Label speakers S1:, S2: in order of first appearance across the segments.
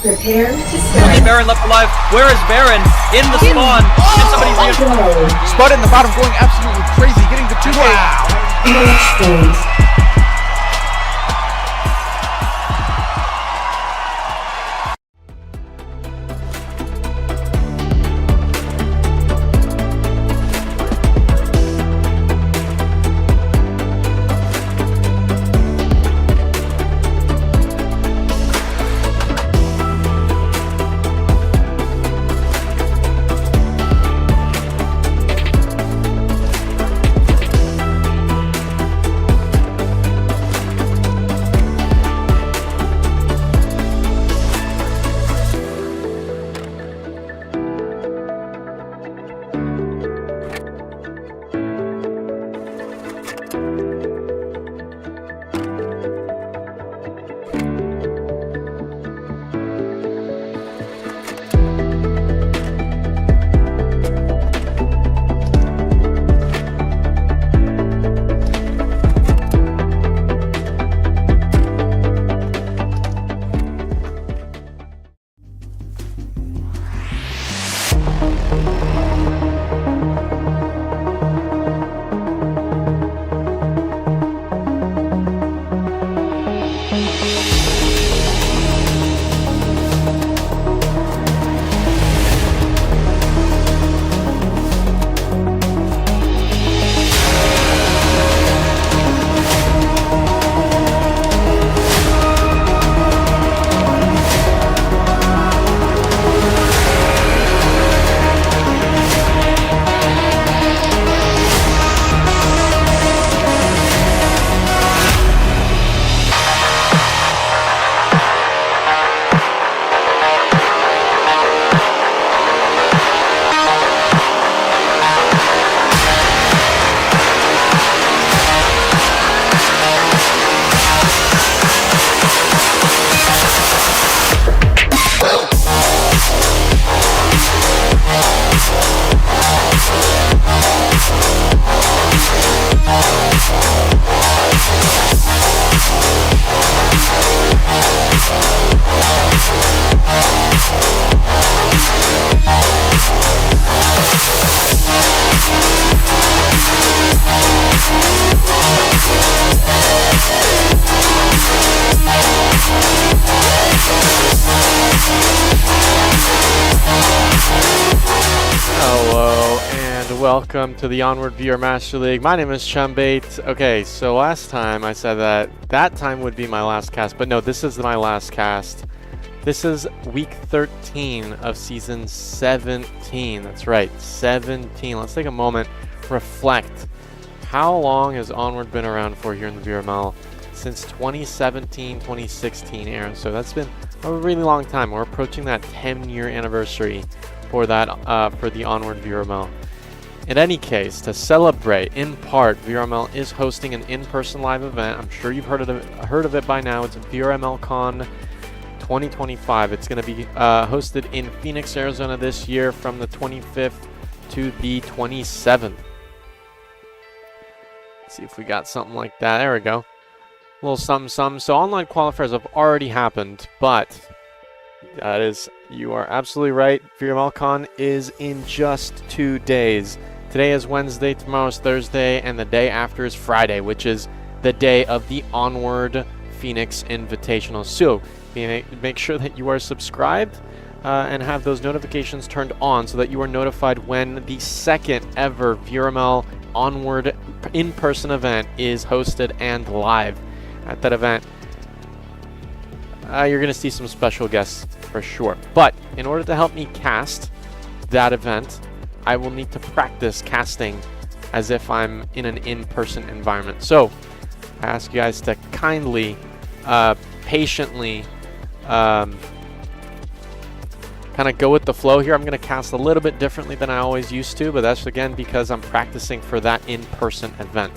S1: Prepare to
S2: Only
S1: start.
S2: Baron left alive. Where is Baron? In the spawn. And somebody's
S1: Go.
S3: Spud in the bottom going absolutely crazy, getting the 2K.
S1: Match point.
S4: Welcome to the Onward VR Master League. My name is Chumbait. Okay, so last time I said that time would be my last cast, but no, this is my last cast. This is week 13 of season 17. That's right, 17. Let's take a moment, reflect. How long has Onward been around for here in the VRML? Since 2017, 2016 era. So that's been a really long time. We're approaching that 10-year anniversary for that for the Onward VRML. In any case, to celebrate, in part, VRML is hosting an in-person live event. I'm sure you've heard of it by now. It's VRML Con 2025. It's going to be hosted in Phoenix, Arizona this year from the 25th to the 27th. Let's see if we got something like that. There we go. A little something. So online qualifiers have already happened, but you are absolutely right. VRML Con is in just 2 days. Today is Wednesday, tomorrow is Thursday, and the day after is Friday, which is the day of the Onward Phoenix Invitational. So make sure that you are subscribed and have those notifications turned on so that you are notified when the second ever VRML Onward in-person event is hosted and live. At that event, you're going to see some special guests for sure. But in order to help me cast that event, I will need to practice casting as if I'm in an in-person environment. So I ask you guys to kindly, patiently, kind of go with the flow here. I'm going to cast a little bit differently than I always used to, but that's again because I'm practicing for that in-person event.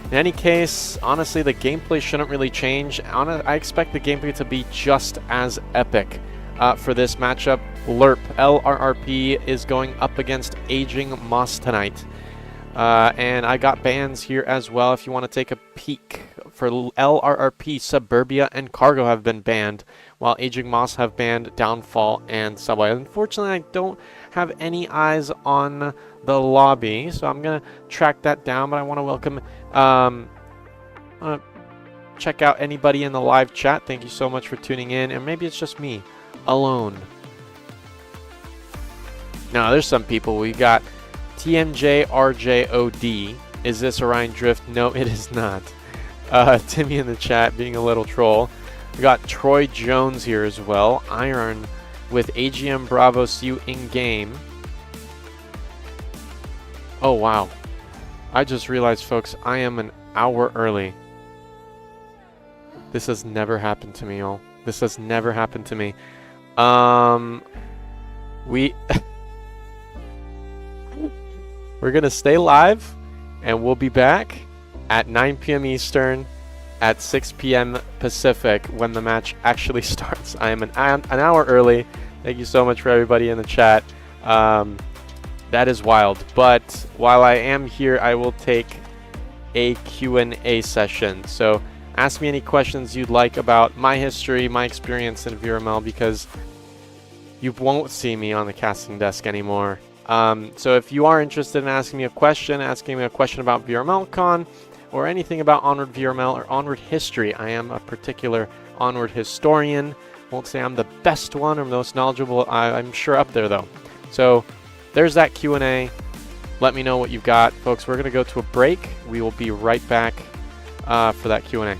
S4: In any case, honestly, the gameplay shouldn't really change. I expect the gameplay to be just as epic for this matchup. L.R.R.P is going up against Aging Moss tonight. And I got bans here as well if you want to take a peek for L.R.R.P, Suburbia, and Cargo have been banned, while Aging Moss have banned Downfall and Subway. Unfortunately, I don't have any eyes on the lobby, so I'm going to track that down, but I want to welcome, check out anybody in the live chat. Thank you so much for tuning in, and maybe it's just me, alone. No, there's some people. We got TMJRJOD. Is this Orion Drift? No, it is not. Timmy in the chat being a little troll. We got Troy Jones here as well. Iron with AGM Bravo. See you in game. Oh, wow. I just realized, folks, I am an hour early. This has never happened to me, y'all. This has never happened to me. We're going to stay live, and we'll be back at 9 p.m. Eastern, at 6 p.m. Pacific, when the match actually starts. I am an hour early. Thank you so much for everybody in the chat. That is wild. But while I am here, I will take a Q&A session. So ask me any questions you'd like about my history, my experience in VRML, because you won't see me on the casting desk anymore. So if you are interested in asking me a question about VRMLCon, or anything about Onward VRML or Onward history, I am a particular Onward historian. Won't say I'm the best one or most knowledgeable. I'm sure up there though. So there's that Q&A. Let me know what you've got. Folks, we're going to go to a break. We will be right back for that Q&A.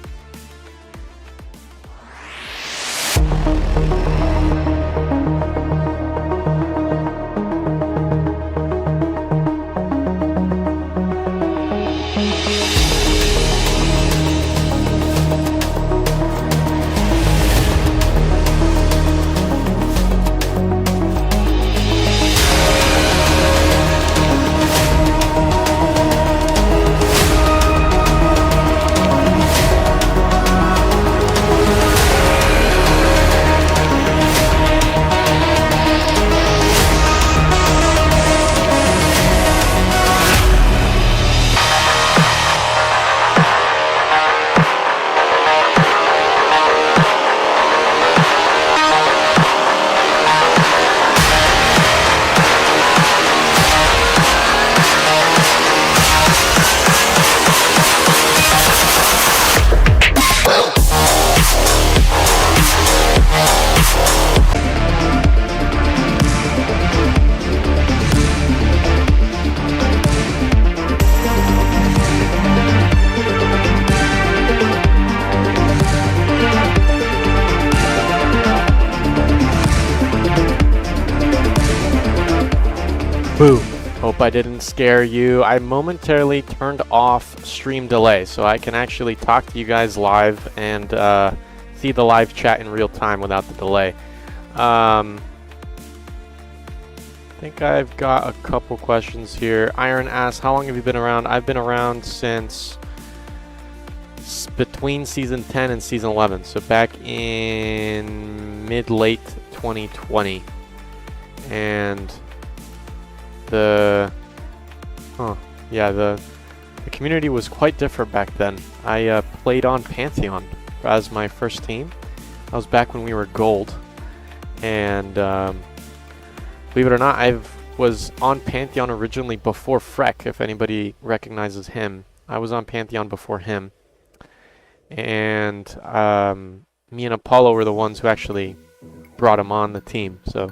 S4: Boo. Hope I didn't scare you. I momentarily turned off stream delay so I can actually talk to you guys live and see the live chat in real time without the delay. I think I've got a couple questions here. Iron asks, how long have you been around? I've been around since between season 10 and season 11, so back in mid-late 2020. And the community was quite different back then. I played on Pantheon as my first team. That was back when we were gold, and believe it or not, I was on Pantheon originally before Freck, if anybody recognizes him. I was on Pantheon before him, and me and Apollo were the ones who actually brought him on the team. So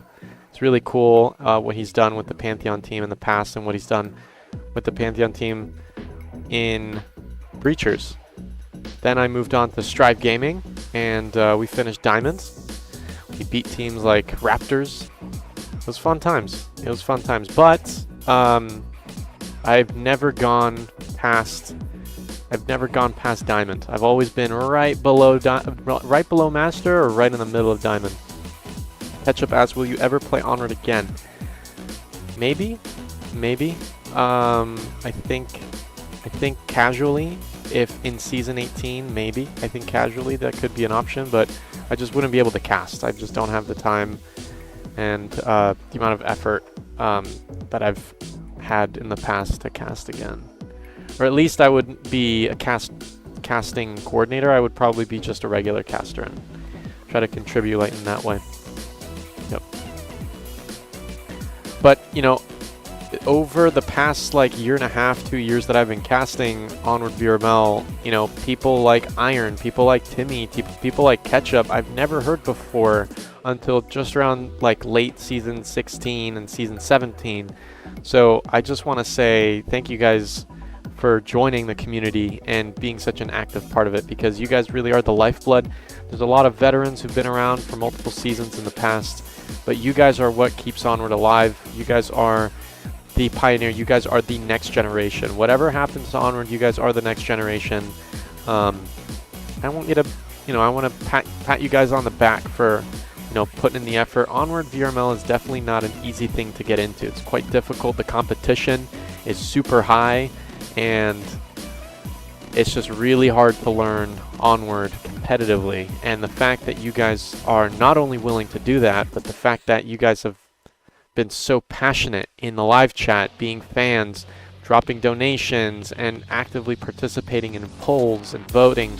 S4: it's really cool what he's done with the Pantheon team in the past and what he's done with the Pantheon team in Breachers. Then I moved on to Strive Gaming, and we finished Diamonds. We beat teams like Raptors. It was fun times. It was fun times. But I've never gone past Diamond. I've always been right below Master or right in the middle of Diamond. Ketchup asks, will you ever play Onward again? Maybe. I think casually, if in season 18, maybe. I think casually that could be an option, but I just wouldn't be able to cast. I just don't have the time and the amount of effort that I've had in the past to cast again. Or at least I would be a cast casting coordinator, I would probably be just a regular caster and try to contribute like in that way. Yep. But, you know, over the past like year and a half, 2 years that I've been casting Onward VRML, you know, people like Iron, people like Timmy, people like Ketchup, I've never heard before until just around like late season 16 and season 17. So I just want to say thank you guys for joining the community and being such an active part of it, because you guys really are the lifeblood. There's a lot of veterans who've been around for multiple seasons in the past, but you guys are what keeps Onward alive. You guys are the pioneer. You guys are the next generation. Whatever happens to Onward, you guys are the next generation. I want you to, you know, I want to pat you guys on the back for, you know, putting in the effort. Onward VRML is definitely not an easy thing to get into. It's quite difficult. The competition is super high, and it's just really hard to learn Onward competitively. And the fact that you guys are not only willing to do that, but the fact that you guys have been so passionate in the live chat, being fans, dropping donations, and actively participating in polls and voting,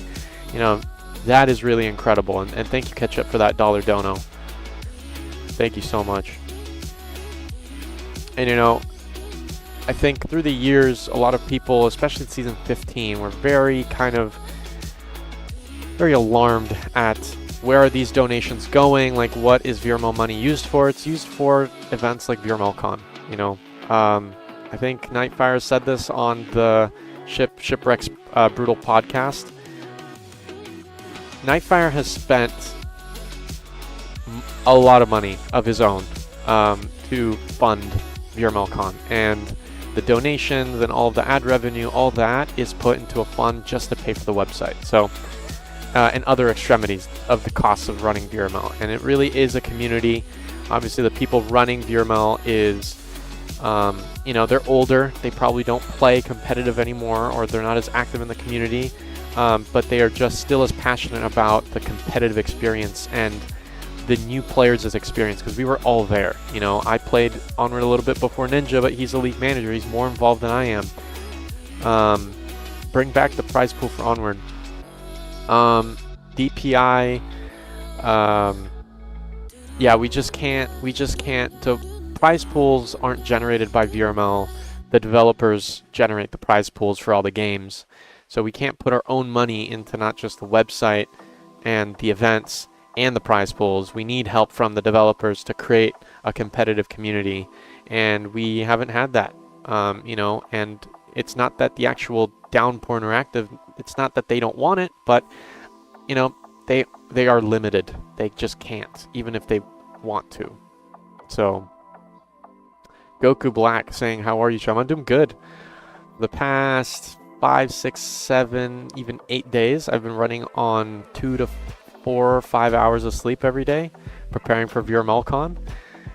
S4: you know, that is really incredible. And thank you, Ketchup, for that $1 dono. Thank you so much. And, you know, I think through the years, a lot of people, especially in season 15, were very alarmed at where are these donations going? Like, what is VRML money used for? It's used for events like VRMLCon. You know, I think Nightfire said this on the Shipwreck's Brutal podcast. Nightfire has spent a lot of money of his own to fund VRMLCon, and the donations and all of the ad revenue, all that is put into a fund just to pay for the website. So, and other extremities of the costs of running VRML. And it really is a community. Obviously, the people running VRML is, you know, they're older. They probably don't play competitive anymore, or they're not as active in the community. But they are just still as passionate about the competitive experience and the new players' experience, because we were all there. You know, I played Onward a little bit before Ninja, but he's a league manager. He's more involved than I am. Bring back the prize pool for Onward. DPI, yeah, we just can't, the prize pools aren't generated by VRML. The developers generate the prize pools for all the games. So we can't put our own money into not just the website and the events and the prize pools. We need help from the developers to create a competitive community, and we haven't had that. You know, and it's not that the actual Downpour Interactive, it's not that they don't want it, but, you know, they are limited. They just can't, even if they want to. So, Goku Black saying, how are you, Chum? I'm doing good. The past 5, 6, 7, even 8 days, I've been running on 2 to 4 or 5 hours of sleep every day, preparing for VRMLCon.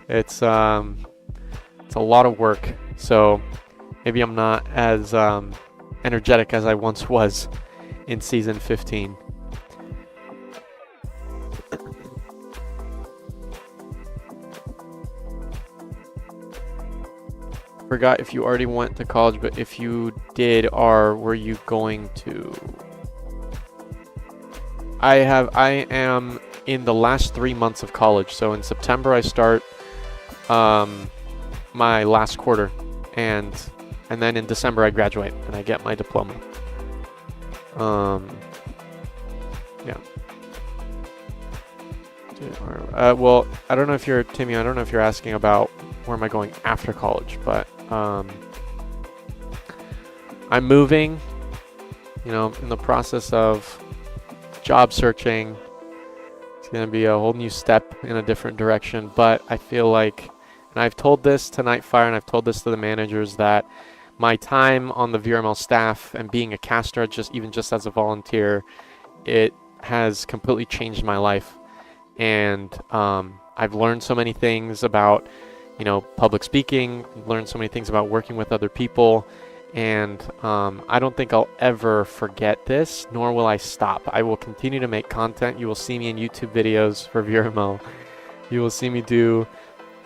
S4: It's a lot of work, so maybe I'm not as energetic as I once was in season 15. Forgot if you already went to college, but if you did, were you going to? I am in the last 3 months of college. So in September I start my last quarter, and then in December I graduate and I get my diploma. Yeah. Well, I don't know if you're Timmy. I don't know if you're asking about where am I going after college, but I'm moving. You know, in the process of job searching. It's going to be a whole new step in a different direction, but I feel like, and I've told this to Nightfire and I've told this to the managers, that my time on the VRML staff and being a caster, even just as a volunteer, it has completely changed my life. And I've learned so many things about, you know, public speaking, learned so many things about working with other people. And I don't think I'll ever forget this, nor will I stop. I will continue to make content. You will see me in YouTube videos for VRML. You will see me do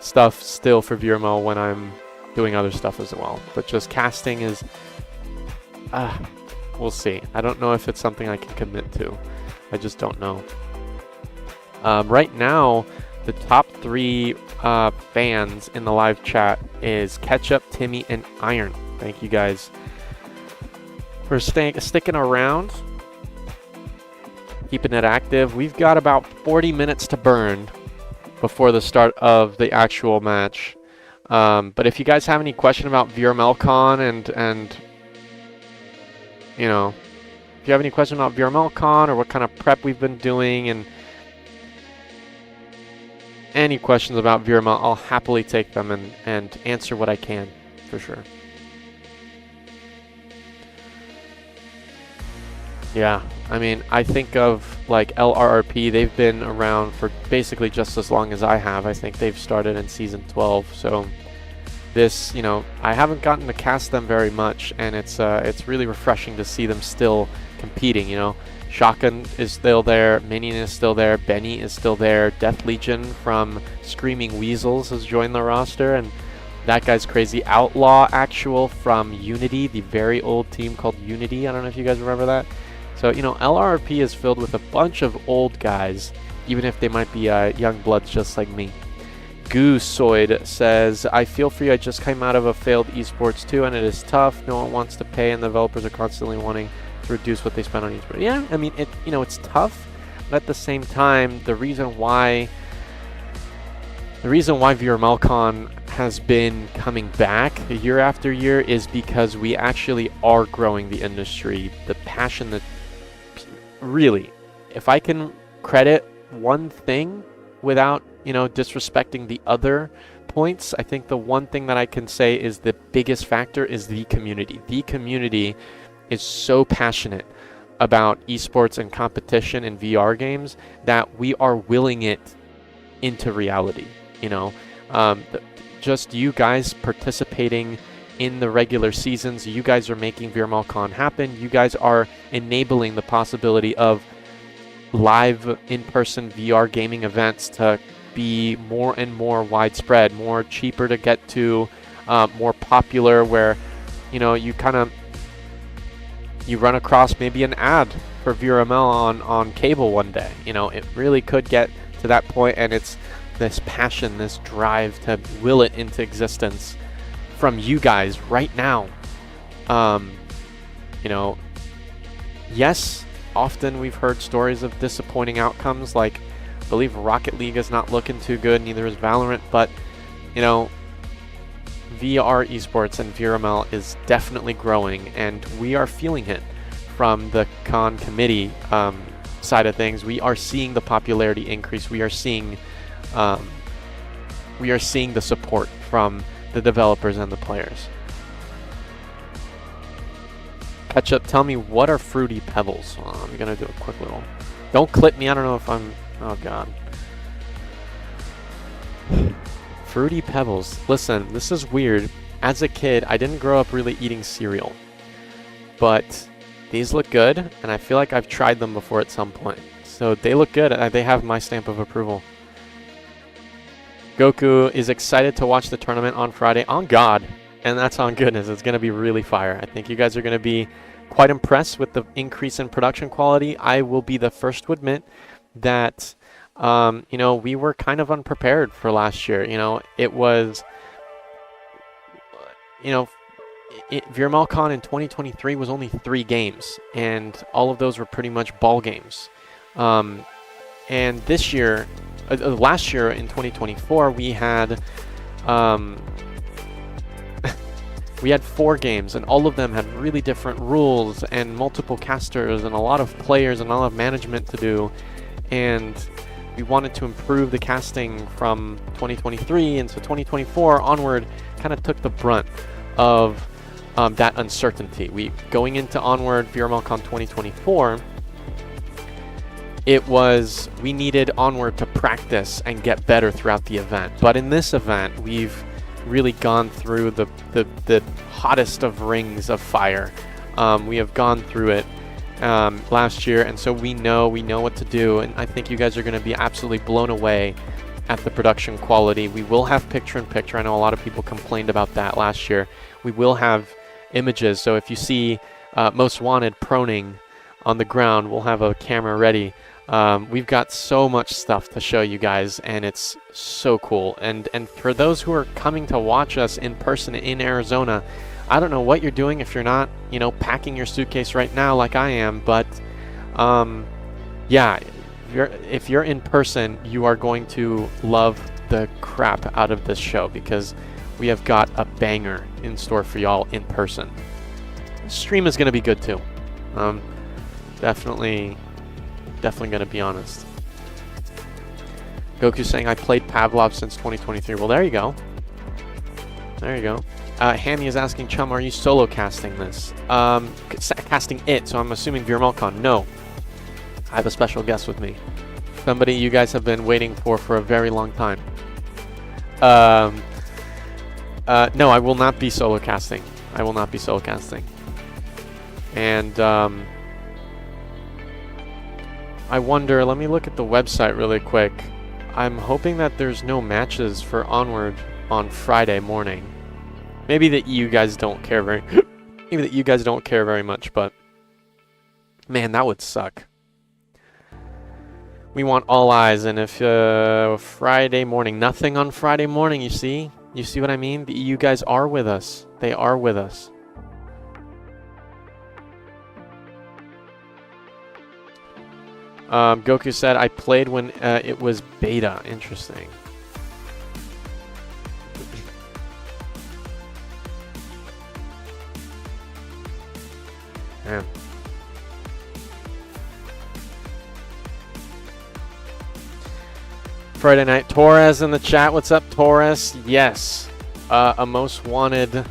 S4: stuff still for VRML when I'm doing other stuff as well. But just casting is We'll see. I don't know if it's something I can commit to. I just don't know. Right now, the top 3 fans in the live chat is Ketchup, Timmy, and Iron. Thank you guys for sticking around, keeping it active. We've got about 40 minutes to burn before the start of the actual match. But if you guys have any question about VRMLCon and you know, if you have any question about VRMLCon or what kind of prep we've been doing and any questions about VRML, I'll happily take them and answer what I can, for sure. Yeah, I mean, I think of like L.R.R.P, they've been around for basically just as long as I have. I think they've started in season 12, so this, you know, I haven't gotten to cast them very much, and it's really refreshing to see them still competing, you know. Shotgun is still there, Minion is still there, Benny is still there, Death Legion from Screaming Weasels has joined the roster, and that guy's crazy. Outlaw Actual from Unity, the very old team called Unity. I don't know if you guys remember that. So, you know, L.R.R.P is filled with a bunch of old guys, even if they might be young bloods just like me. Goosoid says, I feel for you. I just came out of a failed esports too, and it is tough. No one wants to pay, and developers are constantly wanting to reduce what they spend on esports. Yeah, I mean, you know, it's tough, but at the same time, the reason why VRMLCon has been coming back year after year is because we actually are growing the industry. The passion that really, if I can credit one thing without, you know, disrespecting the other points, I think the one thing that I can say is the biggest factor is the community. The community is so passionate about esports and competition in VR games that we are willing it into reality, you know. Just you guys participating in the regular seasons, you guys are making VRMLCon happen. You guys are enabling the possibility of live in-person VR gaming events to be more and more widespread, more cheaper to get to, more popular, where, you know, you run across maybe an ad for VRML on cable one day. You know, it really could get to that point, and it's this passion, this drive to will it into existence from you guys right now. You know, yes, often we've heard stories of disappointing outcomes, like I believe Rocket League is not looking too good, neither is Valorant, but, you know, VR esports and VRML is definitely growing, and we are feeling it from the con committee side of things. We are seeing the popularity increase. We are seeing the support from the developers and the players. Ketchup, tell me, what are Fruity Pebbles? Oh, I'm gonna do a quick little. Don't clip me. I don't know if I'm. Oh God. Fruity Pebbles. Listen, this is weird. As a kid, I didn't grow up really eating cereal, but these look good, and I feel like I've tried them before at some point. So they look good. They have my stamp of approval. Goku is excited to watch the tournament on Friday. On God. And that's on goodness. It's going to be really fire. I think you guys are going to be quite impressed with the increase in production quality. I will be the first to admit that, you know, we were kind of unprepared for last year. You know, it was, you know, VRMLCon in 2023 was only 3 games, and all of those were pretty much ball games. And this year, last year in 2024, we had we had 4 games, and all of them had really different rules and multiple casters and a lot of players and a lot of management to do. And we wanted to improve the casting from 2023, and so 2024 onward kind of took the brunt of that uncertainty. Going into Onward VRMLCon 2024, we needed Onward to practice and get better throughout the event. But in this event, we've really gone through the hottest of rings of fire. We have gone through it last year, and so we know what to do, and I think you guys are going to be absolutely blown away at the production quality. We will have picture-in-picture. I know a lot of people complained about that last year. We will have images, so if you see Most Wanted proning on the ground. We'll have a camera ready. We've got so much stuff to show you guys, and it's so cool. And for those who are coming to watch us in person in Arizona, I don't know what you're doing if you're not, packing your suitcase right now like I am, but yeah, if you're in person, you are going to love the crap out of this show because we have got a banger in store for y'all in person. The stream is going to be good too. Definitely going to be honest. Goku saying I played Pavlov since 2023. Well, there you go. There you go. Hammy is asking Chum, are you solo casting this? Casting it, so I'm assuming VRMLCon. No. I have a special guest with me. Somebody you guys have been waiting for a very long time. No, I will not be solo casting. I will not be solo casting. And I wonder, let me look at the website really quick. I'm hoping that there's no matches for Onward on Friday morning. Maybe that you guys don't care very maybe that you guys don't care very much, but man, that would suck. We want all eyes, and if Friday morning, nothing on Friday morning, you see? You see what I mean? The EU guys are with us. They are with us. Goku said, I played when it was beta. Interesting. Man. Friday night. Torres in the chat. What's up, Torres? Yes. A Most Wanted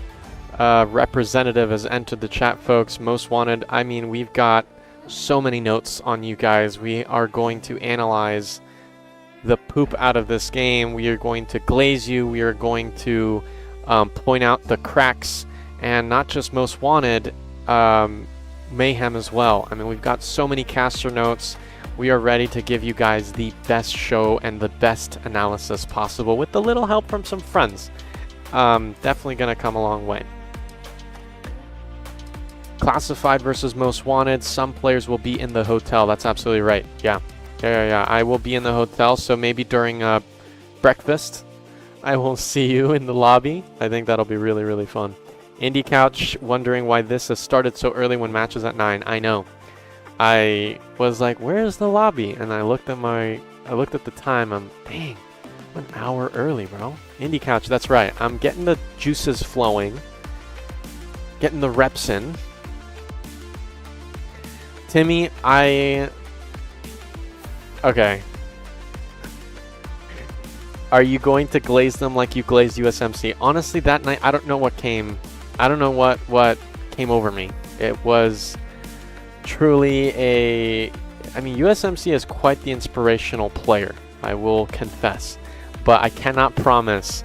S4: representative has entered the chat, folks. Most Wanted. I mean, we've got so many notes on you guys. We are going to analyze the poop out of this game. We are going to glaze you. We are going to point out the cracks, and not just Most Wanted, Mayhem as well. I mean, we've got so many caster notes. We are ready to give you guys the best show and the best analysis possible with a little help from some friends. Definitely going to come a long way. Classified versus Most Wanted. Some players will be in the hotel. That's absolutely right. Yeah. I will be in the hotel, so maybe during breakfast, I will see you in the lobby. I think that'll be really, really fun. Indie Couch wondering why this has started so early when match is at 9. I know. I was like, where's the lobby? And I looked at the time. Dang, I'm an hour early, bro. Indie Couch, that's right. I'm getting the juices flowing. Getting the reps in. Timmy, okay. Are you going to glaze them like you glazed USMC? Honestly, that night, I don't know what came over me. It was truly I mean, USMC is quite the inspirational player, I will confess. But I cannot promise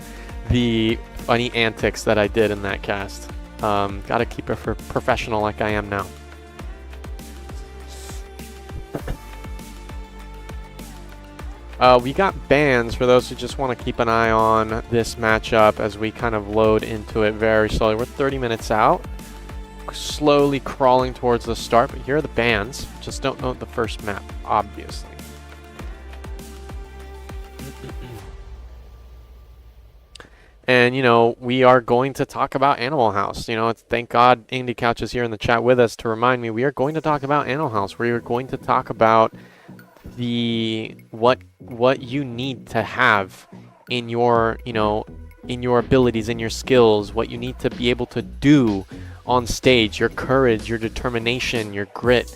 S4: the funny antics that I did in that cast. Gotta keep it professional like I am now. We got bans for those who just want to keep an eye on this matchup as we kind of load into it very slowly. We're 30 minutes out, slowly crawling towards the start, but here are the bans. Just don't know the first map, obviously. And, we are going to talk about Animal House. Thank God Indie Couch is here in the chat with us to remind me we are going to talk about Animal House. We are going to talk about what you need to have in your in your abilities, in your skills, what you need to be able to do on stage, your courage, your determination, your grit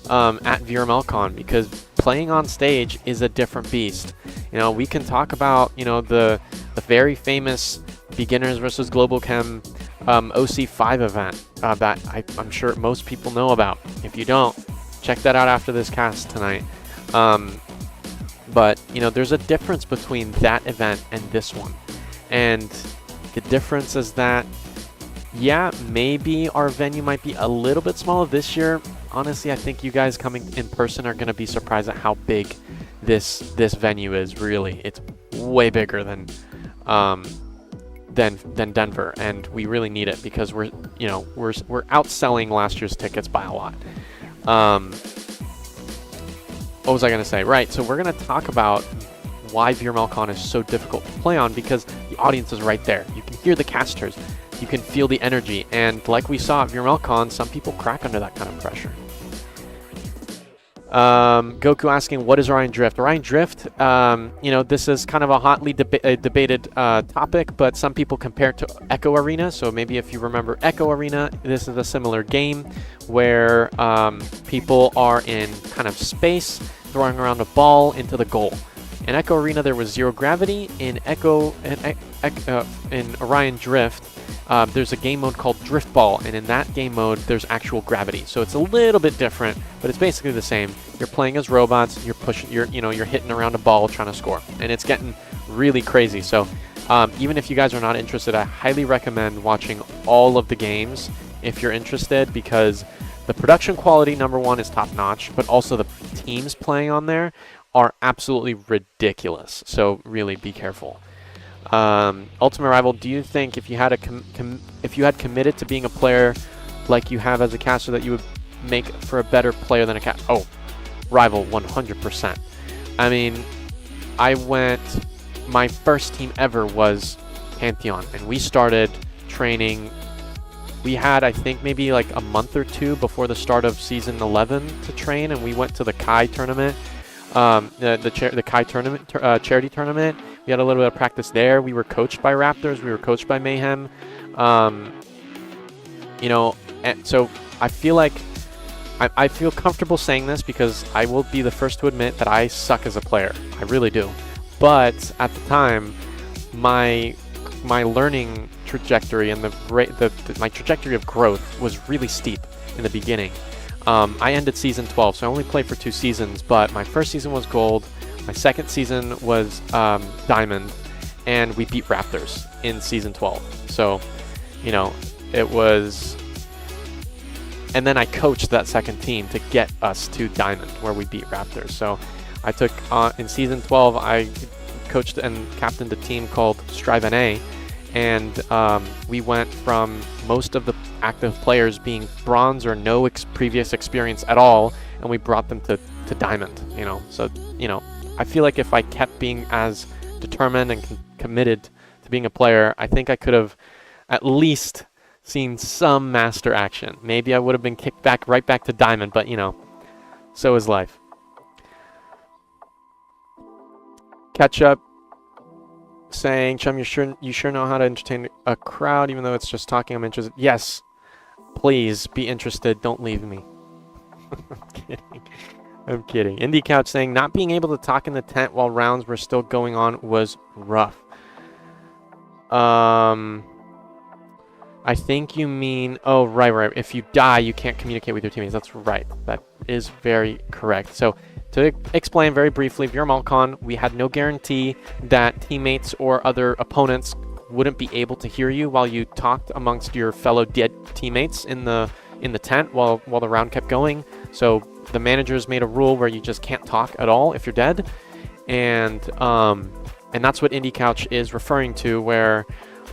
S4: at VRMLCon, because playing on stage is a different beast. We can talk about the very famous Beginners versus Global Chem OC5 event that I'm sure most people know about. If you don't, check that out after this cast tonight. But there's a difference between that event and this one, and the difference is that maybe our venue might be a little bit smaller this year. Honestly, I think you guys coming in person are going to be surprised at how big this venue is. Really, it's way bigger than than Denver, and we really need it because we're outselling last year's tickets by a lot. What was I going to say? Right, so we're going to talk about why VRMLCon is so difficult to play on, because the audience is right there. You can hear the casters, you can feel the energy, and like we saw at VRMLCon, some people crack under that kind of pressure. Goku asking, what is Orion Drift? Orion Drift, this is kind of a hotly debated topic, but some people compare it to Echo Arena. So maybe if you remember Echo Arena, this is a similar game where people are in kind of space, throwing around a ball into the goal. In Echo Arena, there was zero gravity. In Orion Drift, there's a game mode called Drift Ball, and in that game mode, there's actual gravity. So it's a little bit different, but it's basically the same. You're playing as robots. You're pushing. You're hitting around a ball trying to score, and it's getting really crazy. So even if you guys are not interested, I highly recommend watching all of the games if you're interested, because the production quality, number one, is top notch, but also the teams playing on there are absolutely ridiculous. So really be careful. Ultimate Rival, do you think if you had committed to being a player like you have as a caster, that you would make for a better player than a caster? Oh, Rival, 100%. I mean, my first team ever was Pantheon, and we started training. We had, I think, maybe like a month or two before the start of season 11 to train, and we went to the Kai tournament, the Kai tournament, charity tournament. We had a little bit of practice there. We were coached by Raptors. We were coached by Mayhem. And so I feel like I feel comfortable saying this, because I will be the first to admit that I suck as a player. I really do. But at the time, my learning trajectory and my trajectory of growth was really steep in the beginning. I ended season 12, so I only played for 2 seasons, but my first season was gold. My second season was Diamond, and we beat Raptors in Season 12. So, it was... And then I coached that second team to get us to Diamond, where we beat Raptors. So, I took... in Season 12, I coached and captained a team called Strive NA, and we went from most of the active players being bronze or no previous experience at all, and we brought them to Diamond, So, I feel like if I kept being as determined and committed to being a player, I think I could have at least seen some master action. Maybe I would have been kicked right back to Diamond, but so is life. Catch up saying, Chum, you sure know how to entertain a crowd, even though it's just talking. I'm interested. Yes, please be interested. Don't leave me. I'm kidding. I'm kidding. Indie Couch saying, not being able to talk in the tent while rounds were still going on was rough. I think you mean... Oh, right. If you die, you can't communicate with your teammates. That's right. That is very correct. So, to explain very briefly, VRMLCon, we had no guarantee that teammates or other opponents wouldn't be able to hear you while you talked amongst your fellow dead teammates in the tent while the round kept going. So the managers made a rule where you just can't talk at all if you're dead, and that's what Indie Couch is referring to, where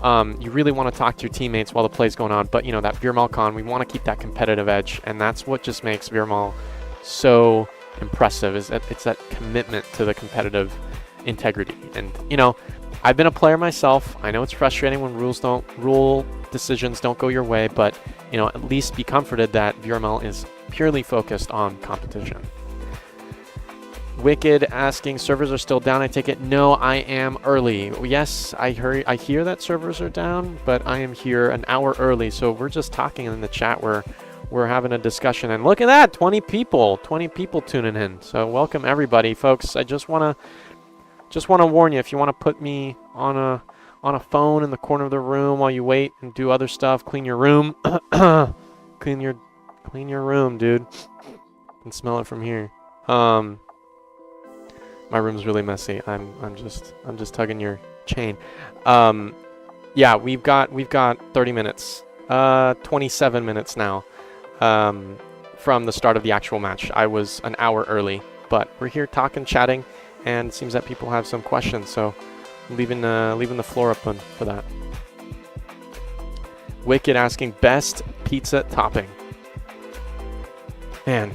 S4: you really want to talk to your teammates while the play's going on. But that VRMLCon, we want to keep that competitive edge, and that's what just makes VRML so impressive. Is that it's that commitment to the competitive integrity. And I've been a player myself. I know it's frustrating when rule decisions don't go your way, but at least be comforted that VRML is purely focused on competition. Wicked asking, servers are still down, I take it? No, I am early. Yes, I hear that servers are down, but I am here an hour early, so we're just talking in the chat. We're having a discussion, and look at that, 20 people tuning in. So welcome everybody, folks. I just want to warn you, if you want to put me on a phone in the corner of the room while you wait and do other stuff, clean your room. Clean your room, dude. I can smell it from here. My room's really messy. I'm just tugging your chain. Yeah, we've got 30 minutes. 27 minutes now. From the start of the actual match. I was an hour early, but we're here talking, chatting, and it seems that people have some questions, so leaving the floor open for that. Wicked asking best pizza topping. Man.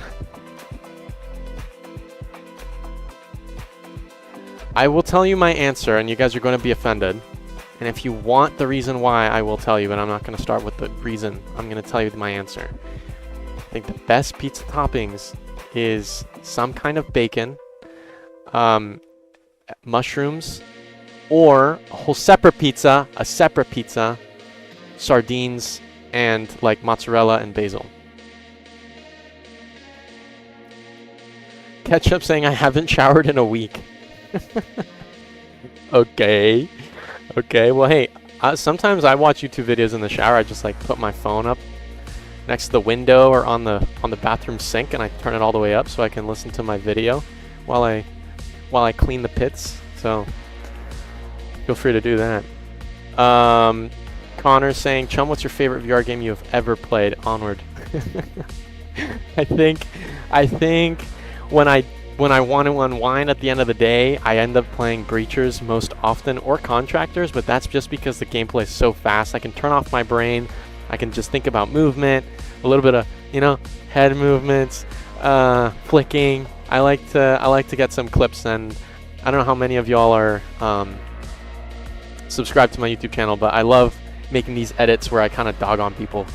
S4: I will tell you my answer, and you guys are going to be offended. And if you want the reason why, I will tell you, but I'm not going to start with the reason. I'm going to tell you my answer. I think the best pizza toppings is some kind of bacon, mushrooms, or a whole separate pizza, sardines, and like mozzarella and basil. Ketchup saying I haven't showered in a week. Okay. Okay, well, hey, sometimes I watch YouTube videos in the shower. I just like put my phone up next to the window or on the bathroom sink, and I turn it all the way up so I can listen to my video while I clean the pits. So feel free to do that. Connor's saying, Chum, what's your favorite VR game you have ever played? Onward. I think when I want to unwind at the end of the day, I end up playing Breachers most often, or Contractors, but that's just because the gameplay is so fast. I can turn off my brain. I can just think about movement, a little bit of, head movements, flicking. I like to get some clips, and I don't know how many of y'all are subscribed to my YouTube channel, but I love making these edits where I kind of dog on people.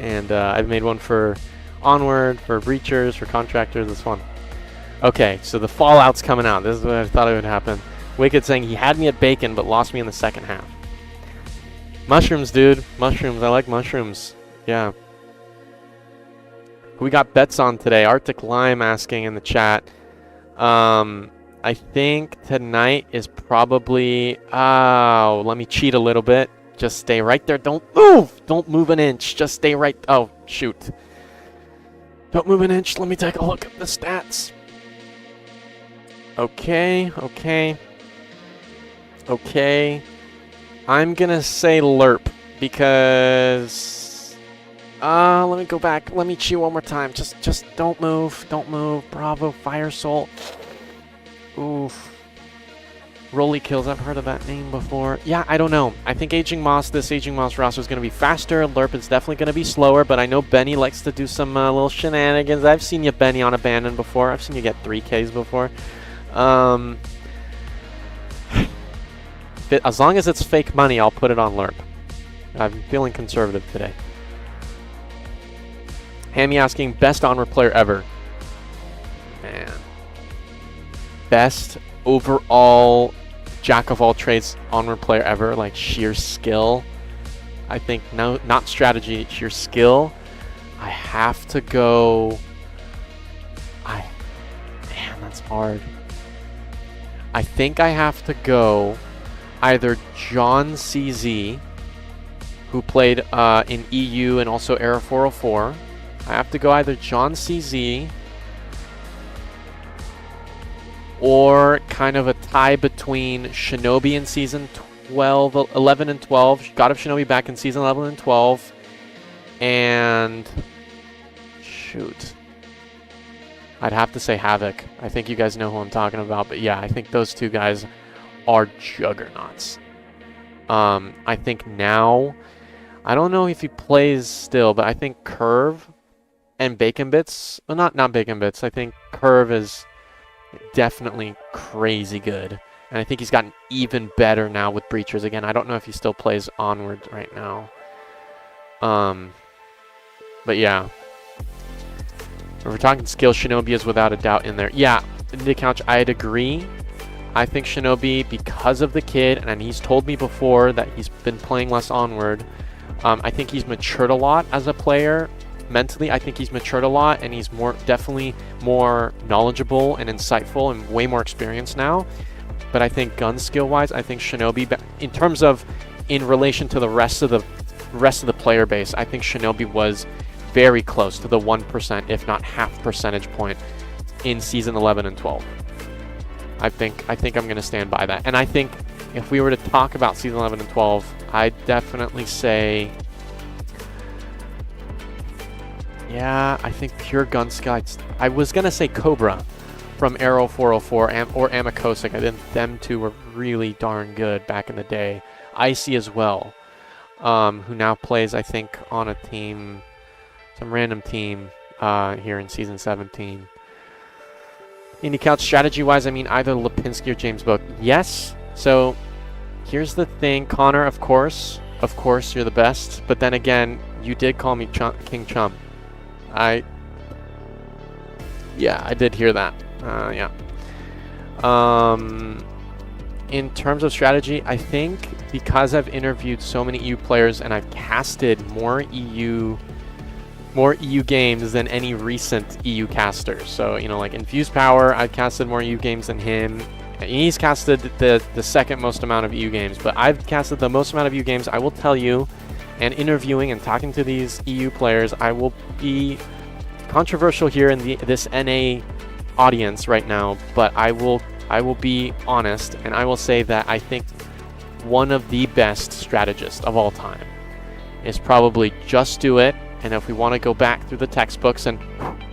S4: And I've made one for Onward, for Breachers, for Contractors. It's fun. Okay, so the Fallout's coming out. This is what I thought it would happen. Wicked saying he had me at bacon, but lost me in the second half. Mushrooms, dude. Mushrooms. I like mushrooms. Yeah. Who we got bets on today? Arctic Lime asking in the chat. I think tonight is probably... Oh, let me cheat a little bit. Just stay right there. Don't move. Don't move an inch. Just stay right... Oh, shoot. Don't move an inch. Let me take a look at the stats. Okay. I'm gonna say L.R.R.P because... let me go back. Let me cheat one more time. Just don't move. Don't move. Bravo. Fire Soul. Oof. Rolly Kills. I've heard of that name before. Yeah, I don't know. I think this Aging Moss roster is going to be faster. L.R.R.P is definitely going to be slower, but I know Benny likes to do some little shenanigans. I've seen you, Benny, on Abandon before. I've seen you get 3Ks before. As long as it's fake money, I'll put it on L.R.R.P. I'm feeling conservative today. Hammy asking, best Onward player ever. Man. Best overall jack of all trades Onward player ever, like sheer skill. I think, no, not strategy, sheer skill. I have to go... Man, that's hard. I think I have to go either John CZ, who played in EU and also Era 404. I have to go either John CZ or kind of a tie between Shinobi in Season 11 and 12. God of Shinobi back in Season 11 and 12. And... shoot. I'd have to say Havoc. I think you guys know who I'm talking about, but yeah, I think those two guys are juggernauts. I think now, I don't know if he plays still, but I think Curve and Bacon Bits, well, not Bacon Bits, I think Curve is definitely crazy good. And I think he's gotten even better now with Breachers again. I don't know if he still plays Onward right now. But yeah. If we're talking skill, Shinobi is without a doubt in there. Yeah, Nick Couch, I'd agree. I think Shinobi, because of the kid, and he's told me before that he's been playing less Onward, I think he's matured a lot as a player. Mentally, I think he's matured a lot, and he's definitely more knowledgeable and insightful and way more experienced now. But I think gun skill-wise, I think Shinobi, in terms of in relation to the rest of the player base, I think Shinobi was very close to the 1%, if not half percentage point in Season 11 and 12. I think I'm going to stand by that. And I think if we were to talk about Season 11 and 12, I'd definitely say... Yeah, I think pure gun skill. I was going to say Cobra from Arrow 404 or Amakosik. I think them two were really darn good back in the day. Icy as well. who now plays, I think, on a team, some random team here in Season 17. Indie Couch, strategy-wise, I mean either Lipinski or James Book. Yes. So here's the thing, Connor, of course, you're the best. But then again, you did call me King Chum. Yeah, I did hear that. Yeah. In terms of strategy, I think because I've interviewed so many EU players and I've casted more EU games than any recent EU caster. So, you know, like Infused Power, I've casted more EU games than him. He's casted the second most amount of EU games, but I've casted the most amount of EU games. I will tell you, and interviewing and talking to these EU players, I will be controversial here in this NA audience right now, but I will be honest, and I will say that I think one of the best strategists of all time is probably Just Do It. And if we want to go back through the textbooks and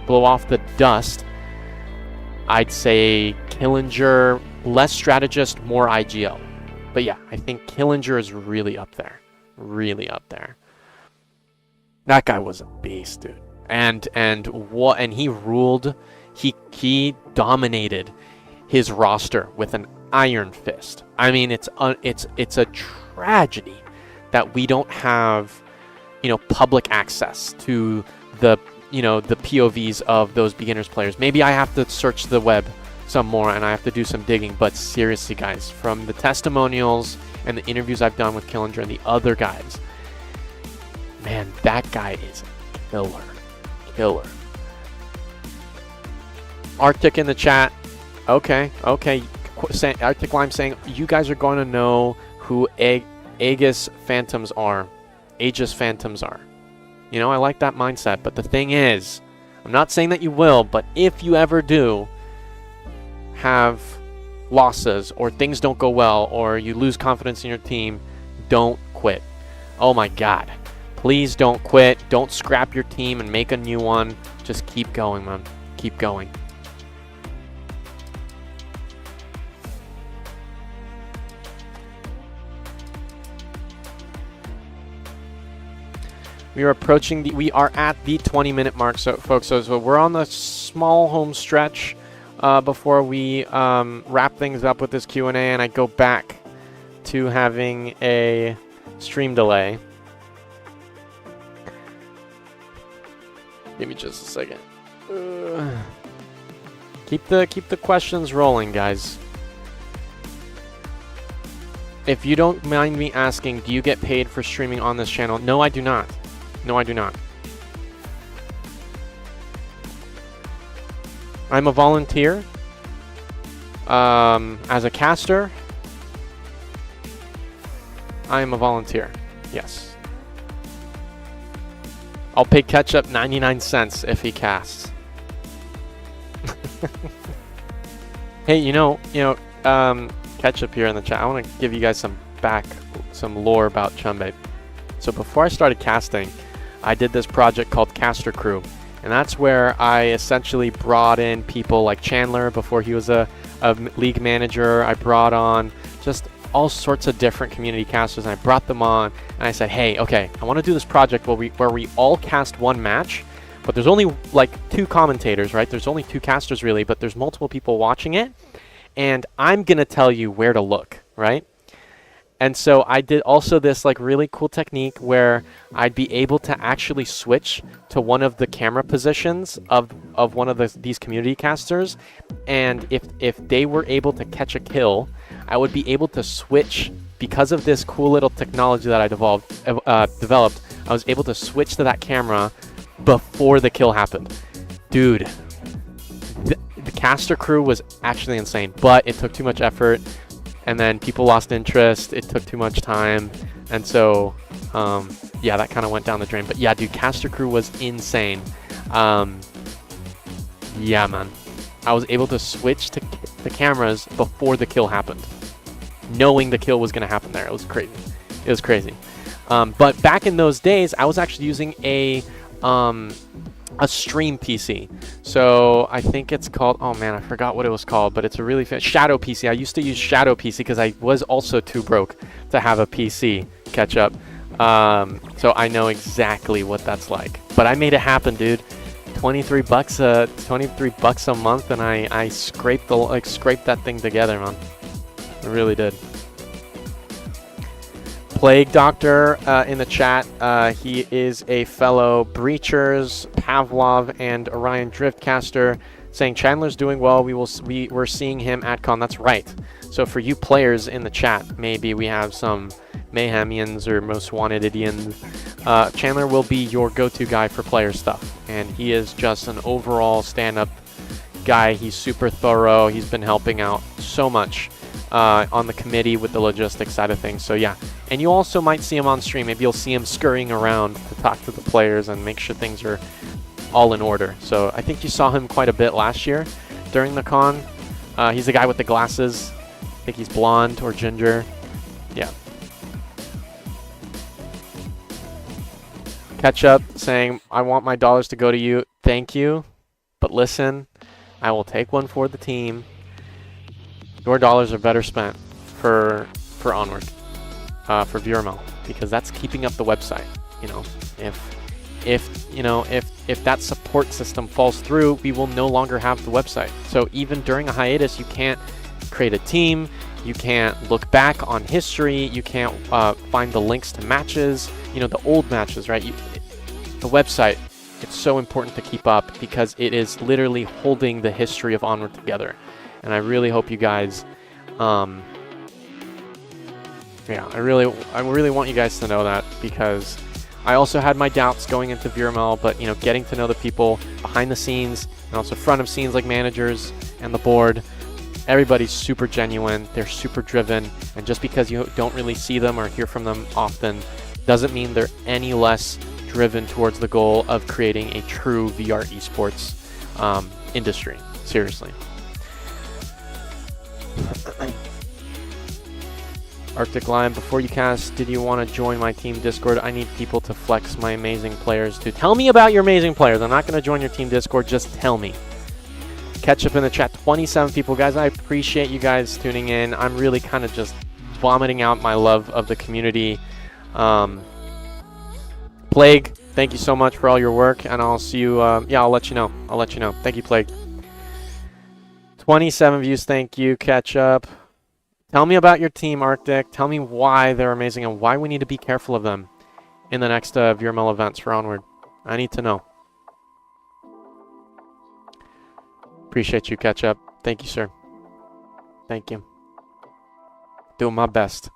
S4: blow off the dust, I'd say Killinger, less strategist, more IGL. But yeah, I think Killinger is really up there. Really up there. That guy was a beast, dude. And he ruled, he dominated his roster with an iron fist. I mean, it's a tragedy that we don't have, you know, public access to the, you know, the POVs of those beginners players. Maybe I have to search the web some more and I have to do some digging, but seriously guys, from the testimonials and the interviews I've done with Killinger and the other guys, man, that guy is killer. Arctic in the chat. Okay. Arctic Lime saying, you guys are going to know who Aegis Phantoms are. Aegis Phantoms are. You know, I like that mindset, but the thing is, I'm not saying that you will, but if you ever do have losses or things don't go well or you lose confidence in your team, don't quit. Oh my God. Please don't quit. Don't scrap your team and make a new one. Just keep going, man. Keep going. We are at the 20-minute mark, so folks. So we're on the small home stretch before we wrap things up with this Q&A, and I go back to having a stream delay. Give me just a second. Keep the questions rolling, guys. If you don't mind me asking, do you get paid for streaming on this channel? No, I do not. No, I do not. I'm a volunteer. As a caster, I am a volunteer. Yes. I'll pay Ketchup 99 cents if he casts. Hey, you know, Ketchup here in the chat. I want to give you guys some lore about Chumbe. So before I started casting, I did this project called Caster Crew, and that's where I essentially brought in people like Chandler before he was a league manager. I brought on just all sorts of different community casters, and I brought them on, and I said, hey, okay, I want to do this project where we all cast one match, but there's only like 2 commentators, right? There's only 2 casters really, but there's multiple people watching it, and I'm gonna tell you where to look, right? And so I did also this like really cool technique where I'd be able to actually switch to one of the camera positions of one of these community casters, and if they were able to catch a kill, I would be able to switch because of this cool little technology that I developed. I was able to switch to that camera before the kill happened. Dude, the caster crew was actually insane, but it took too much effort. And then people lost interest, it took too much time, and so, yeah, that kind of went down the drain. But yeah, dude, Caster Crew was insane. Yeah, man. I was able to switch to the cameras before the kill happened, knowing the kill was going to happen there. It was crazy. It was crazy. But back in those days, I was actually using a stream PC. So I think it's called, oh man, I forgot what it was called, but it's a really Shadow PC. I used to use Shadow PC because I was also too broke to have a PC catch up. So I know exactly what that's like. But I made it happen, dude. 23 bucks a month, and I scraped that thing together, man. I really did. Plague Doctor in the chat. He is a fellow Breachers, Pavlov, and Orion Driftcaster, saying Chandler's doing well. We're seeing him at Con. That's right. So for you players in the chat, maybe we have some Mayhemians or Most Wanted Idians. Chandler will be your go-to guy for player stuff, and he is just an overall stand-up guy. He's super thorough. He's been helping out so much on the committee with the logistics side of things. So yeah, and you also might see him on stream. Maybe you'll see him scurrying around to talk to the players and make sure things are all in order. So I think you saw him quite a bit last year during the con. He's the guy with the glasses. I think he's blonde or ginger. Yeah. Catch up saying, I want my dollars to go to you. Thank you. But listen, I will take one for the team. Your dollars are better spent for Onward, for VRML, because that's keeping up the website. You know, if that support system falls through, we will no longer have the website. So even during a hiatus, you can't create a team. You can't look back on history. You can't find the links to matches. You know, the old matches, right? The website, it's so important to keep up because it is literally holding the history of Onward together. And I really hope you guys, yeah, I really want you guys to know that, because I also had my doubts going into VRML, but you know, getting to know the people behind the scenes and also front of scenes like managers and the board, everybody's super genuine, they're super driven, and just because you don't really see them or hear from them often doesn't mean they're any less driven towards the goal of creating a true VR esports industry. Seriously. Arctic Lion, before you cast, did you want to join my team Discord? I need people to flex my amazing players. Dude, tell me about your amazing players. I'm not going to join your team Discord. Just tell me. Catch up in the chat. 27 people. Guys, I appreciate you guys tuning in. I'm really kind of just vomiting out my love of the community. Plague, thank you so much for all your work, and I'll see you. Yeah, I'll let you know. I'll let you know. Thank you, Plague. 27 views. Thank you. Catch up. Tell me about your team, Arctic. Tell me why they're amazing and why we need to be careful of them in the next VRML events for Onward. I need to know. Appreciate you, Catch Up. Thank you, sir. Thank you. Doing my best.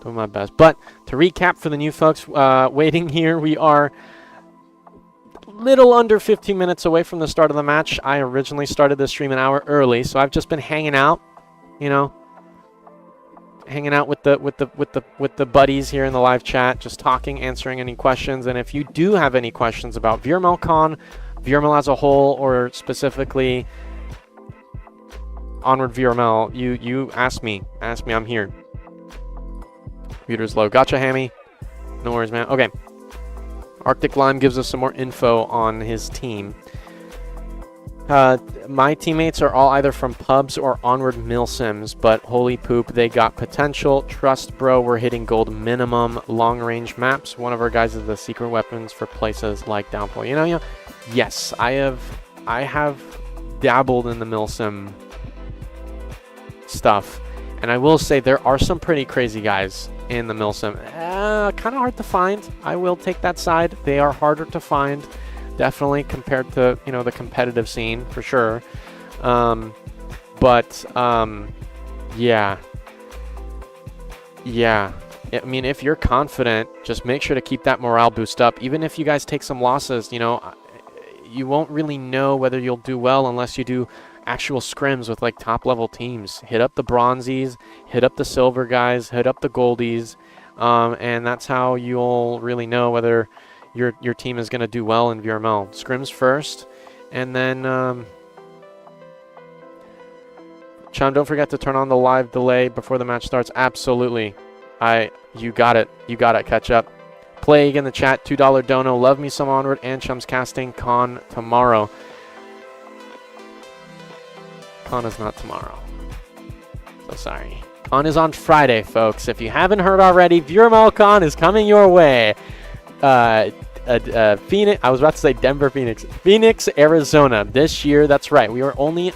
S4: Doing my best. But to recap for the new folks waiting here, we are little under 15 minutes away from the start of the match. I originally started this stream an hour early, so I've just been hanging out, you know, hanging out with the buddies here in the live chat, just talking, answering any questions. And if you do have any questions about VRML Con, VRML as a whole, or specifically Onward VRML, you ask me. Ask me, I'm here. Computer's low. Gotcha, Hammy. No worries, man. Okay. Arctic Lime gives us some more info on his team. My teammates are all either from pubs or Onward Milsims, but holy poop, they got potential. Trust, bro, we're hitting gold minimum. Long-range maps. One of our guys is the secret weapons for places like Downfall. You know, yes, I have dabbled in the Milsim stuff, and I will say there are some pretty crazy guys in the Milsim. Kind of hard to find. I will take that side. They are harder to find, definitely, compared to, you know, the competitive scene, for sure. Yeah. I mean, if you're confident, just make sure to keep that morale boost up. Even if you guys take some losses, you know, you won't really know whether you'll do well unless you do actual scrims with like top level teams. Hit up the bronzies, hit up the silver guys, hit up the goldies, and that's how you'll really know whether your team is going to do well in VRML. Scrims first, and then Chum, don't forget to turn on the live delay before the match starts. Absolutely. You got it. You got it. Catch up. Plague in the chat, $2 dono. Love me some Onward and Chum's casting. Con tomorrow. Con is not tomorrow. So sorry. VRMLCon is on Friday, folks. If you haven't heard already, VRMLCon is coming your way. Phoenix. I was about to say Denver, Phoenix, Arizona. This year, that's right. We are only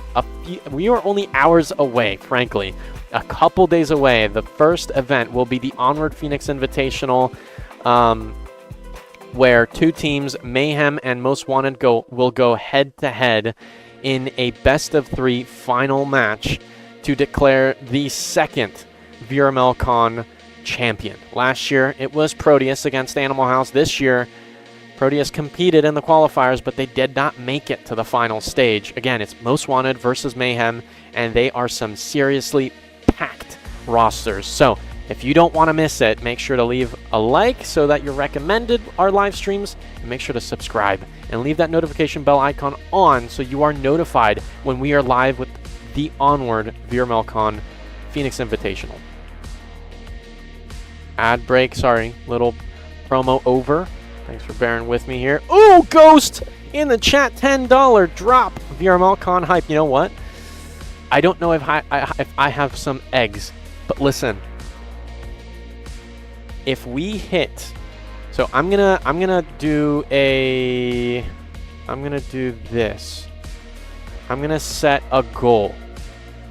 S4: hours away. Frankly, a couple days away. The first event will be the Onward Phoenix Invitational, where two teams, Mayhem and Most Wanted, will go head to head in a best of 3 final match to declare the second VRMLCon champion. Last year, it was Proteus against Animal House. This year, Proteus competed in the qualifiers, but they did not make it to the final stage. Again, it's Most Wanted versus Mayhem, and they are some seriously packed rosters. So if you don't want to miss it, make sure to leave a like so that you're recommended our live streams, and make sure to subscribe and leave that notification bell icon on so you are notified when we are live with the Onward VRMLCon Phoenix Invitational. Ad break, sorry, little promo over. Thanks for bearing with me here. Ooh, Ghost in the chat, $10 drop VRMLCon hype. You know what? I don't know if I have some eggs, but listen. If we hit, so I'm gonna do this. I'm gonna set a goal.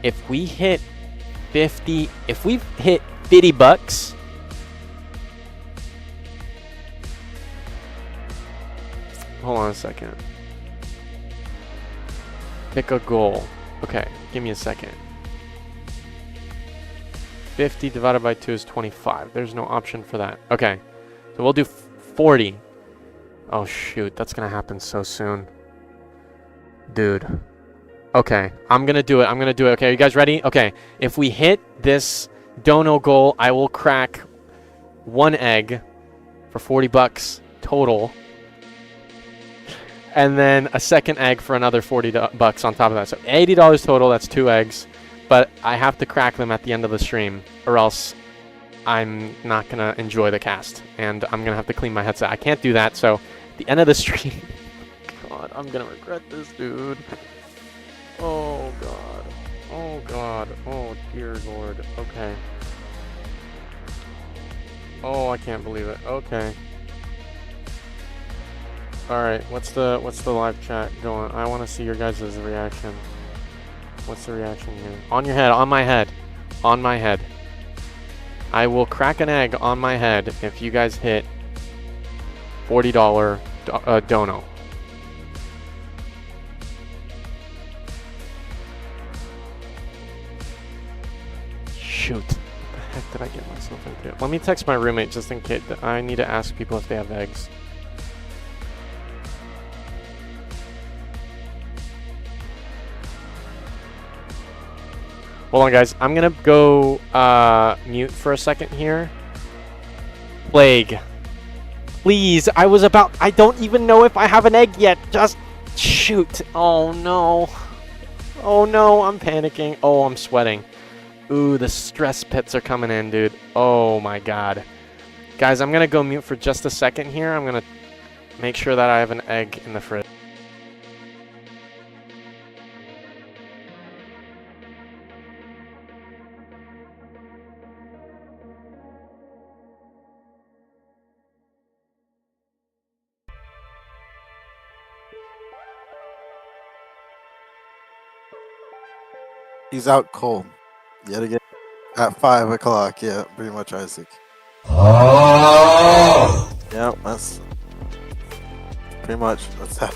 S4: If we hit 50, if we hit 50 bucks. Hold on a second. Pick a goal. Okay, give me a second. 50 divided by 2 is 25. There's no option for that. Okay, so we'll do 40. Oh shoot, that's gonna happen so soon. Dude. Okay, I'm gonna do it. Okay, are you guys ready? Okay, if we hit this dono goal, I will crack 1 egg for 40 bucks total. And then a second egg for another 40 bucks on top of that. So $80 total, that's 2 eggs. But I have to crack them at the end of the stream, or else I'm not going to enjoy the cast. And I'm going to have to clean my headset. I can't do that, so at the end of the stream... God, I'm going to regret this, dude. Oh, God. Oh, God. Oh, dear Lord. Okay. Oh, I can't believe it. Okay. Alright, what's the live chat going? I want to see your guys' reaction. What's the reaction here? On your head, on my head. On my head. I will crack an egg on my head if you guys hit $40 dono. Shoot. What the heck did I get myself into? Let me text my roommate just in case. I need to ask people if they have eggs. Hold on, guys. I'm going to go mute for a second here. Plague. Please. I don't even know if I have an egg yet. Just shoot. Oh, no. Oh, no. I'm panicking. Oh, I'm sweating. Ooh, the stress pits are coming in, dude. Oh, my God. Guys, I'm going to go mute for just a second here. I'm going to make sure that I have an egg in the fridge.
S5: He's out cold. Yet again. At 5 o'clock, yeah, pretty much Isaac. Yeah, that's pretty much that's that.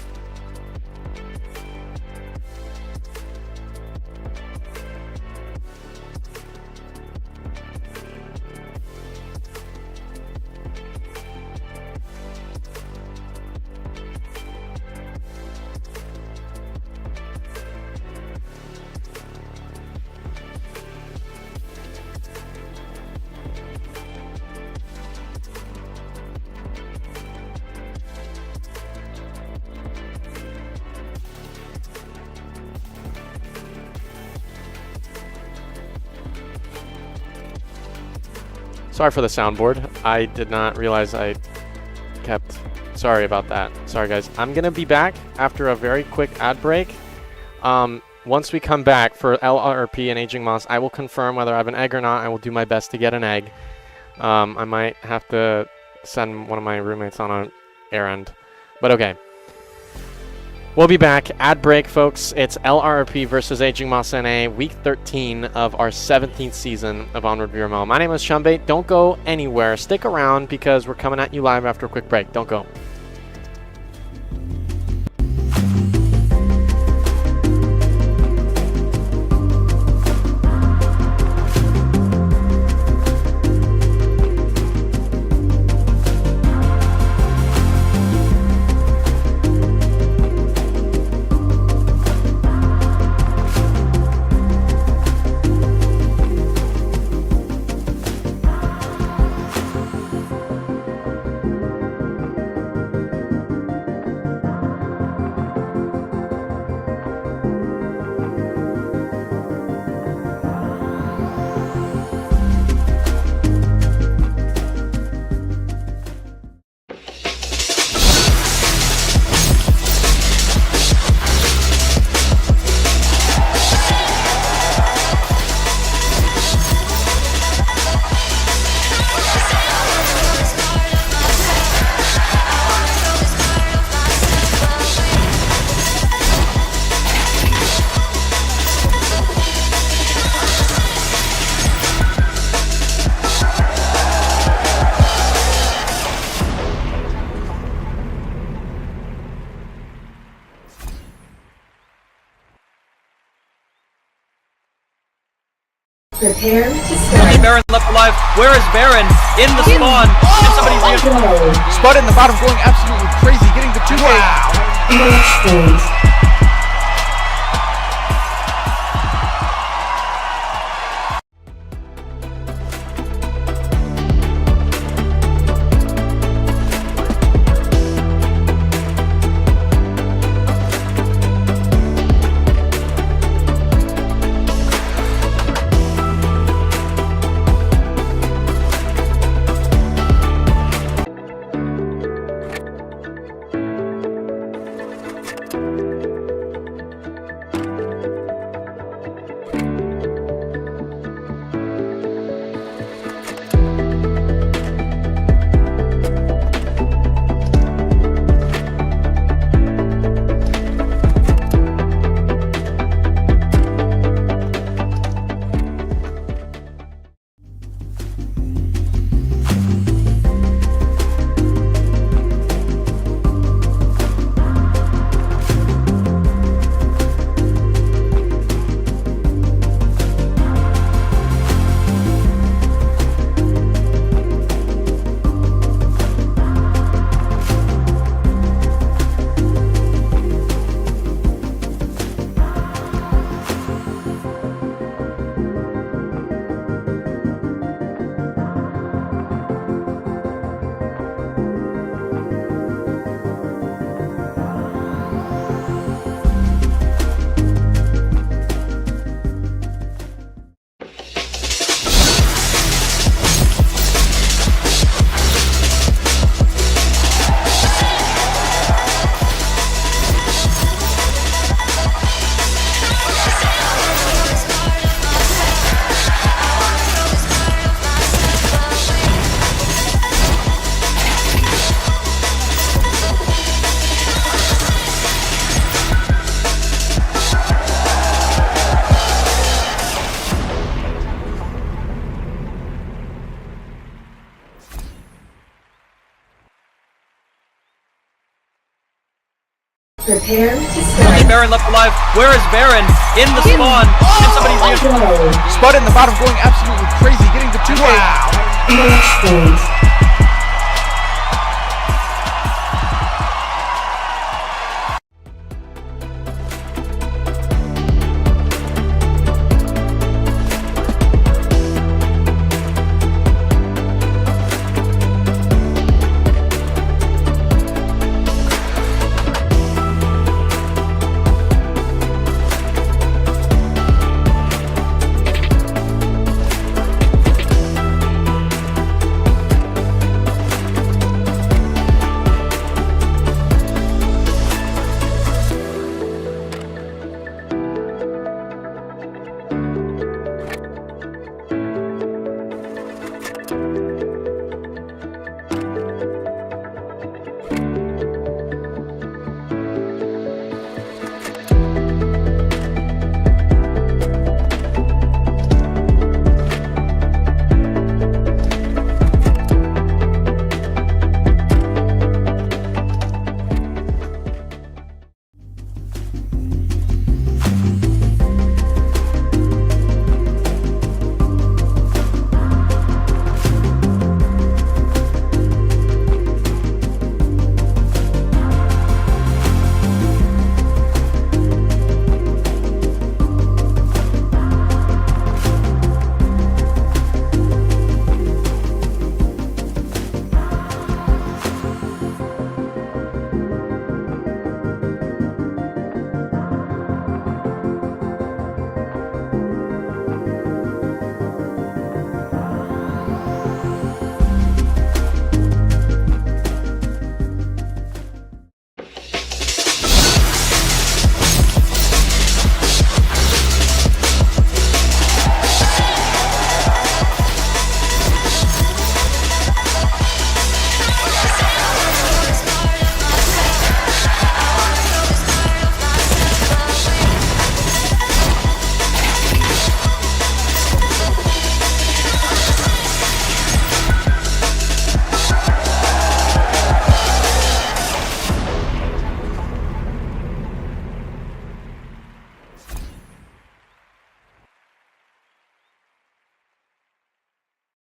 S4: Sorry for the soundboard. I did not realize I kept... Sorry about that. Sorry, guys. I'm going to be back after a very quick ad break. once we come back for L.R.R.P and Aging Moss, I will confirm whether I have an egg or not. I will do my best to get an egg. I might have to send one of my roommates on an errand. But okay. We'll be back. Ad break, folks. It's L.R.R.P versus Aging Moss NA, week 13 of our 17th season of Onward VRML. My name is Shumbait. Don't go anywhere. Stick around because we're coming at you live after a quick break. Don't go.
S1: Prepare to
S2: Only
S1: start.
S2: Baron left alive. Where is Baron? In the spawn. And somebody's
S1: Go.
S3: Spud in the bottom going absolutely crazy, getting the 2K.
S1: Match phase. Prepare to
S2: Only
S1: start.
S2: Baron left alive. Where is Baron? In the spawn. And somebody's
S1: Go.
S3: Spud in the bottom going absolutely crazy, getting the 2K.
S1: Match phase.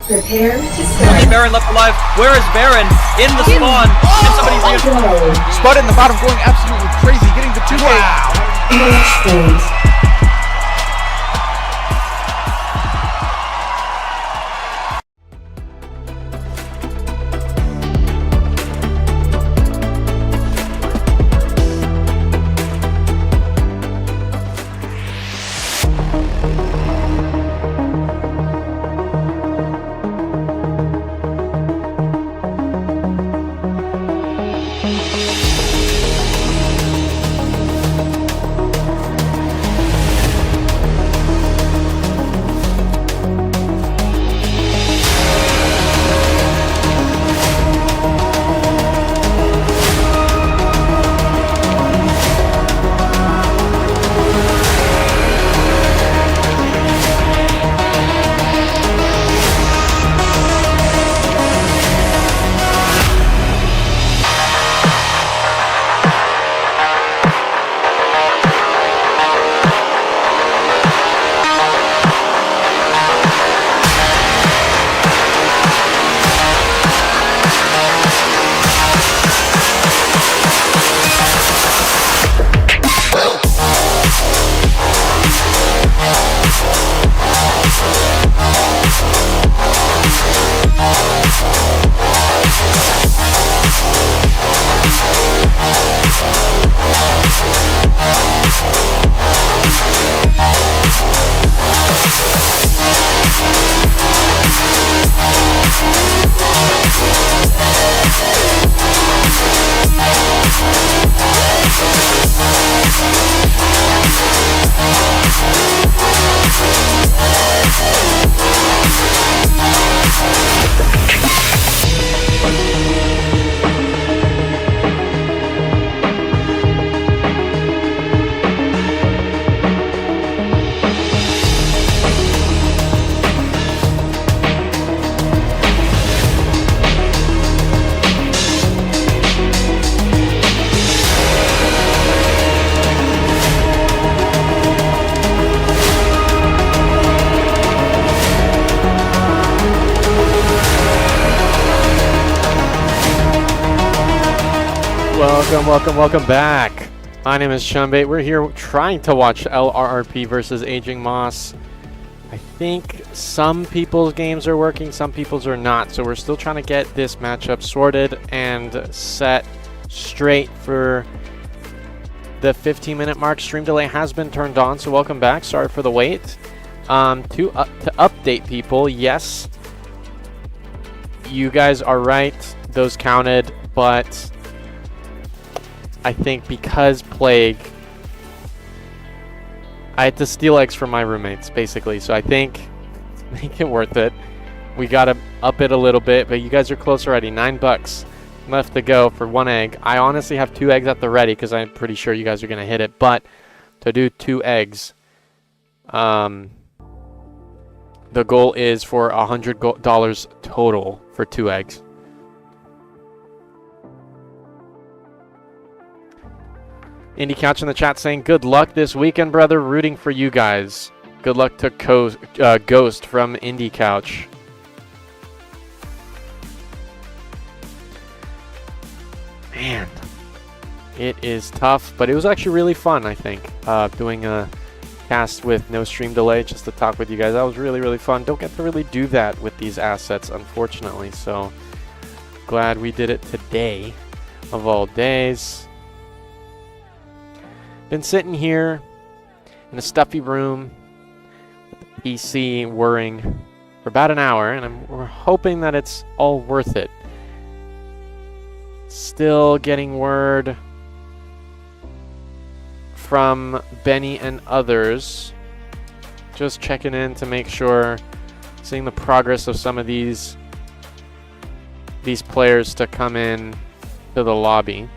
S1: Prepare to
S2: Only
S1: start.
S2: Baron left alive. Where is Baron? In the spawn. And somebody's
S1: Go.
S3: Spud in the bottom going absolutely crazy, getting the 2K.
S1: Match point.
S4: Welcome back. My name is Shumbait. We're here trying to watch L.R.R.P versus Aging Moss. I think some people's games are working, some people's are not. So we're still trying to get this matchup sorted and set straight for the 15-minute mark. Stream delay has been turned on, so welcome back. Sorry for the wait. To update people, yes, you guys are right. Those counted, but I think because Plague, I had to steal eggs from my roommates, basically. So I think make it worth it. We got to up it a little bit, but you guys are close already. $9 left to go for 1 egg. I honestly have 2 eggs at the ready because I'm pretty sure you guys are going to hit it. But to do 2 eggs, the goal is for $100 total for 2 eggs. Indie Couch in the chat saying, good luck this weekend, brother. Rooting for you guys. Good luck to Ghost from Indie Couch. Man, it is tough, but it was actually really fun, I think, doing a cast with no stream delay just to talk with you guys. That was really, really fun. Don't get to really do that with these assets, unfortunately, so glad we did it today of all days. Been sitting here in a stuffy room with the PC whirring for about an hour, and we're hoping that it's all worth it. Still getting word from Benny and others. Just checking in to make sure, seeing the progress of some of these players to come in to the lobby.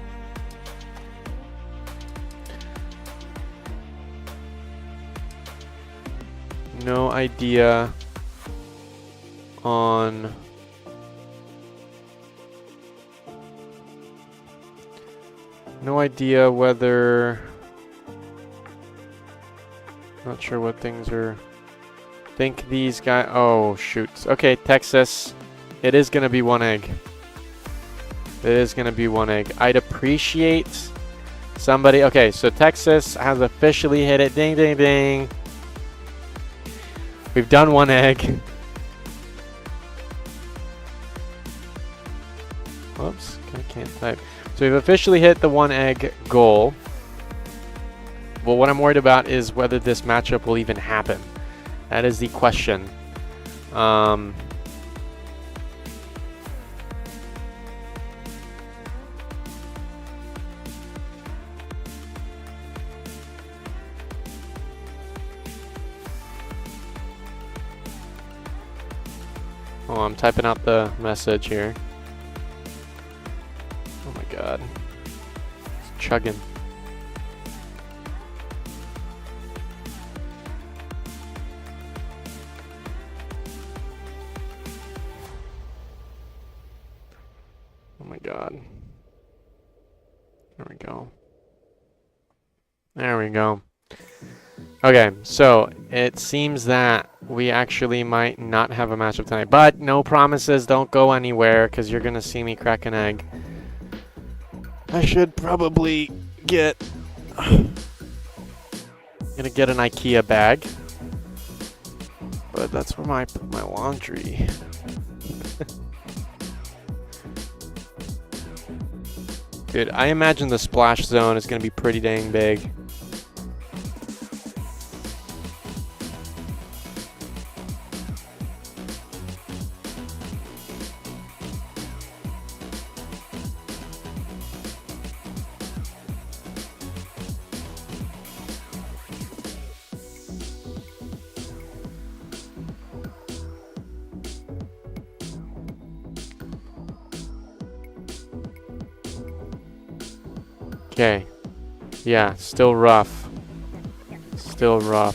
S4: No idea on whether, not sure what things are think these guys... Oh, shoot. Okay, Texas. It is going to be 1 egg. It is going to be 1 egg. I'd appreciate somebody... Okay, so Texas has officially hit it. Ding, ding, ding. We've done 1 egg. Whoops, I can't type. So we've officially hit the 1 egg goal. Well, what I'm worried about is whether this matchup will even happen. That is the question. Oh, I'm typing out the message here. Oh my god. It's chugging. Oh my god. There we go. There we go. Okay, so it seems that we actually might not have a matchup tonight, but no promises. Don't go anywhere because you're gonna see me crack an egg. I should probably get an IKEA bag, but that's where I put my laundry. Dude, I imagine the splash zone is gonna be pretty dang big. Okay. Yeah, still rough. Still rough.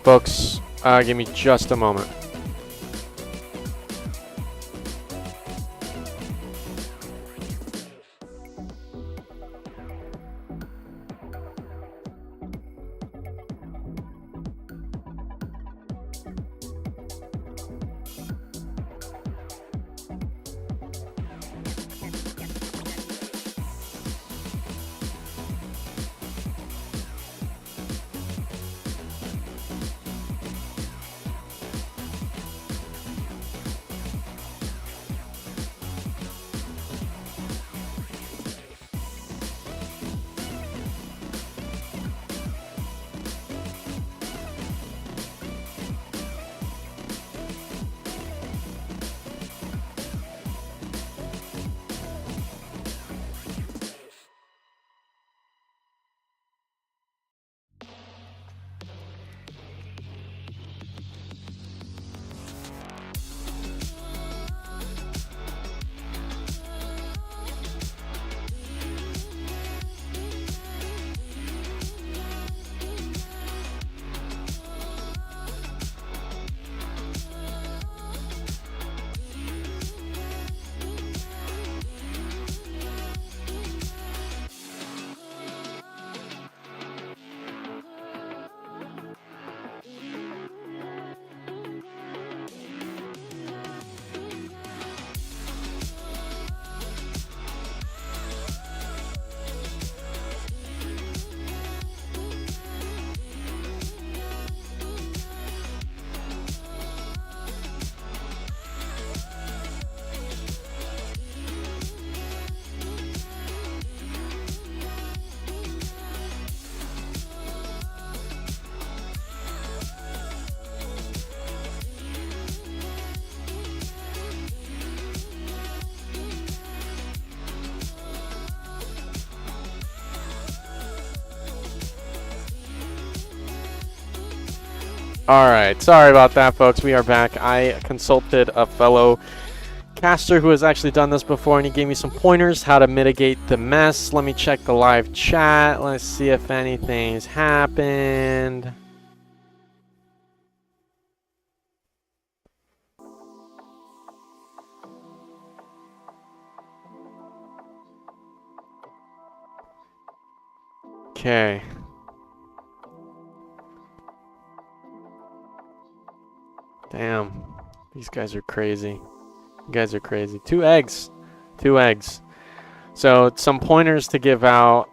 S4: Folks, give me just a moment. Alright, sorry about that, folks. We are back. I consulted a fellow caster who has actually done this before, and he gave me some pointers how to mitigate the mess. Let me check the live chat. Let's see if anything's happened. Okay. Damn. These guys are crazy. You guys are crazy. 2 eggs. 2 eggs. So some pointers to give out.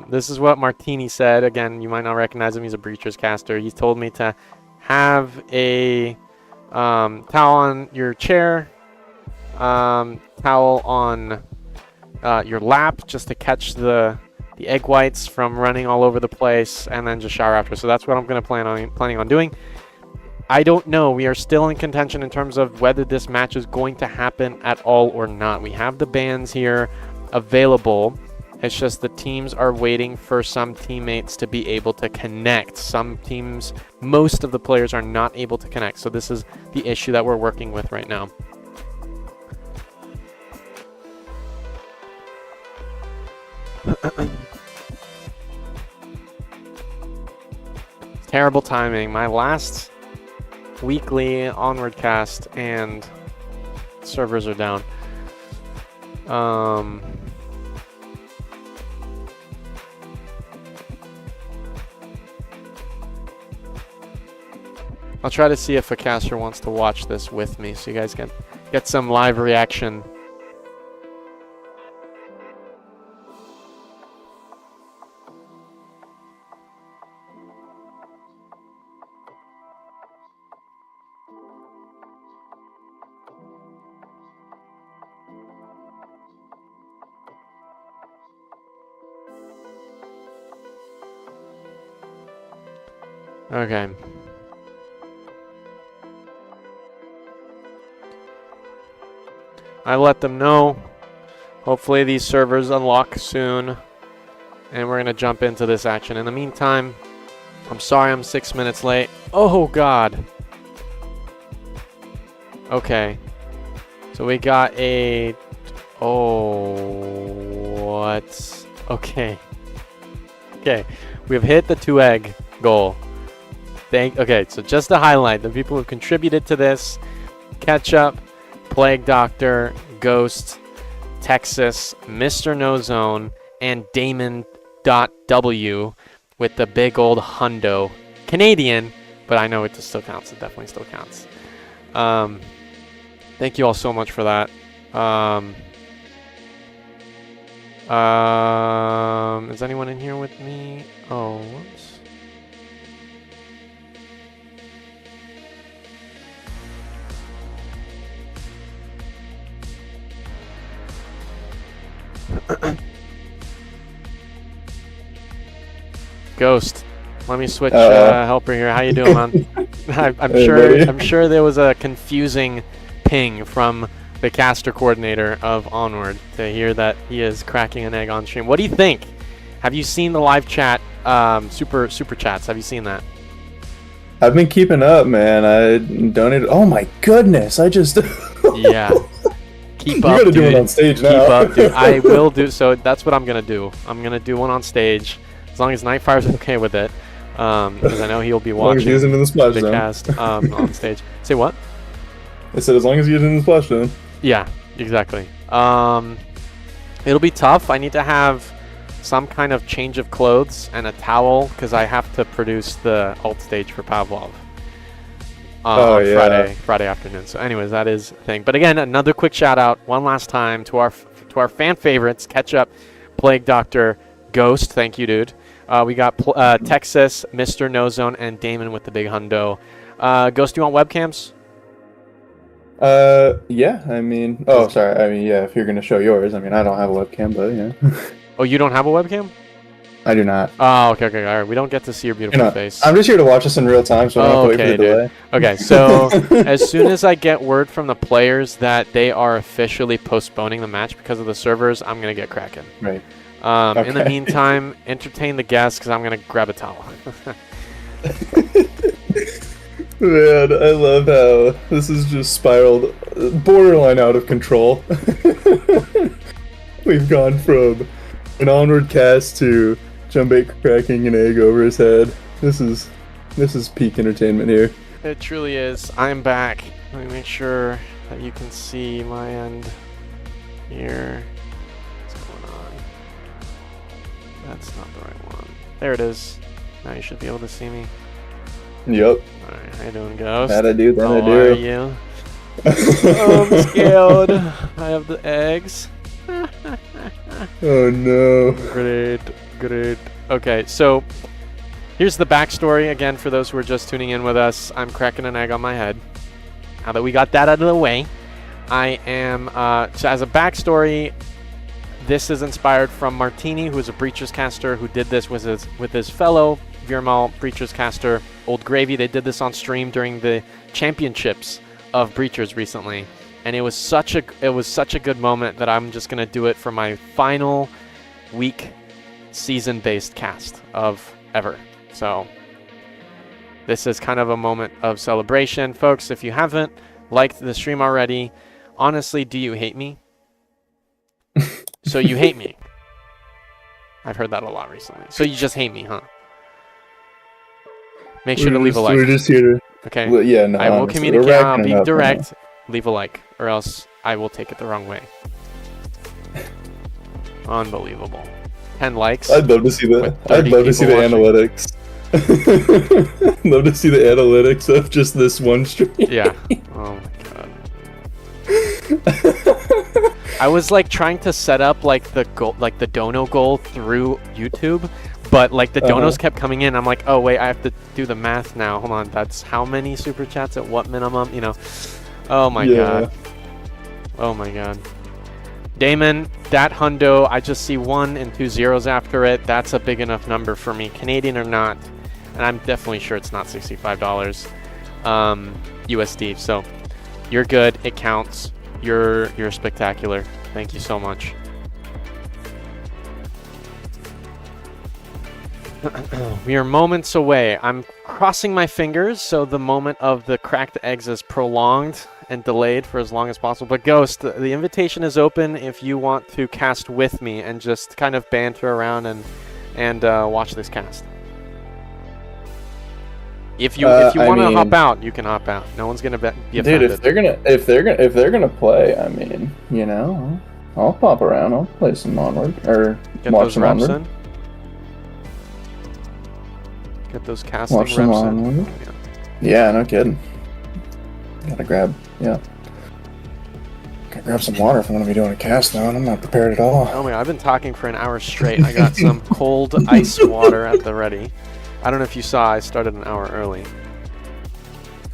S4: This is what Martini said. Again, you might not recognize him. He's a Breachers caster. He told me to have a towel on your chair, towel on your lap, just to catch the egg whites from running all over the place, and then just shower after. So that's what I'm going to planning on doing. I don't know. We are still in contention in terms of whether this match is going to happen at all or not. We have the bans here available. It's just the teams are waiting for some teammates to be able to connect. Some teams, most of the players are not able to connect. So this is the issue that we're working with right now. Terrible timing. My last weekly Onward cast and servers are down. I'll try to see if a caster wants to watch this with me so you guys can get some live reaction. Okay. I let them know. Hopefully these servers unlock soon. And we're going to jump into this action. In the meantime, I'm sorry I'm 6 minutes late. Oh, God. Okay. So we got a... Oh, what? Okay. Okay. We've hit the 2-egg goal. Okay, so just to highlight the people who contributed to this: Ketchup, Plague Doctor, Ghost, Texas, Mr. No Zone, and Damon.W with the big old hundo. Canadian, but I know it still counts. It definitely still counts. Thank you all so much for that. Is anyone in here with me? Oh, whoops. Ghost, let me switch helper here. How you doing, man? I'm sure there was a confusing ping from the caster coordinator of Onward to hear that he is cracking an egg on stream. What do you think? Have you seen the live chat, super chats? Have you seen that?
S6: I've been keeping up, man. I donated. Oh my goodness! I just
S4: yeah. Keep up,
S6: you gotta
S4: dude.
S6: do it on stage now.
S4: Keep up, dude. I will do. So that's what I'm gonna do. I'm gonna do one on stage, as long as Nightfire's okay with it, because I know he'll be watching
S6: as long as he isn't in the splash zone.
S4: Cast on stage. Say what?
S6: I said as long as he isn't in the splash zone.
S4: Yeah, exactly. It'll be tough. I need to have some kind of change of clothes and a towel because I have to produce the alt stage for Pavlov. On Friday afternoon. So anyways, that is the thing. But again, another quick shout out one last time to our fan favorites: Ketchup, Plague Doctor, Ghost. Thank you, dude. We got Texas, Mr. No Zone, and Damon with the big hundo. Ghost, do you want webcams?
S6: Yeah. I mean, oh, sorry. I mean, yeah. If you're gonna show yours, I mean, I don't have a webcam, but yeah.
S4: Oh, you don't have a webcam?
S6: I do not.
S4: Oh, okay. All right. We don't get to see your beautiful face.
S6: I'm just here to watch this in real time, so I don't have to wait for the delay.
S4: Okay, so as soon as I get word from the players that they are officially postponing the match because of the servers, I'm going to get cracking.
S6: Right.
S4: In the meantime, entertain the guests because I'm going to grab a towel.
S6: Man, I love how this has just spiraled borderline out of control. We've gone from an Onward cast to Jumbait cracking an egg over his head. This is peak entertainment here.
S4: It truly is. I'm back. Let me make sure that you can see my end here. What's going That's not the right one. There it is. Now you should be able to see me.
S6: Yep.
S4: Alright, how you doing, Ghost?
S6: That I do. That I
S4: How
S6: do.
S4: are you? Oh, I'm scared. I have the eggs.
S6: Oh no.
S4: Great. Okay, so here's the backstory again for those who are just tuning in with us. I'm cracking an egg on my head. Now that we got that out of the way, I am, so as a backstory, this is inspired from Martini, who is a Breachers caster who did this with his fellow VRML Breachers caster, Old Gravy. They did this on stream during the championships of Breachers recently, and it was such a good moment that I'm just gonna do it for my final week season-based cast of ever. So this is kind of a moment of celebration, folks. If you haven't liked the stream already, honestly, do you hate me? So you hate me. I've heard that a lot recently. So you just hate me, huh? Make sure to leave a like.
S6: We're just here to...
S4: Okay.
S6: Well, yeah, no,
S4: I will
S6: honestly,
S4: communicate.
S6: we're
S4: I'll be
S6: racking it up
S4: direct. Leave a like, or else I will take it the wrong way. Unbelievable. 10 likes.
S6: I'd love to see the.
S4: with
S6: I'd
S4: 30
S6: love to see the
S4: people watching.
S6: analytics. Love to see the analytics of just this one stream.
S4: Yeah. Oh my god. I was like trying to set up like the goal, like the dono goal through YouTube, but like the donos kept coming in. I'm like, oh wait, I have to do the math now. Hold on, that's how many super chats at what minimum? You know. Oh my god. Oh my god. Damon, that hundo, I just see 1 and 2 zeros after it. That's a big enough number for me, Canadian or not. And I'm definitely sure it's not $65 USD. So you're good. It counts. You're spectacular. Thank you so much. We are moments away. I'm crossing my fingers so the moment of the cracked eggs is prolonged and delayed for as long as possible. But Ghost, the invitation is open if you want to cast with me and just kind of banter around and watch this cast. If you want to hop out, you can hop out. No one's gonna be offended.
S6: Dude, if they're gonna play, I mean, you know, I'll pop around. I'll play some Onward or
S4: Get
S6: watch
S4: those
S6: some
S4: reps
S6: Onward.
S4: in. Get those casting
S6: Watch
S4: reps
S6: some
S4: in.
S6: Onward.
S4: Oh, yeah.
S6: Yeah, no kidding. Gotta grab some water if I'm gonna be doing a cast though, and I'm not prepared at all.
S4: Oh my god, I've been talking for an hour straight. I got some cold ice water at the ready. I don't know if you saw, I started an hour early.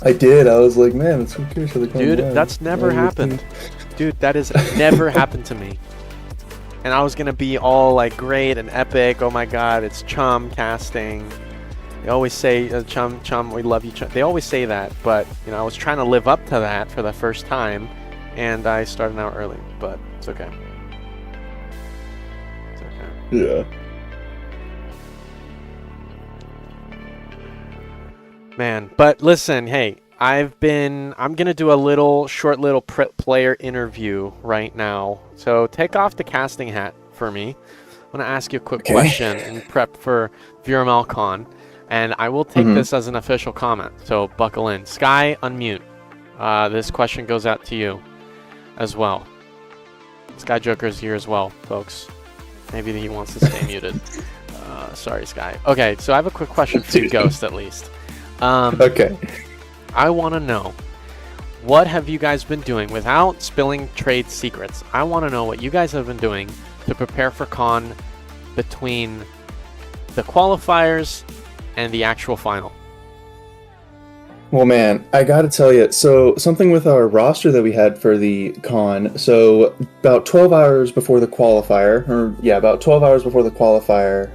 S6: I did. I was like, man, it's so curious for the
S4: Dude, that's never happened. Dude, that has never happened to me. And I was gonna be all like great and epic. Oh my god, it's chum casting. They always say, chum, we love you, chum. They always say that, but you know, I was trying to live up to that for the first time, and I started an hour early, but it's okay. It's okay.
S6: Yeah.
S4: Man, but listen, hey, I'm gonna do a short little player interview right now. So take off the casting hat for me. I'm gonna ask you a quick question and prep for VRML Con, and I will take this as an official comment. So buckle in. Sky, unmute. This question goes out to you as well. Sky Joker's here as well, folks. Maybe he wants to stay muted. Sorry, Sky. Okay, so I have a quick question for you, Ghost, at least.
S6: Okay.
S4: I want to know, what have you guys been doing without spilling trade secrets? I want to know what you guys have been doing to prepare for Con between the qualifiers and the actual final.
S6: Well, man, I gotta tell you, so something with our roster that we had for the Con, so about 12 hours before the qualifier, about 12 hours before the qualifier,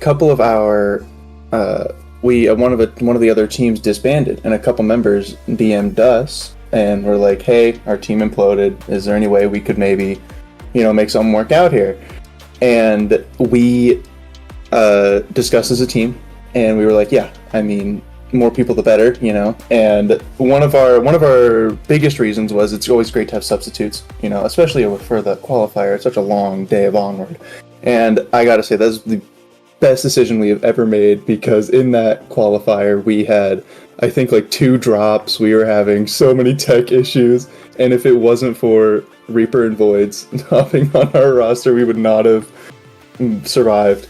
S6: couple of our, one of the other teams disbanded, and a couple members DM'd us, and we're like, hey, our team imploded, is there any way we could maybe, make something work out here? And we discussed as a team, and we were like, yeah, I mean, more people the better, and one of our biggest reasons was it's always great to have substitutes, especially for the qualifier. It's such a long day of Onward, and I gotta say that's the best decision we have ever made, because in that qualifier we had, I think, like 2 drops. We were having so many tech issues, and if it wasn't for Reaper and Voids hopping on our roster, we would not have survived.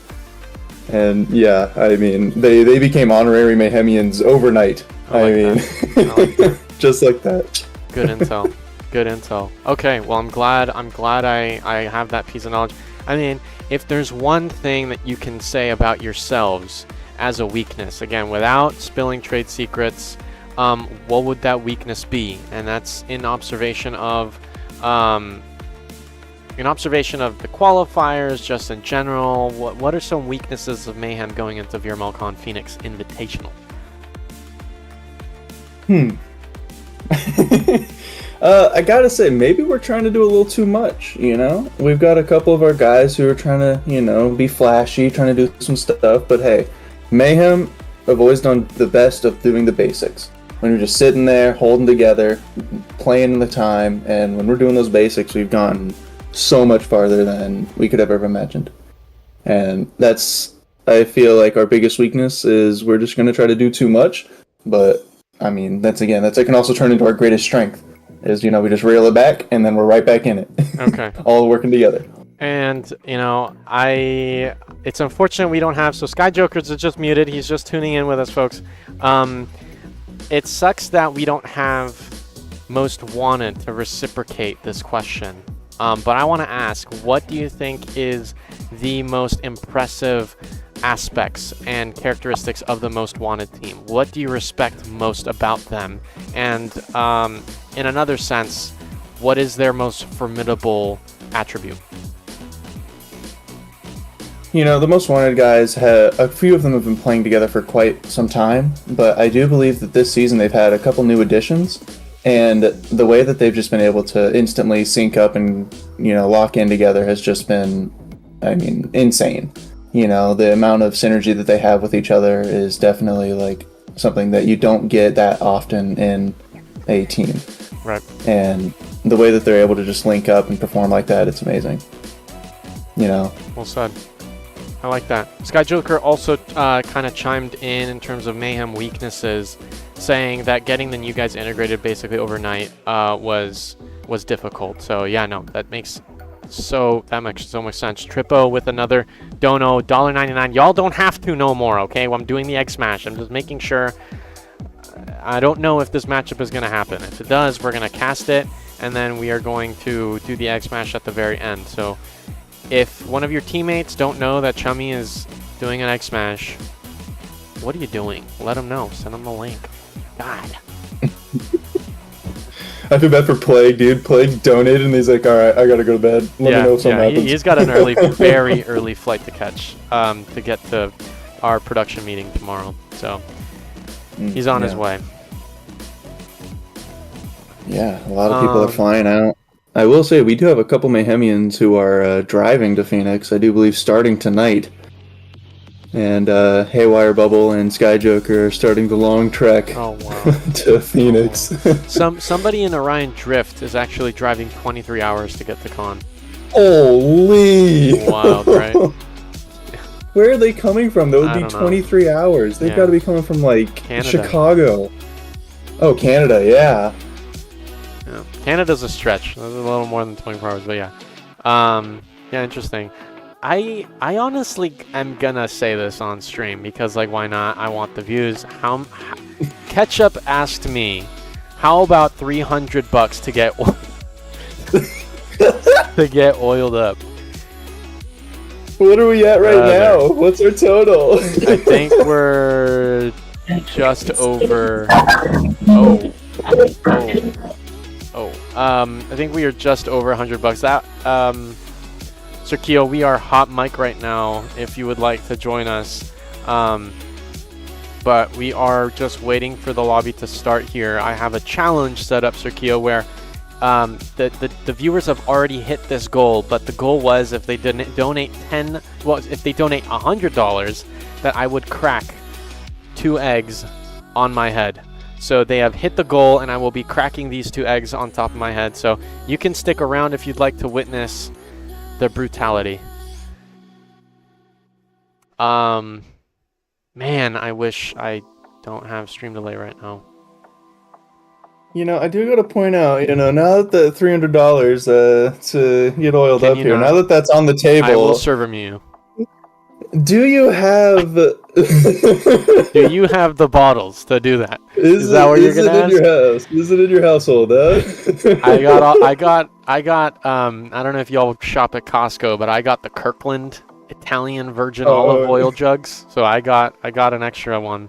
S6: And yeah, I mean, they became honorary Mayhemians overnight. I mean, just like that.
S4: Good intel. Good intel. Okay, well, I'm glad I have that piece of knowledge. I mean, if there's one thing that you can say about yourselves as a weakness, again, without spilling trade secrets, what would that weakness be? And that's in observation of the qualifiers, just in general. What are some weaknesses of Mayhem going into VRMLCon Phoenix Invitational?
S6: I gotta say, maybe we're trying to do a little too much, you know? We've got a couple of our guys who are trying to, you know, be flashy, trying to do some stuff, but hey, Mayhem have always done the best of doing the basics. When we're just sitting there, holding together, playing in the time, and when we're doing those basics, we've gone so much farther than we could have ever imagined. And that's, I feel like our biggest weakness is we're just going to try to do too much, but I mean, that can also turn into our greatest strength. Is, you know, we just reel it back and then we're right back in it. Okay. All working together.
S4: And, you know, it's unfortunate we don't have, so Sky Jokers is just muted. He's just tuning in with us, folks. It sucks that we don't have most wanted to reciprocate this question. But I want to ask, what do you think is the most impressive aspects and characteristics of the most wanted team? What do you respect most about them? And in another sense, what is their most formidable attribute?
S6: You know, the most wanted guys, a few of them have been playing together for quite some time, but I do believe that this season they've had a couple new additions, and the way that they've just been able to instantly sync up and, you know, lock in together has just been, I mean, insane. You know, the amount of synergy that they have with each other is definitely like something that you don't get that often in a team.
S4: Right.
S6: And the way that they're able to just link up and perform like that, it's amazing. You know.
S4: Well said. I like that. Sky Joker also kind of chimed in terms of Mayhem weaknesses, saying that getting the new guys integrated basically overnight was difficult. So yeah, no, that makes so much sense. Trippo with another dono, $1.99. Y'all don't have to know more, okay? Well, I'm doing the egg smash. I'm just making sure. I don't know if this matchup is going to happen. If it does, we're going to cast it, and then we are going to do the egg smash at the very end. So if one of your teammates don't know that Chummy is doing an egg smash, what are you doing? Let them know. Send them the link. God.
S6: I feel bad for Plague, dude. Plague donated, and he's like, all right, I got to go to bed. Let me know if something happens.
S4: He's got an very early flight to catch to get to our production meeting tomorrow. So he's on his way.
S6: Yeah, a lot of people are flying out. I will say, we do have a couple Mayhemians who are driving to Phoenix, I do believe, starting tonight. And Haywire Bubble and Sky Joker are starting the long trek to Phoenix.
S4: Somebody in Orion Drift is actually driving 23 hours to get to con.
S6: Holy!
S4: Wild, right?
S6: Where are they coming from? That would be 23 hours. They've got to be coming from, like, Canada. Chicago. Oh, Canada, yeah.
S4: Canada's a stretch. That's a little more than 24 hours, but yeah. Yeah, interesting. I honestly am gonna say this on stream because, like, why not? I want the views. Ketchup asked me, how about $300 to get to get oiled up?
S6: What are we at right now? What's our total?
S4: I think we're just over. I think we are just over $100. That Sir Keo, we are hot mic right now if you would like to join us. But we are just waiting for the lobby to start here. I have a challenge set up, Sir Keo, where the viewers have already hit this goal, but the goal was if they didn't donate if they donate $100, that I would crack 2 eggs on my head. So they have hit the goal, and I will be cracking these 2 eggs on top of my head. So you can stick around if you'd like to witness the brutality. Man, I wish I don't have stream delay right now.
S6: You know, I do got to point out, you know, now that the $300 to get oiled up here, now that that's on the table,
S4: I will server you.
S6: Do you have?
S4: Do you have the bottles to do that? Is that what you're gonna ask?
S6: Is it in your house? Is it in your household? Huh?
S4: I got. I don't know if y'all shop at Costco, but I got the Kirkland Italian virgin olive oil jugs. So I got an extra one,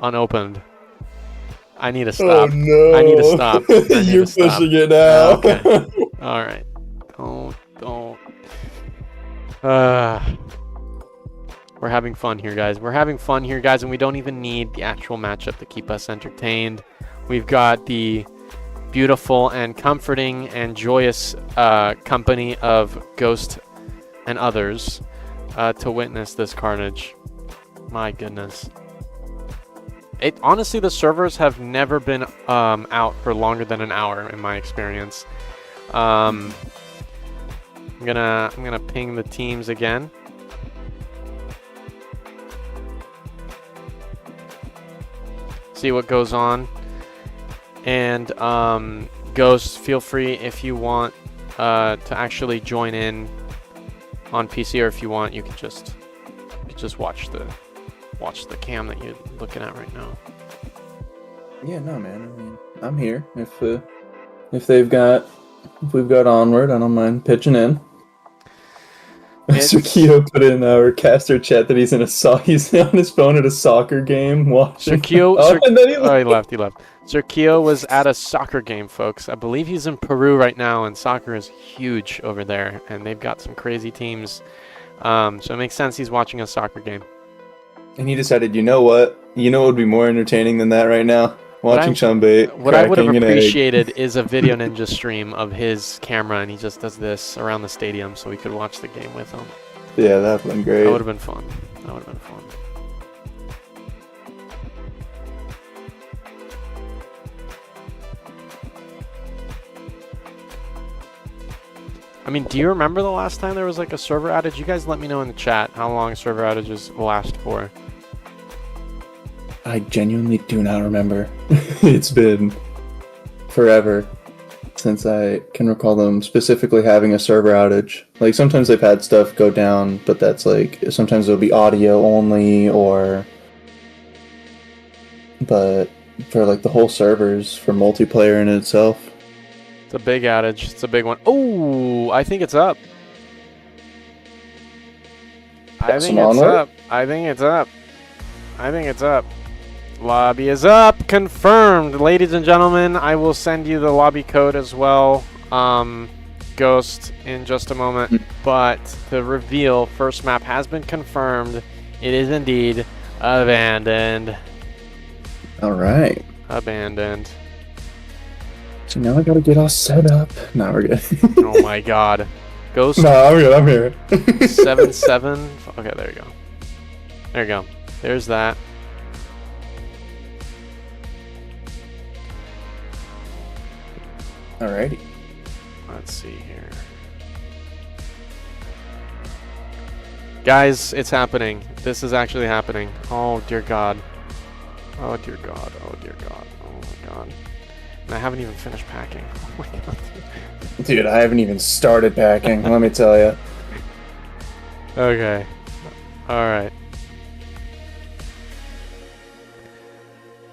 S4: unopened. I need to stop.
S6: Oh no!
S4: I need to stop.
S6: You're pushing it now.
S4: Okay. All right. Don't. We're having fun here, guys. We're having fun here, guys, and we don't even need the actual matchup to keep us entertained. We've got the beautiful and comforting and joyous company of Ghost and others to witness this carnage. My goodness. Honestly, the servers have never been out for longer than an hour in my experience. I'm gonna ping the teams again. See what goes on. And Ghost, feel free if you want to actually join in on PC, or if you want, you can just watch the cam that you're looking at right now.
S6: Yeah, no, man. I mean, I'm here. If we've got Onward, I don't mind pitching in. Mr. Keo put in our caster chat that he's on his phone at a soccer game watching.
S4: Sir Keo,
S6: and then he
S4: he left. Sir Keo was at a soccer game, folks. I believe he's in Peru right now, and soccer is huge over there, and they've got some crazy teams. So it makes sense he's watching a soccer game.
S6: And he decided, you know what? You know what would be more entertaining than that right now? Watching Chumbate.
S4: What I would have appreciated is a Video Ninja stream of his camera, and he just does this around the stadium so we could watch the game with him.
S6: Yeah, that would have been great.
S4: That would have been fun. That would have been fun. I mean, do you remember the last time there was like a server outage? You guys let me know in the chat how long server outages last for.
S6: I genuinely do not remember. It's been forever since I can recall them specifically having a server outage. Like, sometimes they've had stuff go down, but that's like, sometimes it'll be audio only, but for like the whole servers, for multiplayer in itself.
S4: It's a big outage. It's a big one. Oh, I think it's up. I think it's up. Lobby is up. Confirmed. Ladies and gentlemen, I will send you the lobby code as well, Ghost, in just a moment. But the reveal, first map has been confirmed. It is indeed abandoned.
S6: All right.
S4: Abandoned.
S6: So now I gotta get all set up. No, we're good.
S4: Oh my god. Ghost.
S6: No, I'm good. I'm here.
S4: 7-7. Okay, there you go. There you go. There's that.
S6: Alrighty.
S4: Let's see here. Guys, it's happening. This is actually happening. Oh, dear God. Oh, dear God. Oh, dear God. Oh, my God. And I haven't even finished packing. Oh, my God.
S6: Dude, I haven't even started packing, let me tell you.
S4: Okay. Alright.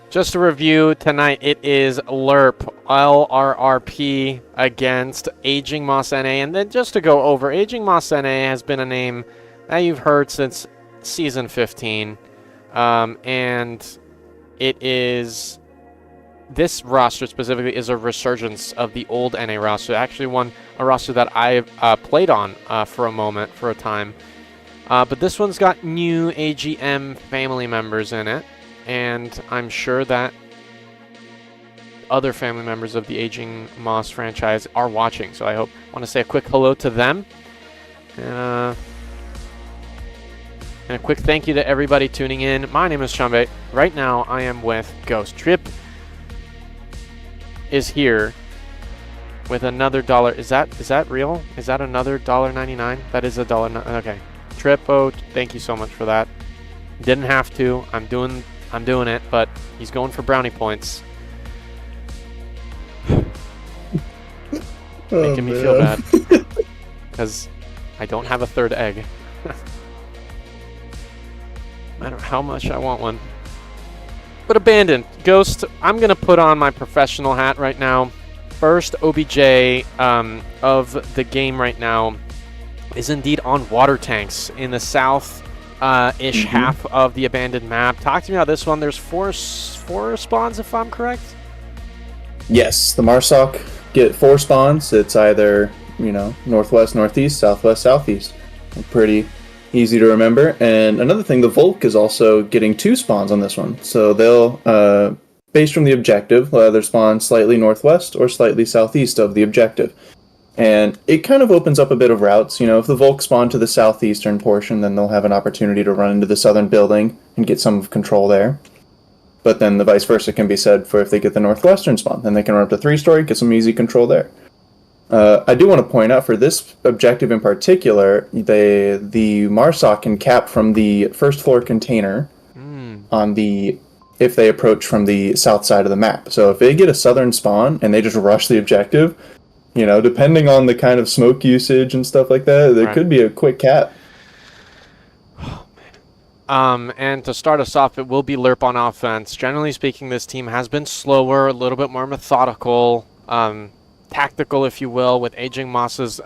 S4: Just to review, tonight it is L.R.R.P, L.R.R.P against Aging Moss NA. And then just to go over, Aging Moss NA has been a name that you've heard since Season 15. And it is... This roster specifically is a resurgence of the old NA roster. Actually a roster that I played on for a moment, for a time. But this one's got new AGM family members in it. And I'm sure that other family members of the Aging Moss franchise are watching. So I want to say a quick hello to them. And a quick thank you to everybody tuning in. My name is Chambe. Right now I am with Ghost. Trip is here with another dollar. Is that real? Is that another $1.99? That is $1. Okay. Trippo, thank you so much for that. Didn't have to. I'm doing it, but he's going for brownie points. Making me feel bad because I don't have a third egg. No matter how much I want one. But abandoned. Ghost, I'm going to put on my professional hat right now. First OBJ of the game right now is indeed on water tanks in the south-ish half of the abandoned map. Talk to me about this one. There's four spawns, if I'm correct.
S6: Yes, the Marsoc get 4 spawns. It's either, northwest, northeast, southwest, southeast. Pretty easy to remember. And another thing, the Volk is also getting 2 spawns on this one. So they'll, based from the objective, they'll either spawn slightly northwest or slightly southeast of the objective. And it kind of opens up a bit of routes. If the Volk spawn to the southeastern portion, then they'll have an opportunity to run into the southern building and get some control there. But then the vice versa can be said for if they get the northwestern spawn. Then they can run up to 3-story, get some easy control there. I do want to point out for this objective in particular, the Marsoc can cap from the first floor container if they approach from the south side of the map. So if they get a southern spawn and they just rush the objective, depending on the kind of smoke usage and stuff like that, there could be a quick cap.
S4: And to start us off, it will be L.R.R.P on offense. Generally speaking, this team has been slower, a little bit more methodical, tactical, if you will, with Aging Moss's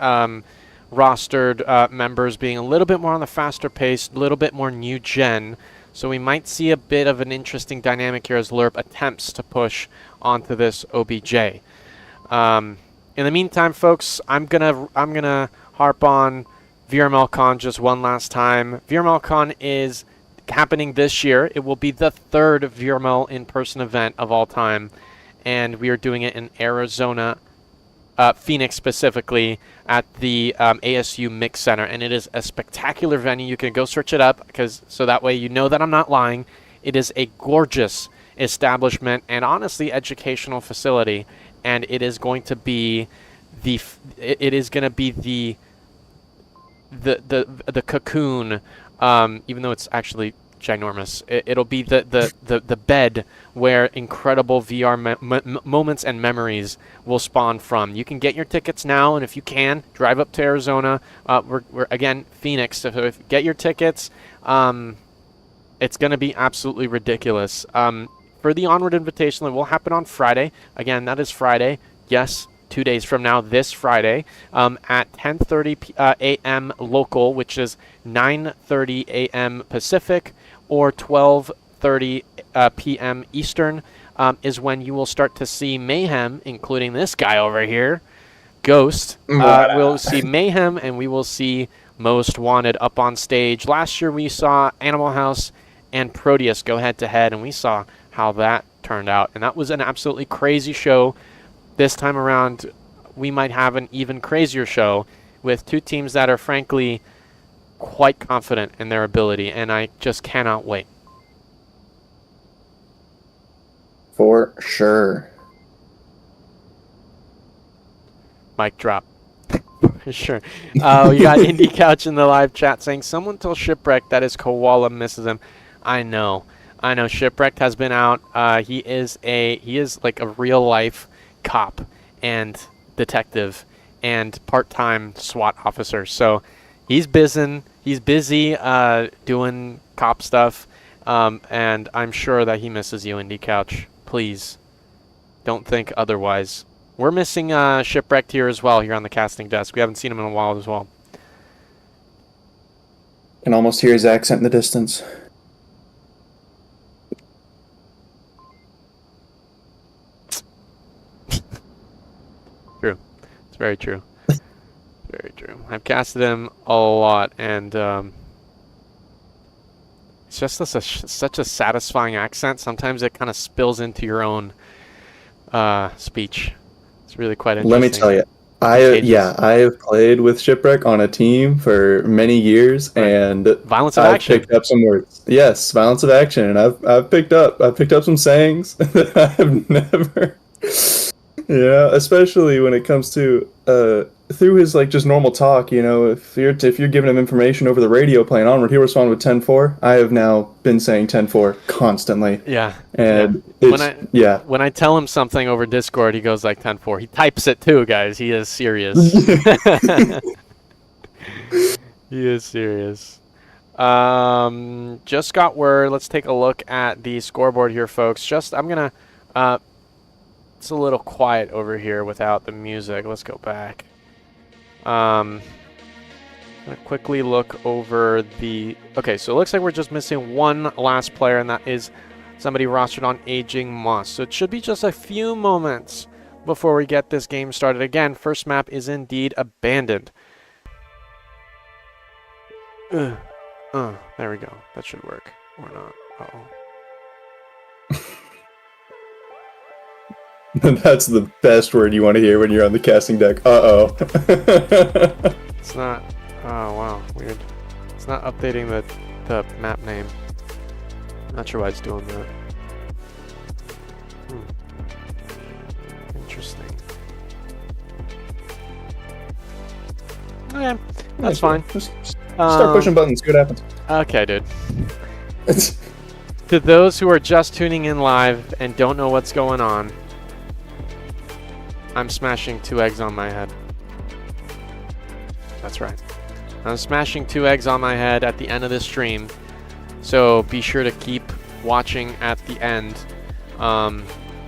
S4: rostered members being a little bit more on the faster pace, a little bit more new gen. So we might see a bit of an interesting dynamic here as L.R.R.P attempts to push onto this OBJ. In the meantime, folks, I'm gonna harp on VRML Con just one last time. VRML Con is happening this year. It will be the 3rd VRML in-person event of all time, and we are doing it in Arizona, Phoenix specifically, at the ASU Mix Center, and it is a spectacular venue. You can go search it up, so that way you know that I'm not lying. It is a gorgeous establishment and honestly educational facility, and it is going to be the cocoon, even though it's actually ginormous. It'll be the bed where incredible VR moments and memories will spawn from. You can get your tickets now, and if you can, drive up to Arizona. We're again Phoenix, so if you get your tickets, it's going to be absolutely ridiculous. For the Onward Invitational, it will happen on Friday. Again, that is Friday. Yes, 2 days from now, this Friday, at 10:30 a.m. local, which is 9:30 a.m. Pacific, or 12:30 p.m. Eastern, is when you will start to see mayhem, including this guy over here, Ghost. We'll see mayhem, and we will see Most Wanted up on stage. Last year, we saw Animal House and Proteus go head-to-head, and we saw how that turned out, and that was an absolutely crazy show. This time around, we might have an even crazier show with 2 teams that are frankly quite confident in their ability, and I just cannot wait.
S6: For sure.
S4: Mic drop. For sure. We got Indie Couch in the live chat saying, someone tell Shipwreck that his koala misses him. I know. Shipwrecked has been out. He is like a real life cop and detective and part-time SWAT officer. So he's busy doing cop stuff, and I'm sure that he misses you, Indie Couch. Please don't think otherwise. We're missing Shipwrecked here as well, here on the casting desk. We haven't seen him in a while as well.
S6: Can almost hear his accent in the distance.
S4: True. It's very true. Very true. I've casted him a lot, and it's just such a satisfying accent. Sometimes it kind of spills into your own speech. It's really quite interesting.
S6: Let me tell you, I have played with Shipwreck on a team for many years, and
S4: Violence of Action.
S6: I've picked up some words. Yes, Violence of Action, and I've picked up some sayings that I have never. Yeah, especially when it comes to through his just normal talk. If you're giving him information over the radio playing Onward, he'll respond with 10-4. I have now been saying 10-4 constantly.
S4: Yeah.
S6: And
S4: when I tell him something over Discord, he goes like 10-4. He types it too, guys. He is serious. He is serious. Just got word. Let's take a look at the scoreboard here, folks. I'm gonna, it's a little quiet over here without the music. Let's go back. I'm gonna quickly look over the, okay, so it looks like we're just missing one last player, and that is somebody rostered on Aging Moss. So it should be just a few moments before we get this game started. Again, first map is indeed abandoned. There we go. That should work. Or not. Uh-oh.
S6: That's the best word you want to hear when you're on the casting deck. Uh-oh.
S4: It's not... Oh, wow. Weird. It's not updating the map name. Not sure why it's doing that. Interesting. Okay. That's fine.
S6: Just start pushing buttons. See what happens.
S4: Okay, dude. To those who are just tuning in live and don't know what's going on, I'm smashing 2 eggs on my head. That's right. I'm smashing 2 eggs on my head at the end of this stream. So be sure to keep watching at the end.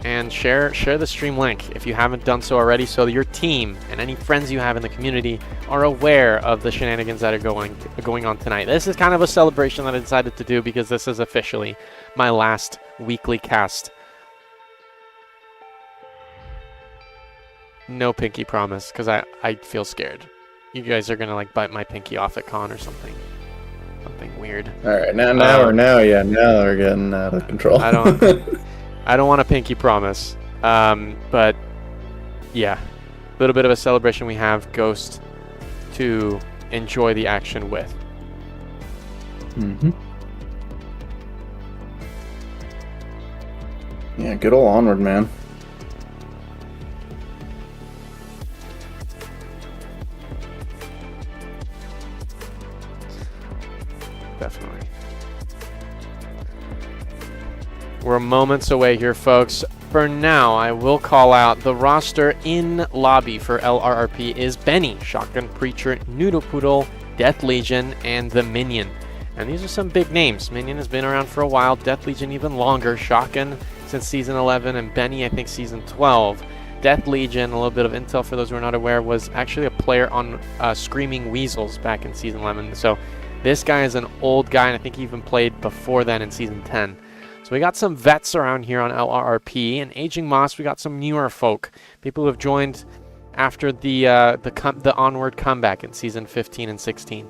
S4: And share the stream link if you haven't done so already, so that your team and any friends you have in the community are aware of the shenanigans that are going on tonight. This is kind of a celebration that I decided to do because this is officially my last weekly cast. No pinky promise, because I feel scared. You guys are gonna like bite my pinky off at con or something. Something weird.
S6: All right, now we're getting out of control.
S4: I don't want a pinky promise, but yeah, a little bit of a celebration. We have Ghost to enjoy the action with.
S6: Yeah, good old Onward, man.
S4: Definitely. We're moments away here, folks. For now, I will call out the roster in lobby for L.R.R.P. is Benny, Shotgun Preacher, Noodle Poodle, Death Legion, and the Minion. And these are some big names. Minion has been around for a while, Death Legion even longer, Shotgun since Season 11, and Benny, I think, Season 12. Death Legion, a little bit of intel for those who are not aware, was actually a player on Screaming Weasels back in Season 11. So this guy is an old guy, and I think he even played before then in Season 10. So we got some vets around here on L.R.R.P. and Aging Moss. We got some newer folk, people who have joined after the Onward comeback in Season 15 and 16.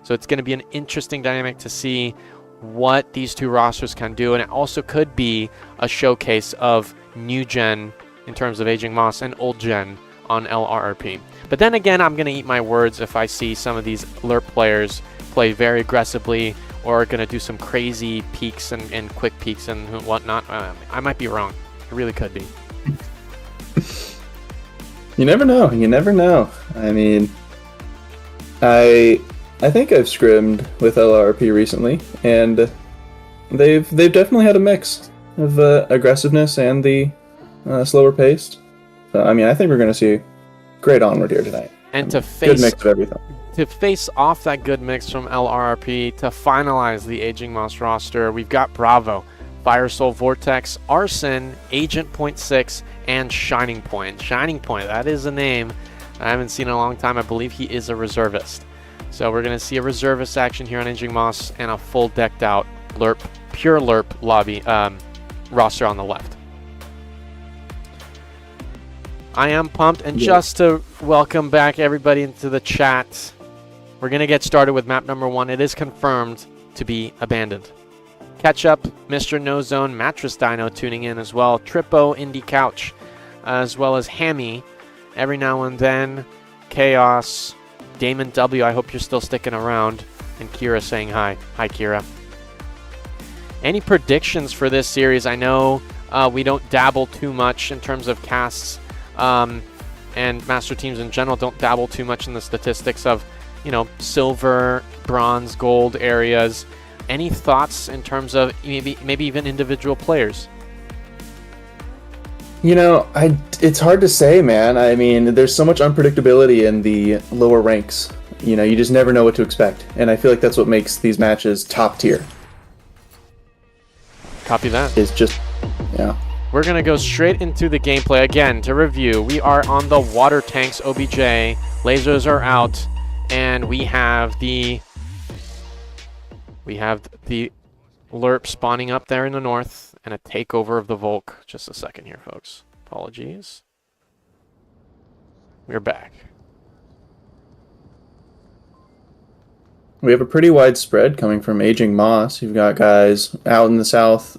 S4: So it's going to be an interesting dynamic to see what these two rosters can do, and it also could be a showcase of new gen in terms of Aging Moss and old gen on L.R.R.P. But then again, I'm going to eat my words if I see some of these L.R.R.P. players play very aggressively or are going to do some crazy peaks and quick peaks and whatnot. I might be wrong. It really could be.
S6: You never know. You never know. I mean, I think I've scrimmed with L.R.R.P. recently, and they've definitely had a mix of aggressiveness and the slower paced. So, I mean, I think we're going to see great Onward here tonight.
S4: And
S6: to face good mix of everything.
S4: To face off that good mix from L.R.R.P. to finalize the Aging Moss roster, we've got Bravo, Fire Soul Vortex, Arson, Agent Point 6, and Shining Point. Shining Point, that is a name I haven't seen in a long time. I believe he is a reservist. So we're going to see a reservist action here on Aging Moss and a full decked out L.R.R.P., pure L.R.R.P. lobby roster on the left. I am pumped, and just to welcome back everybody into the chat, we're going to get started with map number 1. It is confirmed to be abandoned. Catch up, Mr. No Zone, Mattress Dino tuning in as well, Trippo, Indie Couch, as well as Hammy, every now and then, Chaos, Damon W, I hope you're still sticking around, and Kira saying hi. Hi, Kira. Any predictions for this series? I know we don't dabble too much in terms of casts, and master teams in general don't dabble too much in the statistics of, you know, silver, bronze, gold areas. Any thoughts in terms of maybe even individual players?
S6: You know, it's hard to say, man. I mean, there's so much unpredictability in the lower ranks you know, you just never know what to expect. And I feel like that's what makes these matches top tier.
S4: Copy that.
S6: Is just, yeah.
S4: We're going to go straight into the gameplay. Again, to review, we are on the water tanks OBJ. Lasers are out, and we have the L.R.R.P spawning up there in the north, and a takeover of the Volk. Just a second here, folks. Apologies. We're back.
S6: We have a pretty wide spread coming from Aging Moss. You've got guys out in the south.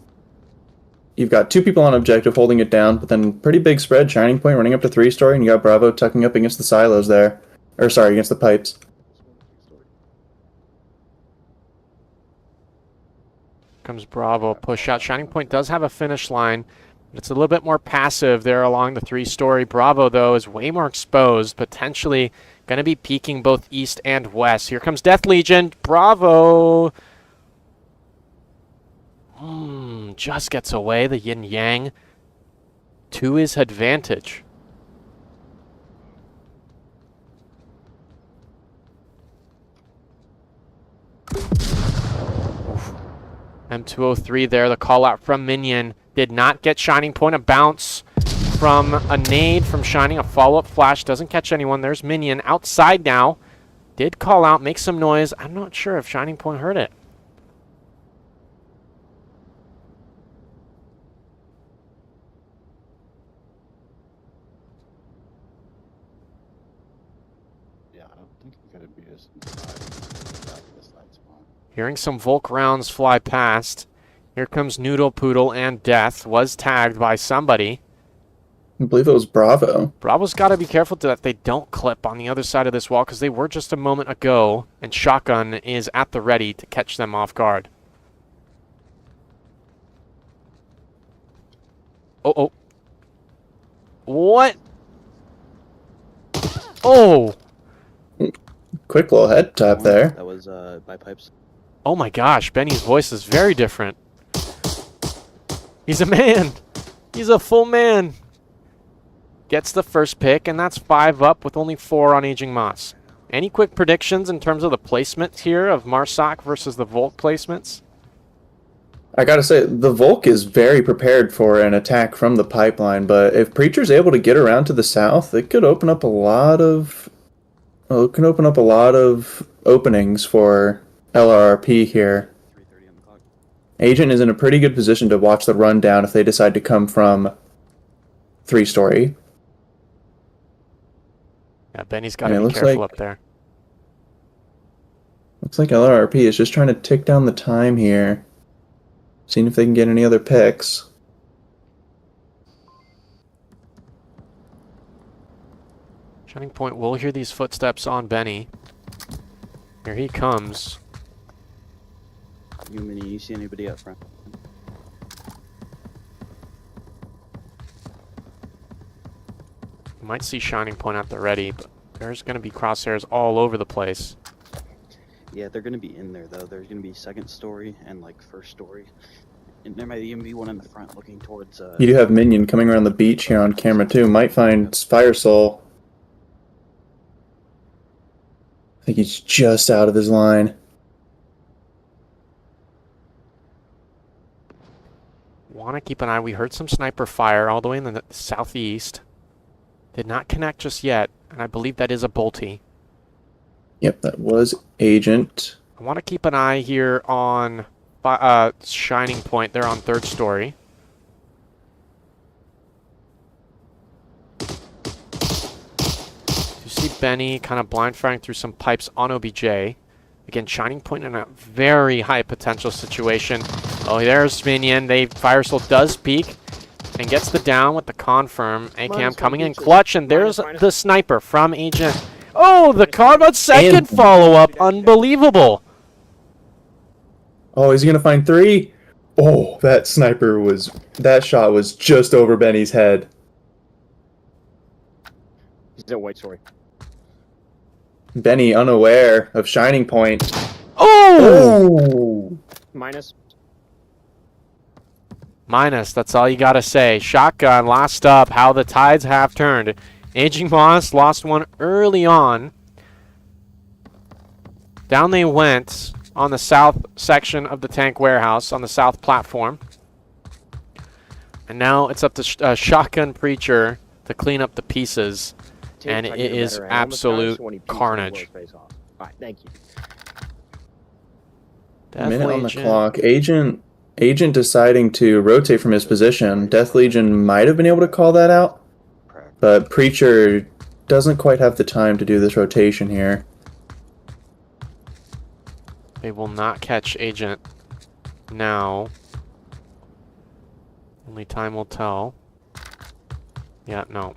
S6: You've got 2 people on objective holding it down, but then pretty big spread. Shining Point running up to 3-story, and you got Bravo tucking up against the silos there. Or sorry, against the pipes.
S4: Comes Bravo, push out. Shining Point does have a finish line. It's a little bit more passive there along the 3-story. Bravo, though, is way more exposed, potentially going to be peeking both east and west. Here comes Death Legion. Bravo just gets away, the yin-yang, to his advantage. M203 there, the call out from Minion. Did not get Shining Point. A bounce from a nade from Shining. A follow-up flash. Doesn't catch anyone. There's Minion outside now. Did call out, make some noise. I'm not sure if Shining Point heard it.
S7: Yeah, I don't think it could be as
S4: Hearing some Volk rounds fly past. Here comes Noodle Poodle, and Death was tagged by somebody.
S6: I believe it was Bravo.
S4: Bravo's got to be careful that they don't clip on the other side of this wall, because they were just a moment ago, and Shotgun is at the ready to catch them off guard. Oh. What? Oh!
S6: Quick little head tap there.
S7: That was by pipes.
S4: Oh my gosh, Benny's voice is very different. He's a man. He's a full man. Gets the first pick, and that's 5 up with only 4 on Aging Moss. Any quick predictions in terms of the placement here of Marsoc versus the Volk placements?
S6: I gotta say, the Volk is very prepared for an attack from the pipeline, but if Preacher's able to get around to the south, it could open up a lot of... Well, it can open up a lot of openings for L.R.R.P here. Agent is in a pretty good position to watch the rundown if they decide to come from 3-story.
S4: Yeah, Benny's got to be careful up there.
S6: Looks like L.R.R.P is just trying to tick down the time here. Seeing if they can get any other picks.
S4: Shining Point will hear these footsteps on Benny. Here he comes.
S7: You see anybody up front?
S4: You might see Shining Point at the ready, but there's going to be crosshairs all over the place.
S7: Yeah, they're going to be in there, though. There's going to be 2nd story and, like, 1st story. And there might even be one in the front looking towards...
S6: You do have Minion coming around the beach here on camera, too. Might find Fire Soul. I think he's just out of his line.
S4: Want to keep an eye. We heard some sniper fire all the way in the southeast. Did not connect just yet, and I believe that is a bolty.
S6: Yep, that was Agent.
S4: I want to keep an eye here on Shining Point. They're on 3rd story. You see Benny kind of blind firing through some pipes on OBJ. Again, Shining Point in a very high potential situation. Oh, there's Minion. Fire Soul does peek and gets the down with the confirm. ACAM coming in clutch, and there's the sniper from Agent. Oh, the Karma second follow-up. Unbelievable.
S6: Oh, is he going to find 3? Oh, that shot was just over Benny's head.
S7: He's at white story.
S6: Benny unaware of Shining Point.
S4: Oh!
S7: Minus.
S4: That's all you gotta say. Shotgun lost up. How the tides have turned. Aging Moss lost one early on. Down they went on the south section of the tank warehouse, on the south platform. And now it's up to Shotgun Preacher to clean up the pieces. And it is absolute carnage.
S8: Alright, thank you.
S6: A minute on the clock. Agent deciding to rotate from his position. Death Legion might have been able to call that out, but Preacher doesn't quite have the time to do this rotation here.
S4: They will not catch Agent now. Only time will tell. Yeah, no.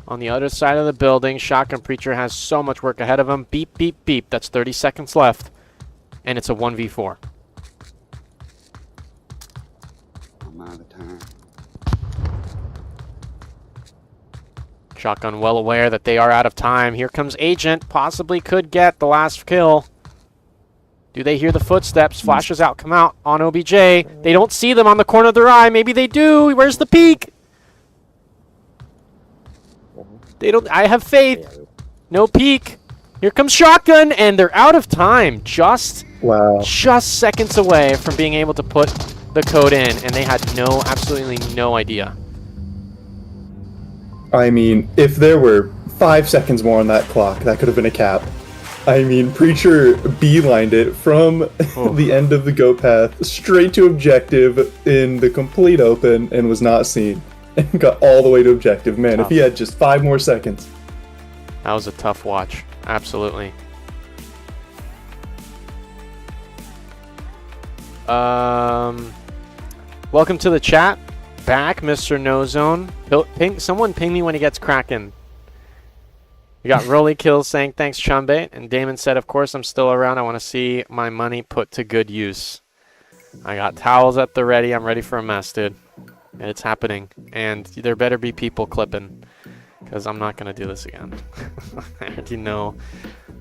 S4: On the other side of the building, Shotgun Preacher has so much work ahead of him. Beep, beep, beep. That's 30 seconds left. And it's a 1v4.
S7: I'm out of time.
S4: Shotgun well aware that they are out of time. Here comes Agent. Possibly could get the last kill. Do they hear the footsteps? Flashes out, come out on OBJ. They don't see them on the corner of their eye. Maybe they do. Where's the peek? They don't. I have faith. No peek. Here comes Shotgun, and they're out of time. Just seconds away from being able to put the code in, and they had absolutely no idea.
S6: I mean, if there were 5 seconds more on that clock, that could have been a cap. I mean, Preacher beelined it from the end of the go path straight to objective in the complete open and was not seen. And got all the way to objective. Man, if he had just 5 more seconds.
S4: That was a tough watch. Absolutely. Welcome to the chat. Back, Mr. No Zone. Someone ping me when he gets cracking. We got Rolly Kills saying, thanks, Chumbate. And Damon said, of course, I'm still around. I want to see my money put to good use. I got towels at the ready. I'm ready for a mess, dude. And it's happening. And there better be people clipping. Because I'm not going to do this again. I already know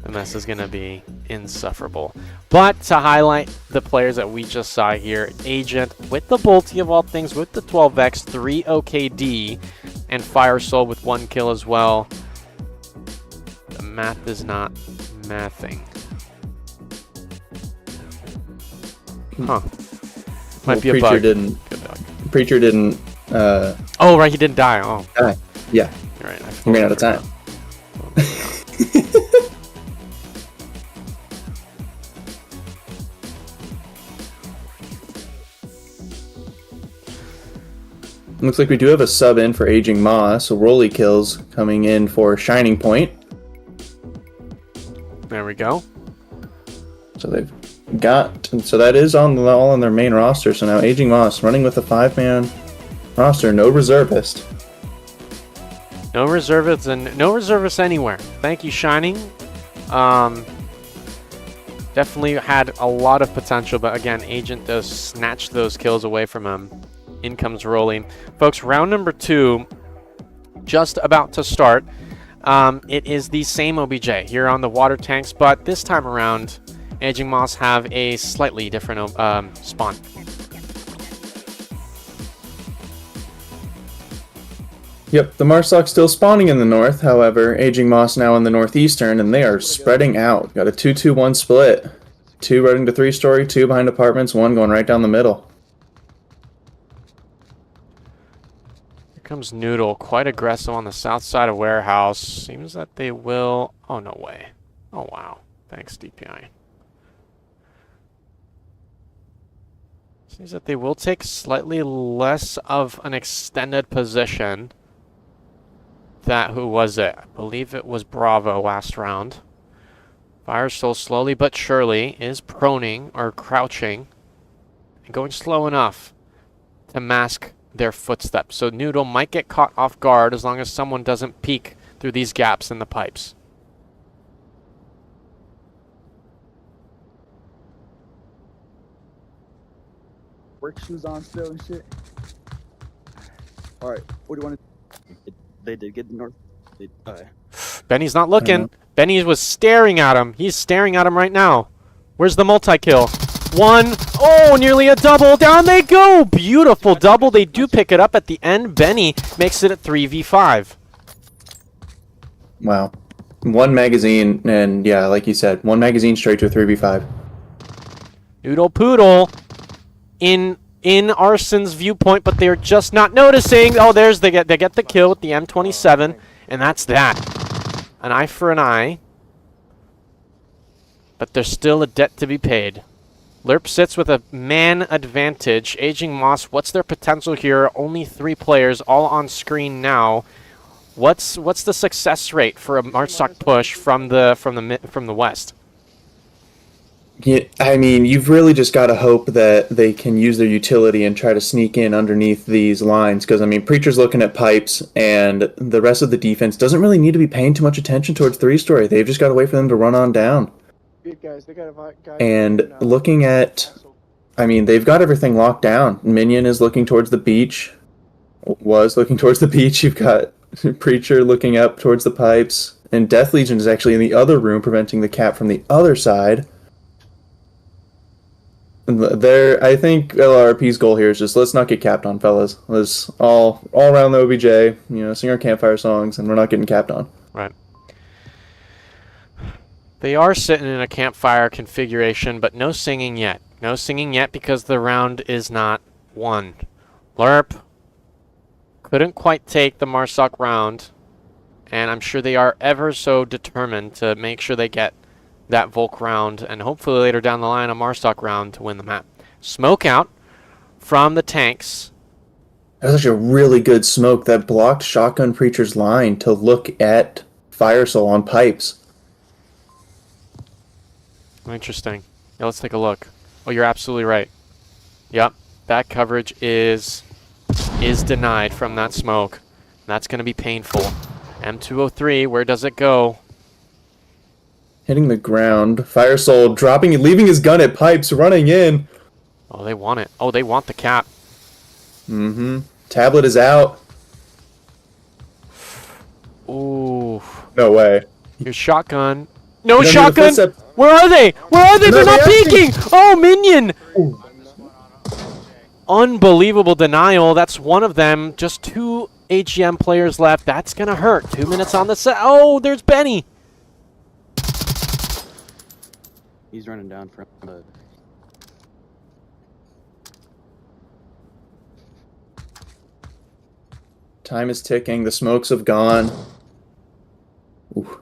S4: the mess is going to be insufferable. But to highlight the players that we just saw here, Agent with the Bolty of all things, with the 12x, 3 OKD, and Fire Soul with 1 kill as well. The math is not mathing. Huh. Might be a bug.
S6: Preacher didn't.
S4: Oh, right, he didn't die. Oh.
S6: Yeah.
S4: You're right.
S6: We ran out of time. Looks like we do have a sub in for Aging Moss, so Rolly Kills coming in for Shining Point.
S4: There we go.
S6: So they've got, so that is all on their main roster. So now Aging Moss running with a 5-man roster, no reservist.
S4: No reservists and no reservists anywhere. Thank you, Shining. Definitely had a lot of potential, but again, Agent does snatch those kills away from him. In comes Rolling. Folks, round number 2 just about to start. It is the same OBJ here on the water tanks, but this time around, Aging Moss have a slightly different spawn.
S6: Yep, the Marsoc still spawning in the north, however, Aging Moss now in the northeastern, and they are spreading out. Got a 2-2-1 split. 2 running to 3-story, 2 behind apartments, 1 going right down the middle.
S4: Here comes Noodle, quite aggressive on the south side of warehouse. Seems that they will... Oh, no way. Oh, wow. Thanks, DPI. Seems that they will take slightly less of an extended position. Who was it? I believe it was Bravo last round. Fire Soul slowly but surely is proning or crouching and going slow enough to mask their footsteps. So Noodle might get caught off guard as long as someone doesn't peek through these gaps in the pipes.
S8: Work shoes on still and shit. Alright, what do you want to do?
S7: They did get the north.
S4: Benny's not looking. Benny was staring at him. He's staring at him right now. Where's the multi-kill? 1. Oh, nearly a double. Down they go. Beautiful double. They do pick it up at the end. Benny makes it at 3v5.
S6: Wow. One magazine, and yeah, like you said, one magazine straight to a 3v5.
S4: Noodle poodle in Arson's viewpoint, but they're just not noticing. Oh, they get the kill with the M27, and that's that. An eye for an eye. But there's still a debt to be paid. L.R.R.P sits with a man advantage. Aging Moss, what's their potential here? Only 3 players, all on screen now. What's the success rate for a Martsock push from the west?
S6: Yeah, I mean, you've really just got to hope that they can use their utility and try to sneak in underneath these lines. Because, I mean, Preacher's looking at pipes, and the rest of the defense doesn't really need to be paying too much attention towards 3-story. They've just got to wait for them to run on down.
S8: Guys, they got a guy
S6: And looking at, I mean, they've got everything locked down. Minion is looking towards the beach. Was looking towards the beach. You've got Preacher looking up towards the pipes. And Death Legion is actually in the other room, preventing the cap from the other side. I think L.R.R.P's goal here is just, let's not get capped on, fellas. Let's all around the OBJ, sing our campfire songs, and we're not getting capped on.
S4: Right. They are sitting in a campfire configuration, but no singing yet. No singing yet because the round is not won. L.R.R.P couldn't quite take the Martsock round, and I'm sure they are ever so determined to make sure they get that Volk round, and hopefully later down the line a Martsock round to win the map. Smoke out from the tanks.
S6: That was actually a really good smoke that blocked Shotgun Preacher's line to look at Fire Soul on pipes.
S4: Interesting. Yeah, let's take a look. Oh, you're absolutely right. Yep, that coverage is denied from that smoke. That's going to be painful. M203, where does it go?
S6: Hitting the ground. Fire Soul dropping, leaving his gun at pipes, running in.
S4: Oh, they want it. Oh, they want the cap.
S6: Mm-hmm. Tablet is out.
S4: Ooh.
S6: No way.
S4: Your shotgun. No
S6: You don't need the
S4: shotgun!
S6: footstep.
S4: Where are they? Where are they?
S6: No,
S4: They're not
S6: they actually-
S4: peeking! Oh, Minion! Unbelievable denial. That's one of them. Just 2 AGM players left. That's gonna hurt. 2 minutes on the set. Oh, there's Benny.
S7: He's running down from the...
S6: Time is ticking. The smokes have gone. Ooh.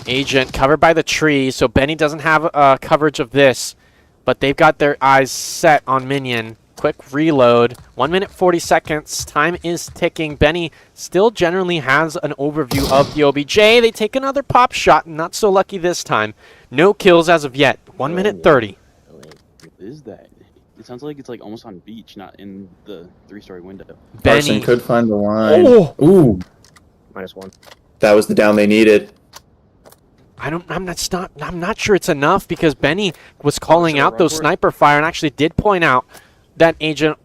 S4: Agent covered by the tree, so Benny doesn't have coverage of this, but they've got their eyes set on Minion. Quick reload. 1 minute 40 seconds. Time is ticking. Benny still generally has an overview of the OBJ. They take another pop shot, not so lucky this time. No kills as of yet. 1 minute 30.
S7: What is that? It sounds like it's like almost on beach, not in the 3-story window.
S6: Carson
S4: Benny.
S6: could find the line.
S4: Oh!
S6: Ooh.
S8: -1.
S6: That was the down they needed.
S4: I'm not sure it's enough because Benny was calling out those sniper fire and actually did point out that agent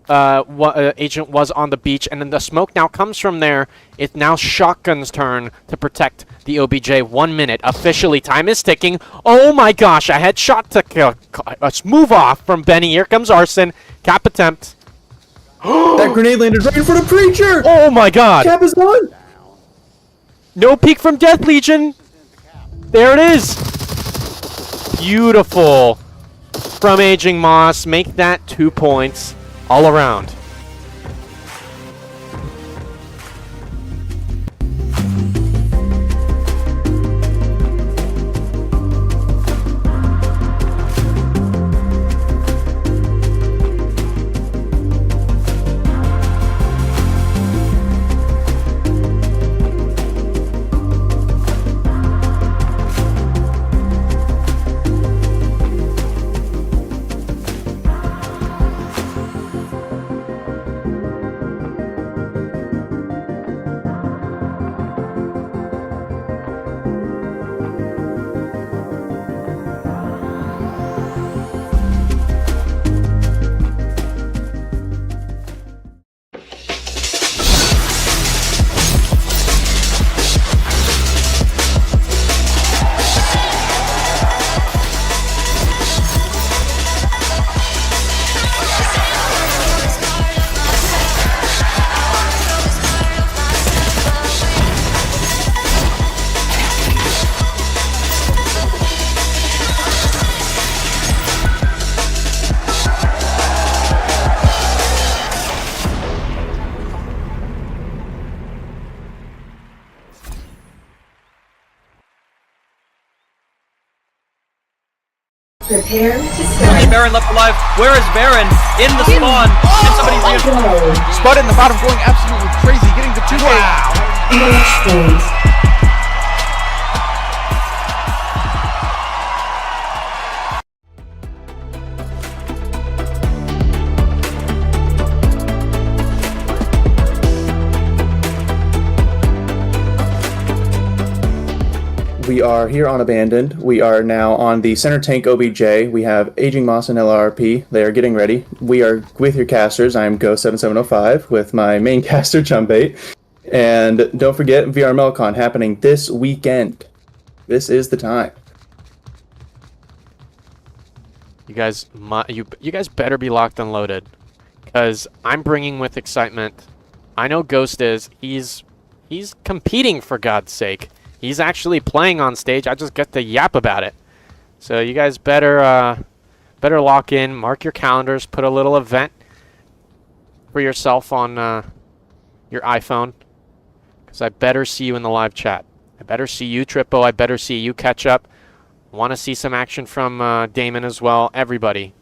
S4: was on the beach, and then the smoke now comes from there. It's now Shotgun's turn to protect the OBJ. 1 minute officially. Time is ticking. Oh my gosh! A headshot to kill. Let's move off from Benny. Here comes Arson. Cap attempt.
S6: That grenade landed right in front of Preacher.
S4: Oh my God!
S6: Cap is done.
S4: No peek from Death Legion. There it is. Beautiful from Aging Moss. Make that 2 points all around.
S1: Prepare to
S2: Only
S1: start.
S2: Baron left alive. Where is Baron? In the spawn. And somebody's
S1: Go.
S3: Spud in the bottom going absolutely crazy, getting the 2K.
S1: Match point.
S6: We are here on Abandoned. We are now on the center tank OBJ. We have Aging Moss and L.R.R.P. They are getting ready. We are with your casters. I am Go7705 with my main caster, Chumbait. And don't forget, VRML Con happening this weekend. This is the time.
S4: You guys, you guys better be locked and loaded, because I'm bringing with excitement. I know Ghost is. He's competing, for God's sake. He's actually playing on stage. I just get to yap about it. So you guys better lock in, mark your calendars, put a little event for yourself on your iPhone, because I better see you in the live chat. I better see you, Trippo. I better see you, Ketchup. Want to see some action from Damon as well. Everybody.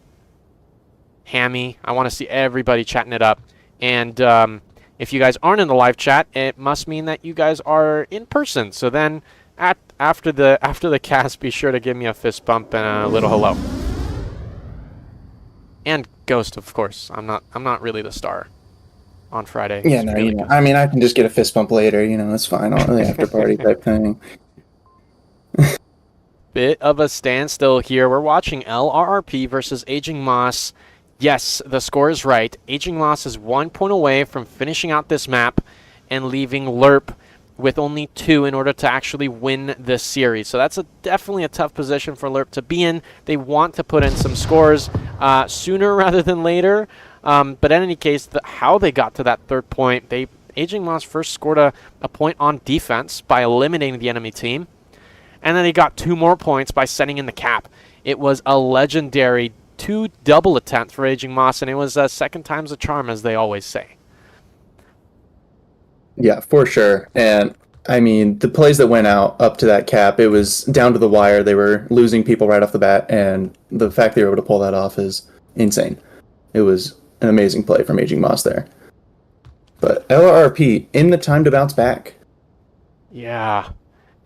S4: Hammy. I want to see everybody chatting it up. And if you guys aren't in the live chat, it must mean that you guys are in person. So then, after the cast, be sure to give me a fist bump and a little hello. And Ghost, of course. I'm not really the star on Friday.
S6: Yeah,
S4: It's
S6: no,
S4: really
S6: you know,
S4: Ghost.
S6: I mean, I can just get a fist bump later. You know, it's fine. On the after party type thing.
S4: Bit of a standstill here. We're watching L.R.R.P versus Aging Moss. Yes, the score is right. Aging Moss is 1 point away from finishing out this map and leaving L.R.R.P with only 2 in order to actually win this series. So that's definitely a tough position for L.R.R.P to be in. They want to put in some scores sooner rather than later. But in any case, how they got to that 3rd point, Aging Moss first scored a point on defense by eliminating the enemy team. And then they got 2 more points by setting in the cap. It was a legendary 2 double attempts for Aging Moss, and it was second time's a charm, as they always say.
S6: Yeah, for sure. And I mean, the plays that went out up to that cap, it was down to the wire. They were losing people right off the bat, and the fact they were able to pull that off is insane. It was an amazing play from Aging Moss there. But L.R.R.P in the time to bounce back.
S4: Yeah.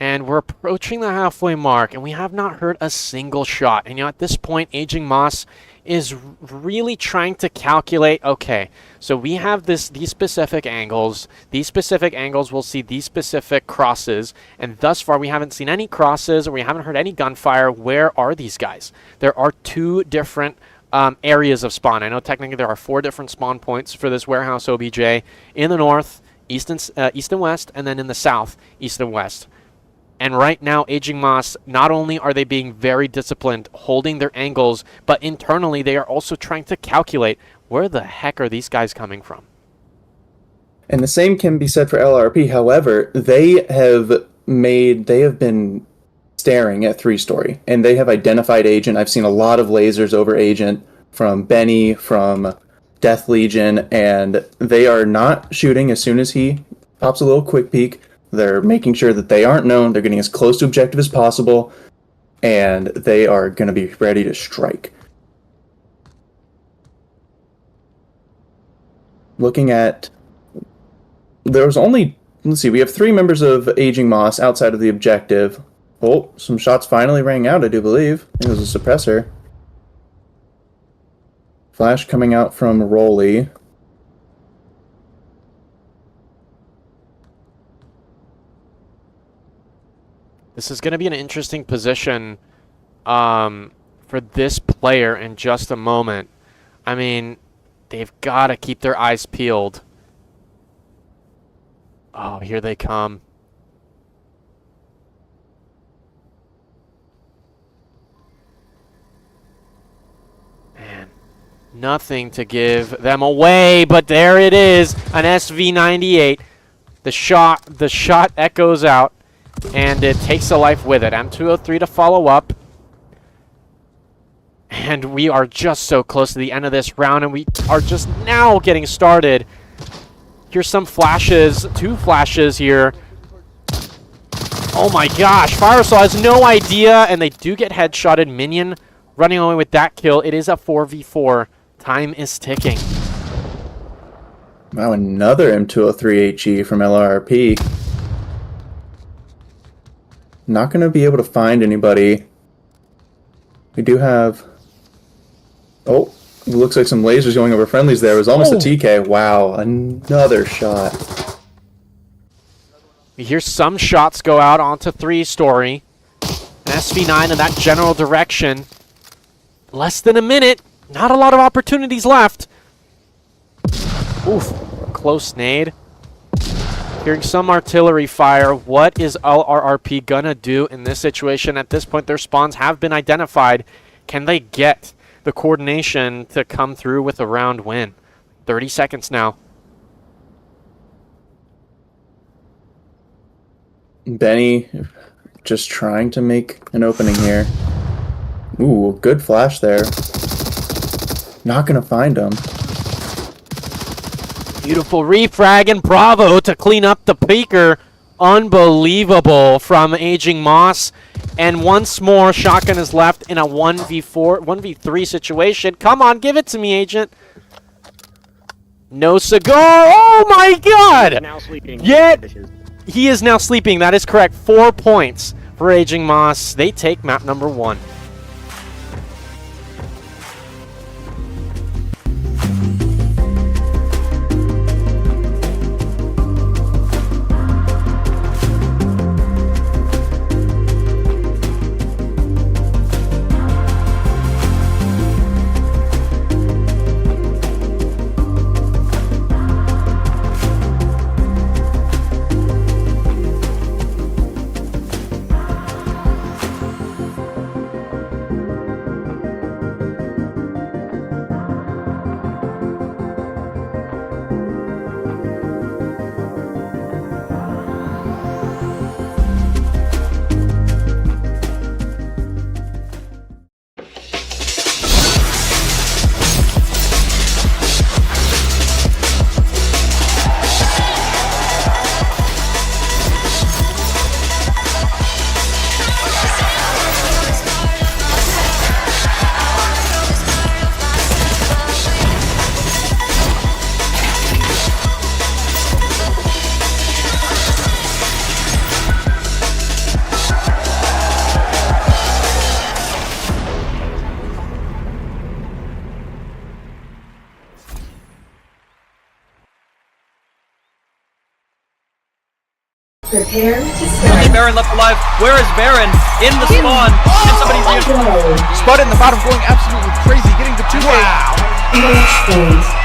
S4: And we're approaching the halfway mark, and we have not heard a single shot. And at this point, Aging Moss is really trying to calculate, okay, so we have these specific angles. These specific angles will see these specific crosses, and thus far we haven't seen any crosses, or we haven't heard any gunfire. Where are these guys? There are 2 different areas of spawn. I know technically there are 4 different spawn points for this warehouse OBJ. In the north, east and west, and then in the south, east and west. And right now, Aging Moss, not only are they being very disciplined, holding their angles, but internally they are also trying to calculate, where the heck are these guys coming from?
S6: And the same can be said for L.R.R.P. However, they have been staring at 3-story, and they have identified Agent. I've seen a lot of lasers over Agent from Benny, from Death Legion, and they are not shooting as soon as he pops a little quick peek. They're making sure that they aren't known. They're getting as close to objective as possible, and they are going to be ready to strike. Looking at... There's only... Let's see, we have 3 members of Aging Moss outside of the objective. Oh, some shots finally rang out, I do believe. It was a suppressor. Flash coming out from Rolly.
S4: This is going to be an interesting position for this player in just a moment. I mean, they've got to keep their eyes peeled. Oh, here they come. Man, nothing to give them away, but there it is, an SV98. The shot echoes out. And it takes a life with it. M203 to follow up. And we are just so close to the end of this round, and we are just now getting started. Here's some flashes, 2 flashes here. Oh my gosh, Firesaw has no idea, and they do get headshotted. Minion running away with that kill. It is a 4v4. Time is ticking.
S6: Wow, another M203HE from L.R.R.P. Not going to be able to find anybody. We do have... Oh, it looks like some lasers going over friendlies there. It was almost a TK. Wow, another shot.
S4: We hear some shots go out onto 3-story. An SV9 in that general direction. Less than a minute. Not a lot of opportunities left. Oof, close nade. Hearing some artillery fire. What is L.R.R.P gonna do in this situation? At this point, their spawns have been identified. Can they get the coordination to come through with a round win? 30 seconds now.
S6: Benny just trying to make an opening here. Ooh, good flash there. Not gonna find him.
S4: Beautiful refrag and bravo to clean up the peeker. Unbelievable from Aging Moss. And once more, Shotgun is left in a 1v4, 1v3 situation. Come on, give it to me, Agent. No cigar. Oh my god!
S8: Now sleeping.
S4: Yet he is now sleeping. That is correct. 4 points for Aging Moss. They take map number 1.
S1: Prepare to
S2: Only
S1: start.
S2: Baron left alive. Where is Baron? In the spawn. And somebody's
S1: Go.
S3: Spud in the bottom going absolutely crazy, getting the 2K.
S1: Match phase.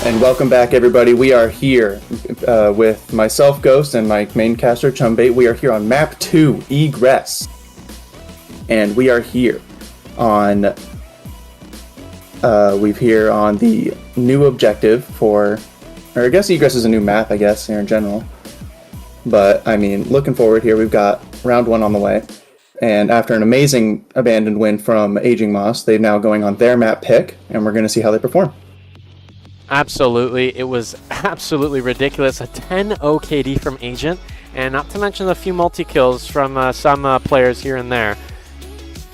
S6: And welcome back, everybody. We are here with myself, Ghost, and my main caster, Chumbait. We are here on map 2, Egress. And we are here on we've here on the new objective for, or I guess Egress is a new map, I guess, here in general. But, I mean, looking forward here, we've got round 1 on the way. And after an amazing abandoned win from Aging Moss, they're now going on their map pick, and we're going to see how they perform.
S4: Absolutely. It was absolutely ridiculous. A 10 OKD from Agent, and not to mention a few multi-kills from some players here and there.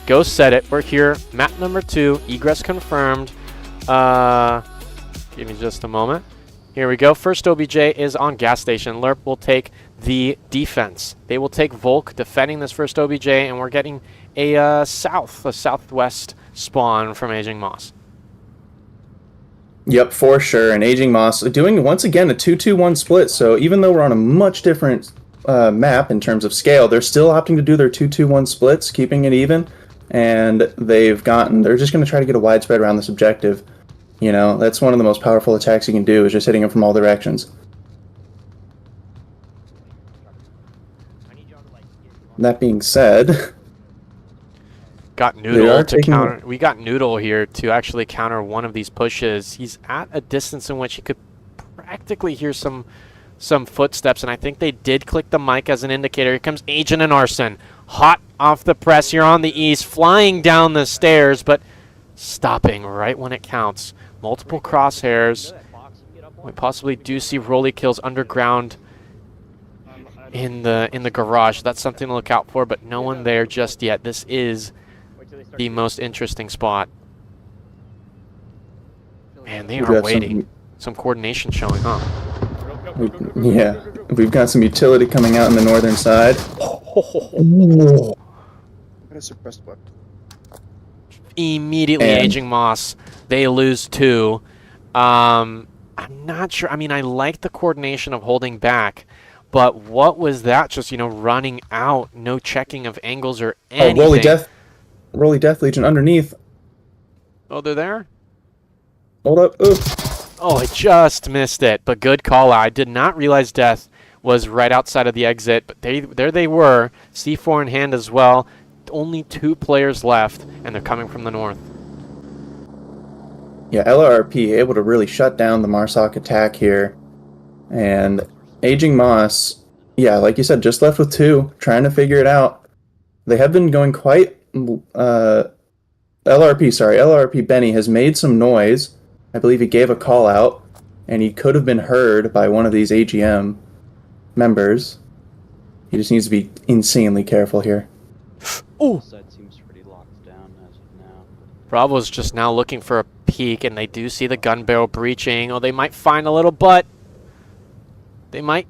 S4: Go set it. We're here. Map number 2. Egress confirmed. Give me just a moment. Here we go. First OBJ is on gas station. L.R.R.P will take the defense. They will take Volk defending this first OBJ, and we're getting a southwest spawn from Aging Moss.
S6: Yep, for sure. And Aging Moss doing, once again, a 2-2-1 split. So even though we're on a much different map in terms of scale, they're still opting to do their 2-2-1 splits, keeping it even. And they're just going to try to get a widespread around this objective. You know, that's one of the most powerful attacks you can do, is just hitting them from all directions. That being said,
S4: got Noodle to counter. We got Noodle here to actually counter one of these pushes. He's at a distance in which he could practically hear some footsteps, and I think they did click the mic as an indicator. Here comes Agent and Arson, hot off the press here on the east, flying down the stairs, but stopping right when it counts. Multiple crosshairs. We possibly do see Rolly kills underground in the garage. That's something to look out for, but no one there just yet. This is the most interesting spot. Man, they are waiting. Some coordination showing, huh?
S6: Yeah, we've got some utility coming out on the northern side.
S4: Immediately Aging Moss. They lose 2. I'm not sure. I mean, I like the coordination of holding back, but what was that? Just, running out, no checking of angles or anything.
S6: Oh, Rolly Death Legion underneath.
S4: Oh, they're there?
S6: Hold up. Ooh.
S4: Oh, I just missed it, but good call out. I did not realize Death was right outside of the exit, but there they were, C4 in hand as well. Only 2 players left, and they're coming from the north.
S6: Yeah, L.R.R.P able to really shut down the Marsoc attack here. And Aging Moss, yeah, like you said, just left with 2, trying to figure it out. They have been going quite... L.R.R.P Benny has made some noise. I believe he gave a call out, and he could have been heard by one of these AGM members. He just needs to be insanely careful here.
S4: Ooh.
S7: Seems pretty locked down as of now.
S4: Bravo's just now looking for a peek, and they do see the gun barrel breaching. Oh, they might find a little butt. They might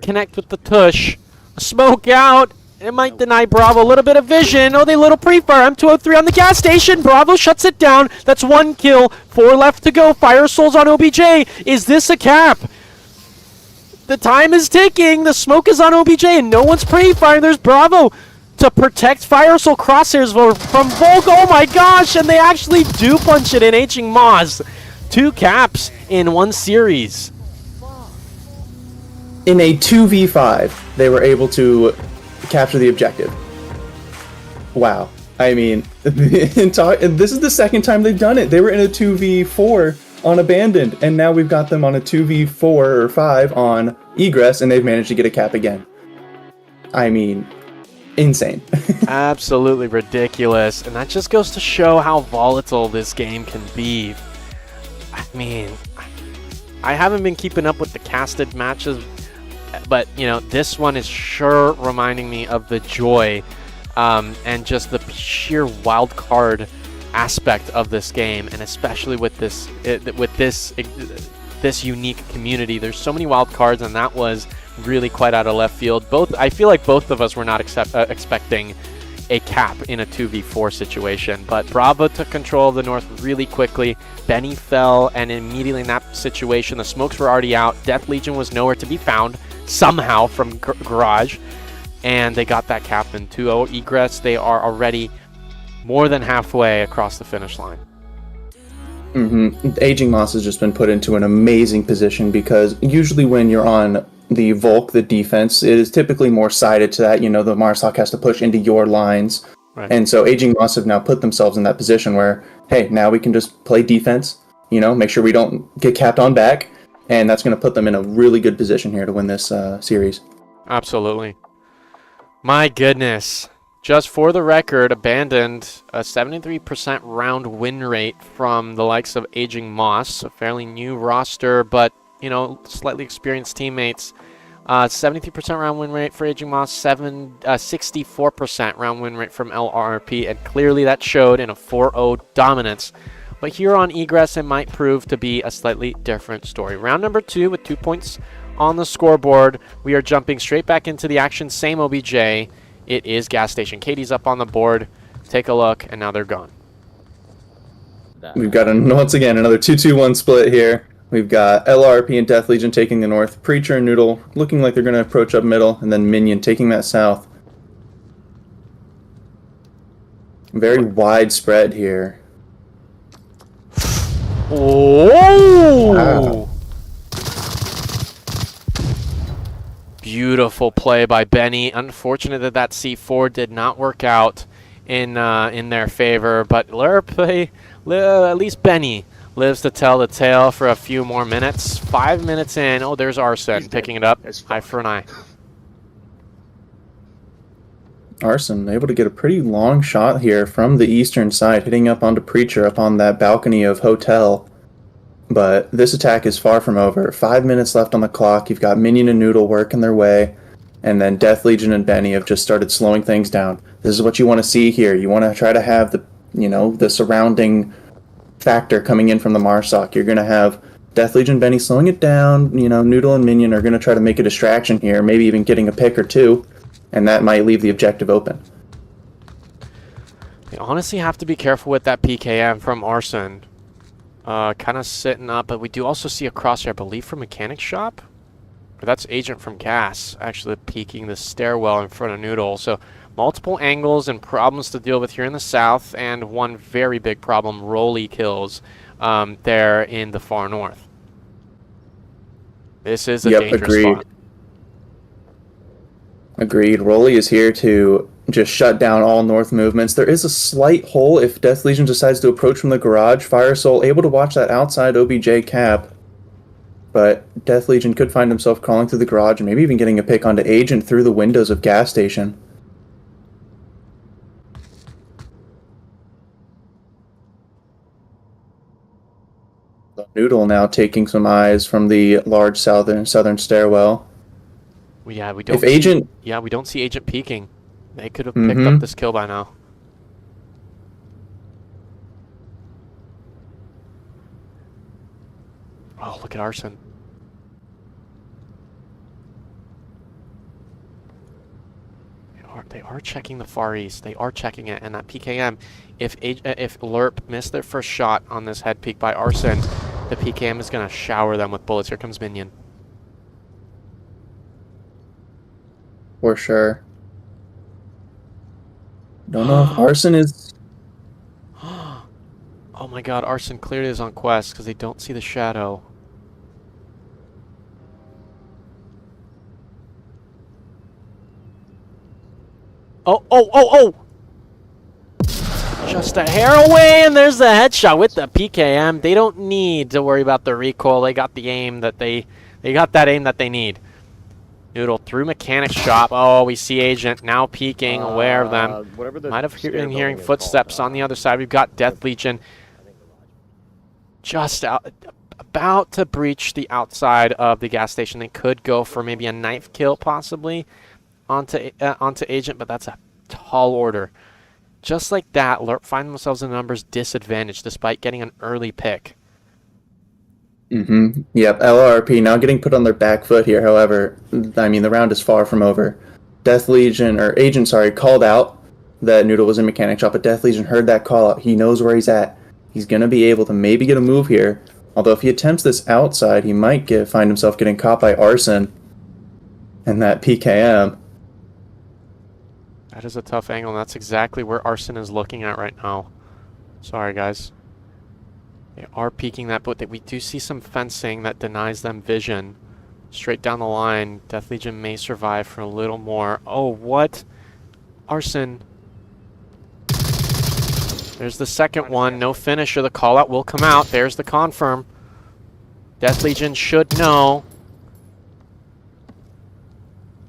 S4: connect with the tush. Smoke out. It might deny Bravo a little bit of vision. Oh, they little pre-fire. M203 on the gas station. Bravo shuts it down. That's 1 kill. 4 left to go. Fire Souls on OBJ. Is this a cap? The time is ticking. The smoke is on OBJ, and no one's pre-firing. There's Bravo to protect Fire Soul crosshairs from Volk. Oh my gosh, and they actually do punch it in. Aging Moss. 2 caps in 1 series.
S6: In a 2v5, they were able to capture the objective. Wow. I mean, this is the second time they've done it. They were in a 2v4 on Abandoned, and now we've got them on a 2v4 or 5 on Egress, and they've managed to get a cap again. I mean, insane.
S4: Absolutely ridiculous, and that just goes to show how volatile this game can be. I mean, I haven't been keeping up with the casted matches, but this one is sure reminding me of the joy and just the sheer wild card aspect of this game, and especially with this unique community. There's so many wild cards, and that was really quite out of left field. I feel like both of us were not expecting a cap in a 2v4 situation, but Bravo took control of the north really quickly. Benny fell, and immediately in that situation, the smokes were already out. Death Legion was nowhere to be found somehow from Garage, and they got that cap in 2-0. Egress, they are already more than halfway across the finish line.
S6: Aging Moss has just been put into an amazing position, because usually when you're on the Volk, the defense, it is typically more sided to that. The Marsoc has to push into your lines
S4: Right.
S6: And so Aging Moss have now put themselves in that position where, hey, now we can just play defense, make sure we don't get capped on back, and that's going to put them in a really good position here to win this series.
S4: Absolutely. My goodness. Just for the record, abandoned a 73% round win rate from the likes of Aging Moss, a fairly new roster, but, slightly experienced teammates. 73% round win rate for Aging Moss, 64% round win rate from L.R.R.P, and clearly that showed in a 4-0 dominance. But here on Egress, it might prove to be a slightly different story. Round number 2 with 2 points on the scoreboard. We are jumping straight back into the action, same OBJ. It is gas station. Katie's up on the board. Take a look, and now they're gone.
S6: We've got, once again, another 2-2-1 split here. We've got L.R.R.P and Death Legion taking the north, Preacher and Noodle looking like they're going to approach up middle, and then Minion taking that south. Very wide spread here.
S4: Oh!
S6: Wow.
S4: Beautiful play by Benny. Unfortunate that C4 did not work out in their favor, but L.R.R.P, at least Benny lives to tell the tale for a few more minutes. 5 minutes in. Oh, there's Arson picking it up. Eye for an eye.
S6: Arson able to get a pretty long shot here from the eastern side, hitting up onto Preacher up on that balcony of Hotel. But this attack is far from over. 5 minutes left on the clock. You've got Minion and Noodle working their way, and then Death Legion and Benny have just started slowing things down. This is what you want to see here. You want to try to have the surrounding factor coming in from the Marsoc. You're going to have Death Legion, Benny slowing it down. Noodle and Minion are going to try to make a distraction here, maybe even getting a pick or two, and that might leave the objective open.
S4: They honestly have to be careful with that PKM from Arson. Kind of sitting up, but we do also see a crosshair, I believe, from Mechanic Shop. Or that's Agent from Gas, actually peeking the stairwell in front of Noodle. So multiple angles and problems to deal with here in the south, and one very big problem, Rolly kills there in the far north. This is a dangerous
S6: agreed.
S4: spot.
S6: Agreed. Rolly is here to just shut down all north movements. There is a slight hole if Death Legion decides to approach from the garage. Fire Soul able to watch that outside OBJ cap, but Death Legion could find himself crawling through the garage and maybe even getting a pick onto Agent through the windows of gas station. Noodle now taking some eyes from the large southern stairwell.
S4: Yeah, we don't.
S6: If Agent,
S4: we don't see Agent peeking. They could have picked up this kill by now. Oh, look at Arson. They are checking the far east. They are checking it, and that PKM. If L.R.R.P missed their first shot on this head peek by Arson, the PKM is going to shower them with bullets. Here comes Minion.
S6: for sure. Don't know if Arson is...
S4: Oh my god, Arson clearly is on quest because they don't see the shadow. Oh! Just a hair away, and there's the headshot with the PKM. They don't need to worry about the recoil. They got the aim that they got that aim that they need. Noodle through mechanic shop. Oh, we see Agent now peeking, aware of them. Might have been hearing footsteps on the other side. We've got Death Legion just about to breach the outside of the gas station. They could go for maybe a knife kill, possibly, onto Agent, but that's a tall order. Just like that, L.R.R.P find themselves in a numbers disadvantage despite getting an early pick.
S6: Yep, L.R.R.P now getting put on their back foot here. However, I mean, the round is far from over. Death Legion, or Agent, sorry, called out that Noodle was in mechanic shop, but Death Legion heard that call out. He knows where he's at. He's going to be able to maybe get a move here. Although if he attempts this outside, he might find himself getting caught by Arson and that PKM.
S4: That is a tough angle, and that's exactly where Arson is looking at right now. Sorry, guys. They are peeking that, but we do see some fencing that denies them vision. Straight down the line, Death Legion may survive for a little more. Oh, what? Arson. There's the second one. No finisher. The call out will come out. There's the confirm. Death Legion should know.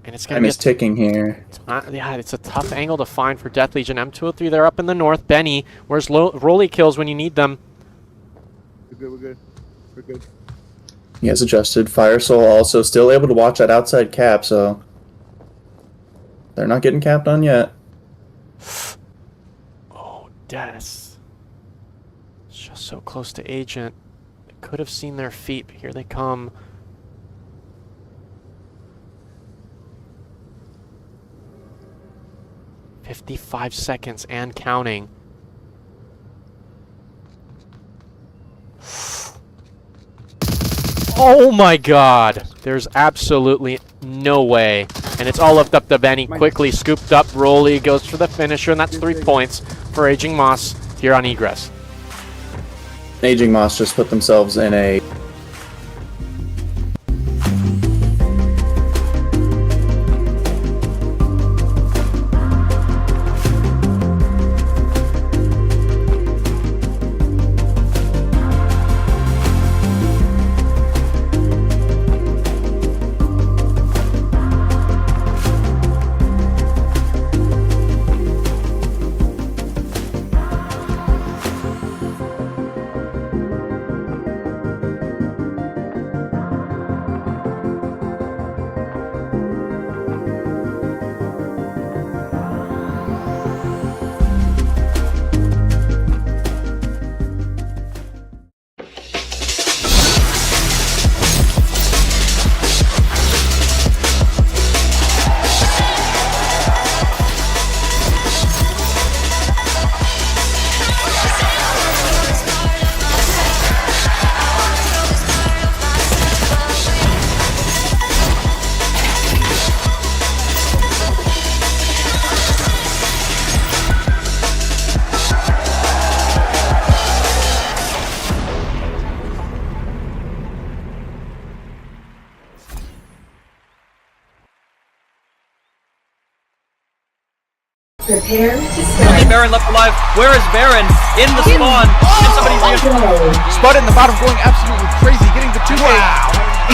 S4: And it's going to be
S6: ticking here.
S4: yeah, it's a tough angle to find for Death Legion. M203, they're up in the north. Benny, where's Rolly kills when you need them?
S8: We're good. We're good.
S6: He has adjusted. Fire Soul also still able to watch that outside cap, so they're not getting capped on yet.
S4: Oh, Des. It's just so close to Agent. They could have seen their feet, but here they come. "55 seconds and counting." Oh my god! There's absolutely no way. And it's all left up to Benny. Quickly scooped up. Rolly goes for the finisher, and that's 3 points for Aging Moss here on Egress.
S6: Aging Moss just put themselves in a
S1: Prepare to
S2: Only
S1: start.
S2: Baron left alive. Where is Baron? In the spawn. And somebody's in.
S1: Go.
S3: Spud in the bottom going absolutely crazy, getting the 2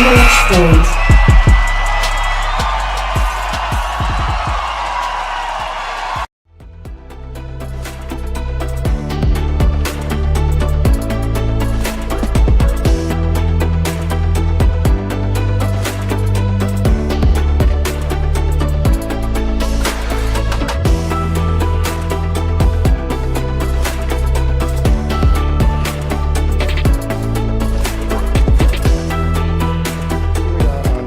S1: Match point.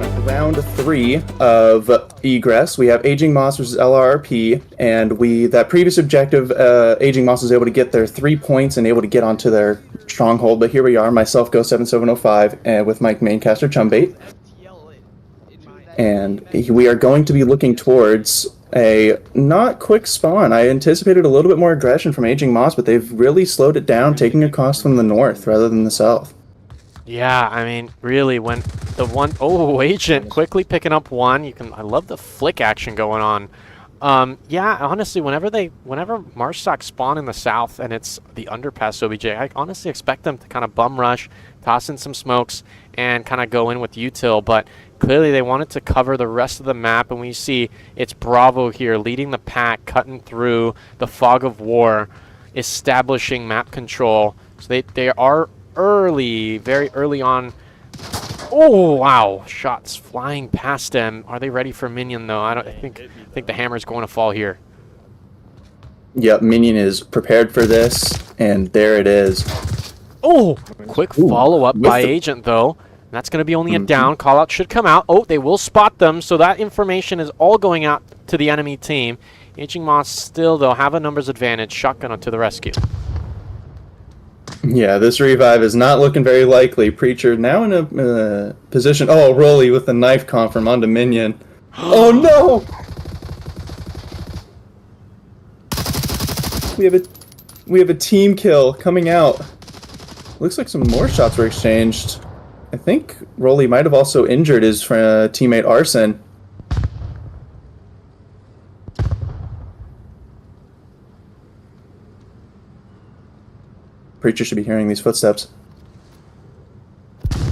S6: on round 3 of Egress. We have Aging Moss versus L.R.R.P, and that previous objective, Aging Moss was able to get their 3 points and able to get onto their stronghold. But here we are, myself, Go7705, and with my maincaster Chumbait. And we are going to be looking towards a not quick spawn. I anticipated a little bit more aggression from Aging Moss, but they've really slowed it down, taking across from the north rather than the south.
S4: Yeah, I mean, really, when the one... Oh, Agent quickly picking up one. I love the flick action going on. Yeah, honestly, whenever Marshstock spawn in the south and it's the underpass OBJ, I honestly expect them to kind of bum rush, toss in some smokes, and kind of go in with util, but clearly they wanted to cover the rest of the map, and we see it's Bravo here leading the pack, cutting through the fog of war, establishing map control. So they are early, very early on. Oh wow, shots flying past them. Are they ready for Minion though? I think the hammer's going to fall here.
S6: Yep, Minion is prepared for this, and there it is.
S4: Oh, quick follow-up by Agent though. That's going to be only a down. Callout should come out. Oh, they will spot them, so that information is all going out to the enemy team. Aging Moss still, though, have a numbers advantage. Shotgun to the rescue.
S6: Yeah, this revive is not looking very likely. Preacher now in a position... Oh, Rolly with the knife confirm onto Minion. Oh, no! We have a team kill coming out. Looks like some more shots were exchanged. I think Rolly might have also injured his teammate Arson. Preacher should be hearing these footsteps.
S7: There's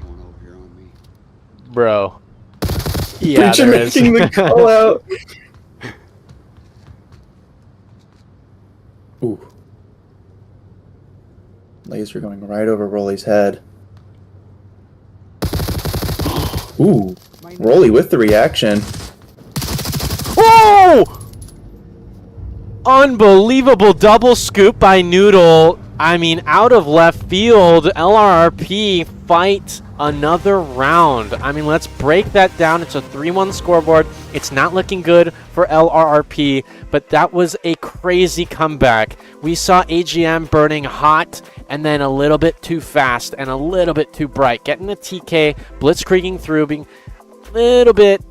S7: one over here on me.
S4: Bro. Yeah,
S6: Preacher
S4: there is.
S6: making the call out. Ooh. Laser going right over Rolly's head. Ooh. Rolly with the reaction.
S4: Oh! Unbelievable double scoop by Noodle. I mean, out of left field, L.R.R.P fight another round. I mean, let's break that down. It's a 3-1 scoreboard. It's not looking good for L.R.R.P, but that was a crazy comeback. We saw AGM burning hot and then a little bit too fast and a little bit too bright. Getting the TK, blitzkrieging through, being a little bit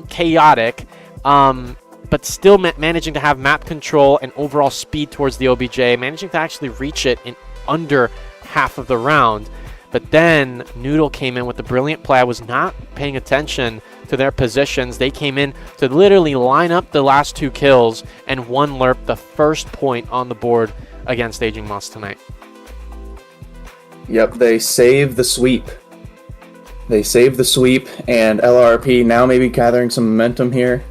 S4: chaotic, but still managing to have map control and overall speed towards the OBJ, managing to actually reach it in under half of the round. But then Noodle came in with a brilliant play. I was not paying attention to their positions. They came in to literally line up the last 2 kills and won L.R.R.P the first point on the board against Aging Moss tonight.
S6: Yep, they saved the sweep. They saved the sweep, and L.R.R.P now maybe gathering some momentum here.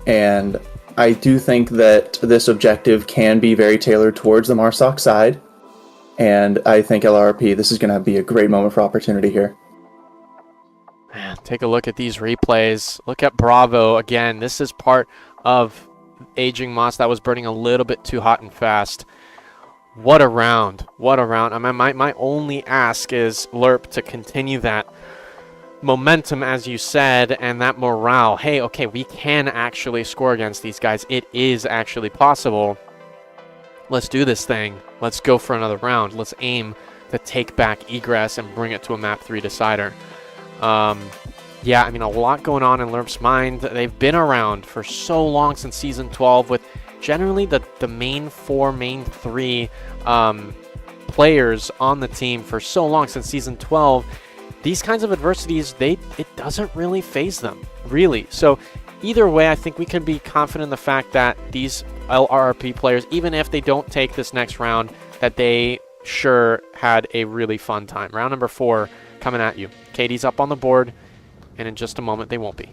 S6: And I do think that this objective can be very tailored towards the Marsoc side. And I think L.R.R.P, this is going to be a great moment for opportunity here.
S4: Man, take a look at these replays. Look at Bravo again. This is part of Aging Moss that was burning a little bit too hot and fast. What a round. What a round. I mean, my only ask is L.R.R.P to continue that momentum, as you said, and that morale. Hey, okay, we can actually score against these guys. It is actually possible. Let's do this thing. Let's go for another round. Let's aim to take back Egress and bring it to a map 3 decider. Yeah, I mean, a lot going on in L.R.R.P's mind. They've been around for so long since Season 12 with generally the main 4, main 3 players on the team for so long since Season 12. These kinds of adversities, it doesn't really faze them, really. So either way, I think we can be confident in the fact that these L.R.R.P players, even if they don't take this next round, that they sure had a really fun time. Round number 4 coming at you. Katie's up on the board, and in just a moment they won't be.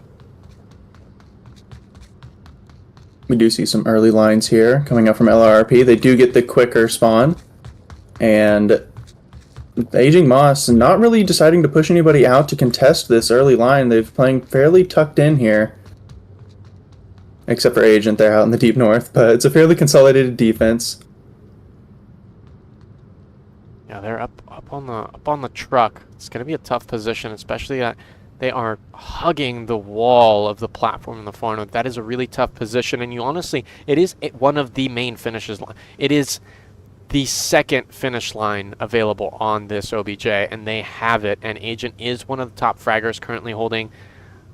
S6: We do see some early lines here coming up from L.R.R.P. They do get the quicker spawn, and Aging Moss not really deciding to push anybody out to contest this early line. They're playing fairly tucked in here. Except for Agent there out in the deep north, but it's a fairly consolidated defense.
S4: Yeah, they're up on the truck. It's going to be a tough position, especially that they are hugging the wall of the platform in the far north. That is a really tough position, and you honestly, it is one of the main finishes. It is the second finish line available on this OBJ, and they have it. And Agent is one of the top fraggers currently holding.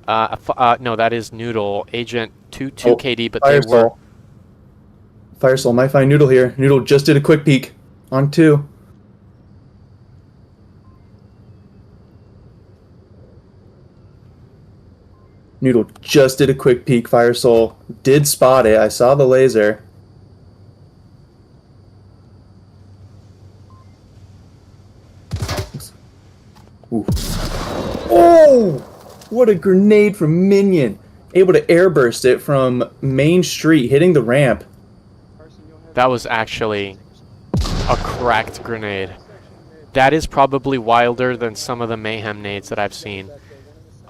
S4: No, that is Noodle. Agent 2 KD, but they were.
S6: Firesoul might find Noodle here. Noodle just did a quick peek on 2. Noodle just did a quick peek. Firesoul did spot it. I saw the laser. Ooh. Oh! What a grenade from Minion. Able to airburst it from Main Street, hitting the ramp.
S4: That was actually a cracked grenade. That is probably wilder than some of the Mayhem nades that I've seen.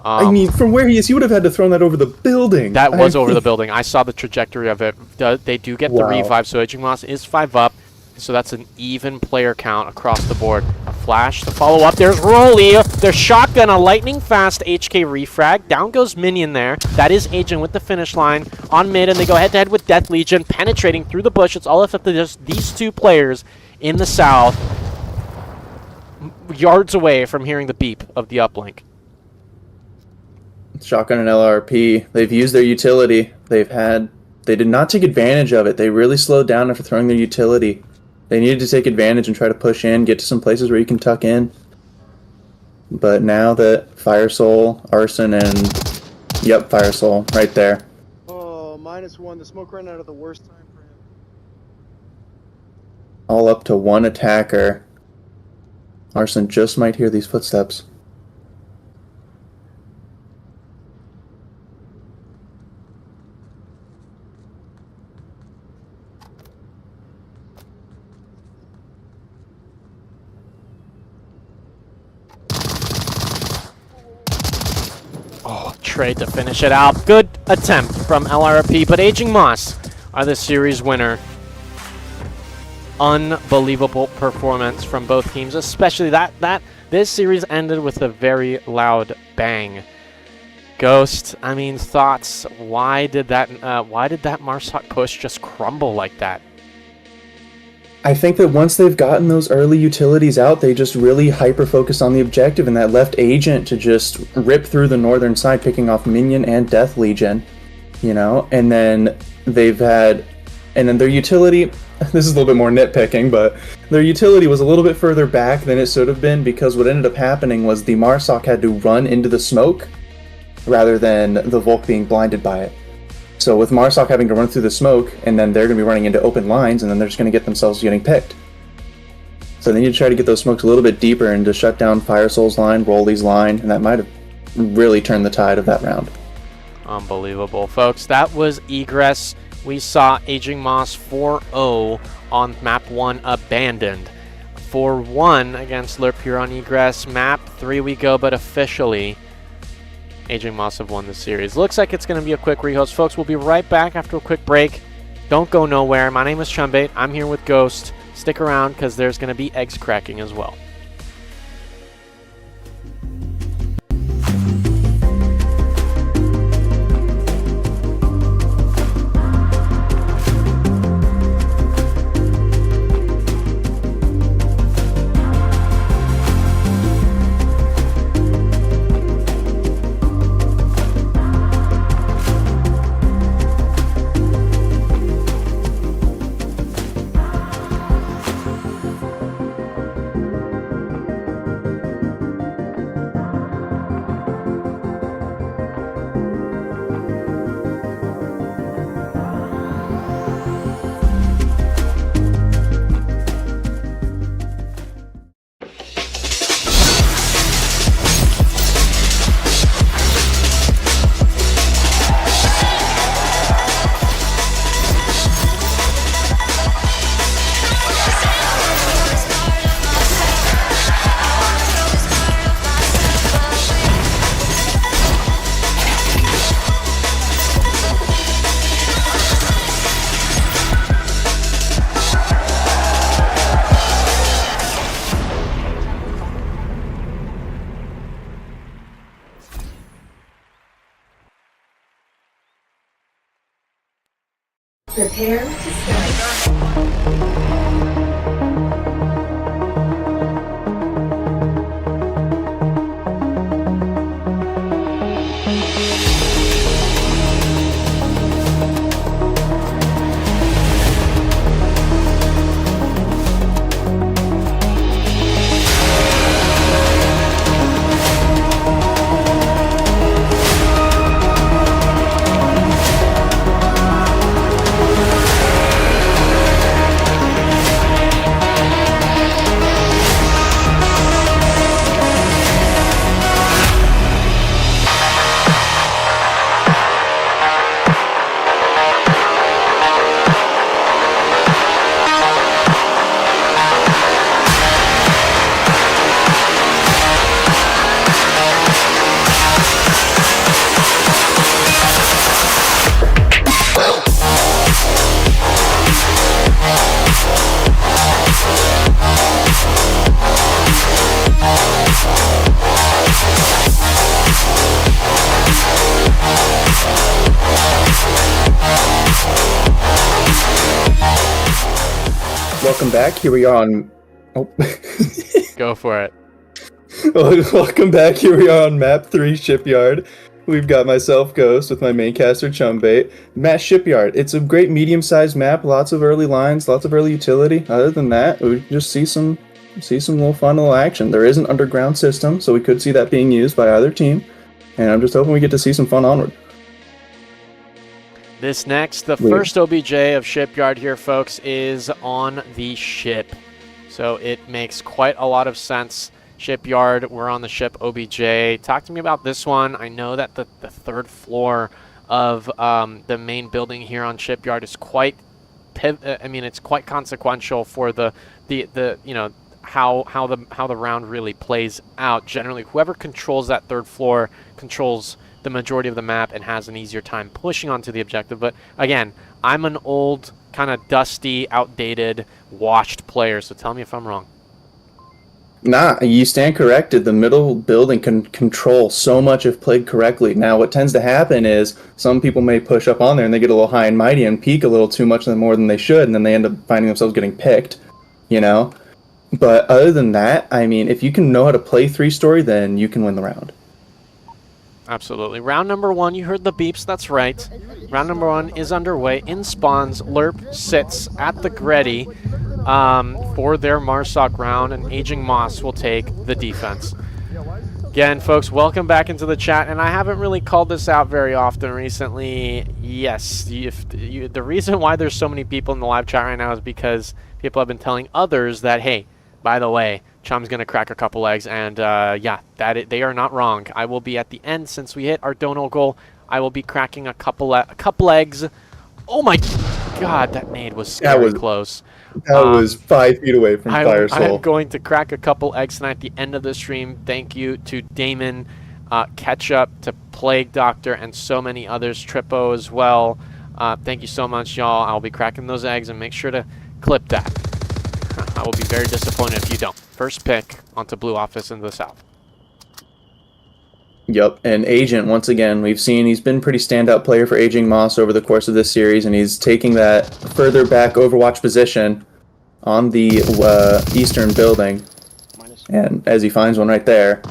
S6: I mean, from where he is, he would have had to throw that over the building.
S4: That was over the building. I saw the trajectory of it. They do get the revive, so Aging Moss is 5 up. So that's an even player count across the board. A flash, the follow-up. There's Rolly. There's Shotgun, a lightning-fast HK refrag. Down goes Minion there. That is Agent with the finish line on mid, and they go head-to-head with Death Legion, penetrating through the bush. It's all left up to just these 2 players in the south, yards away from hearing the beep of the uplink.
S6: Shotgun and L.R.R.P. They've used their utility. They did not take advantage of it. They really slowed down after throwing their utility. They needed to take advantage and try to push in, get to some places where you can tuck in. But now that Firesoul, Arson, and... Yep, Firesoul, right there.
S8: Oh, -1. The smoke ran out of the worst time for him.
S6: all up to one attacker. Arson just might hear these footsteps.
S4: Oh, trade to finish it out. Good attempt from L.R.R.P, but Aging Moss are the series winner. Unbelievable performance from both teams, especially this series ended with a very loud bang. Ghost, I mean, thoughts? Why did that Marsoc push just crumble like that?
S6: I think that once they've gotten those early utilities out, they just really hyper-focused on the objective, and that left Agent to just rip through the northern side, picking off Minion and Death Legion, you know? And then their utility, this is a little bit more nitpicking, but their utility was a little bit further back than it should have been, because what ended up happening was the Marsoc had to run into the smoke rather than the Volk being blinded by it. So with Marsoc having to run through the smoke, and then they're going to be running into open lines, and then they're just going to get themselves getting picked. So they need to try to get those smokes a little bit deeper and to shut down Fire Soul's line, Rolly's line, and that might have really turned the tide of that round.
S4: Unbelievable, folks. That was Egress. We saw Aging Moss 4-0 on map 1 Abandoned. 4-1 against L.R.R.P on Egress. Map 3 we go, but officially Aging Moss have won the series. Looks like it's going to be a quick rehost. Folks, we'll be right back after a quick break. Don't go nowhere. My name is Chumbate. I'm here with Ghost. Stick around because there's going to be eggs cracking as well.
S1: Prepare to start.
S6: Welcome back. Here we are on... Oh.
S4: Go for it.
S6: Welcome back. Here we are on map 3 Shipyard. We've got myself, Ghost, with my main caster, Chumbate. Map Shipyard. It's a great medium-sized map. Lots of early lines, lots of early utility. Other than that, we just see some little fun little action. There is an underground system, so we could see that being used by either team. And I'm just hoping we get to see some fun Onward.
S4: This next, the
S6: Weird.
S4: first OBJ of Shipyard here, folks, is on the ship. So it makes quite a lot of sense. Shipyard, we're on the ship OBJ. Talk to me about this one. I know that the third floor of the main building here on Shipyard is quite, it's quite consequential for the you know, how the round really plays out. Generally, whoever controls that third floor controls the majority of the map and has an easier time pushing onto the objective. But again, I'm an old, kind of dusty, outdated, washed player, so tell me if I'm wrong.
S6: Nah, you stand corrected. The middle building can control so much if played correctly. Now, what tends to happen is some people may push up on there and they get a little high and mighty and peek a little too much more than they should, and then they end up finding themselves getting picked, you know? But other than that, I mean, if you can know how to play 3-story, then you can win the round.
S4: Absolutely. Round number 1, you heard the beeps, that's right. Round number 1 is underway. In spawns, L.R.R.P sits at the Gretty for their Marsoc round, and Aging Moss will take the defense. Again, folks, welcome back into the chat, and I haven't really called this out very often recently. Yes, the reason why there's so many people in the live chat right now is because people have been telling others that, hey, by the way, Chum's going to crack a couple eggs, and yeah, they are not wrong. I will be at the end, since we hit our dono goal, I will be cracking a couple eggs. Oh my god, that nade was scary close.
S6: That was 5 feet away from Fire Soul.
S4: I'm going to crack a couple eggs tonight at the end of the stream. Thank you to Damon, Ketchup, to Plague Doctor, and so many others, Trippo as well. Thank you so much, y'all. I'll be cracking those eggs, and make sure to clip that. I will be very disappointed if you don't. First pick onto Blue Office in the south.
S6: Yep, and Agent, once again, we've seen he's been pretty standout player for Aging Moss over the course of this series, and he's taking that further back Overwatch position on the eastern building. And as he finds one right there.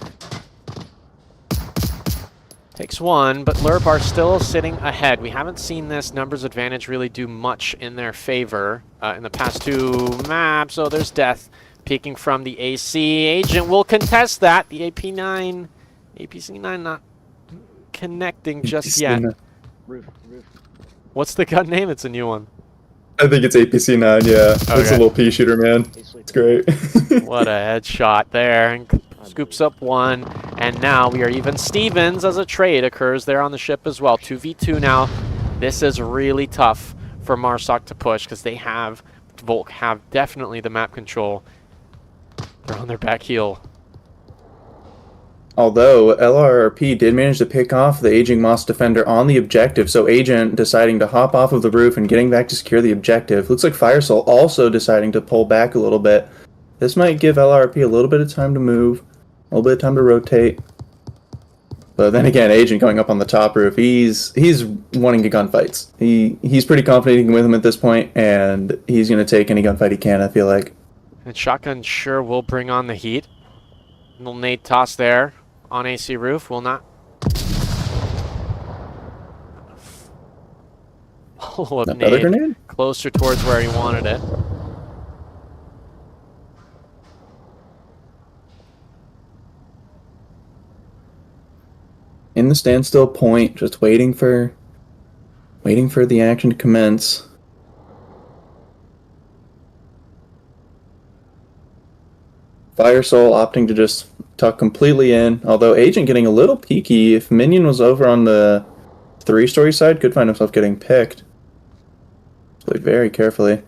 S4: Takes one, but L.R.R.P are still sitting ahead. We haven't seen this numbers advantage really do much in their favor in the past 2 maps. So there's Death peeking from the AC. Agent will contest that. The APC-9 not connecting just yet.
S7: Roof.
S4: What's the gun name? It's a new one.
S6: I think it's APC-9, yeah.
S4: Okay.
S6: It's a little pea shooter, man. It's great.
S4: What a headshot there. And scoops up one. And now we are even Stevens as a trade occurs there on the ship as well. 2v2 now. This is really tough for Marsoc to push because they have, Volk have definitely the map control. They're on their back heel.
S6: Although L.R.R.P did manage to pick off the Aging Moss defender on the objective, so Agent deciding to hop off of the roof and getting back to secure the objective. Looks like Fire Soul also deciding to pull back a little bit. This might give L.R.R.P a little bit of time to move, a little bit of time to rotate. But then again, Agent going up on the top roof, he's wanting to gunfights. He's pretty confident he can win them at this point, and he's going to take any gunfight he can, I feel like.
S4: And Shotgun sure will bring on the heat. Little nade toss there on AC roof will not. Follow-up
S6: Another grenade?
S4: Closer towards where he wanted it.
S6: In the standstill point, just waiting for the action to commence. Fire Soul opting to just tuck completely in, although Agent getting a little peeky. If Minion was over on the 3-story side, could find himself getting picked. Play very carefully.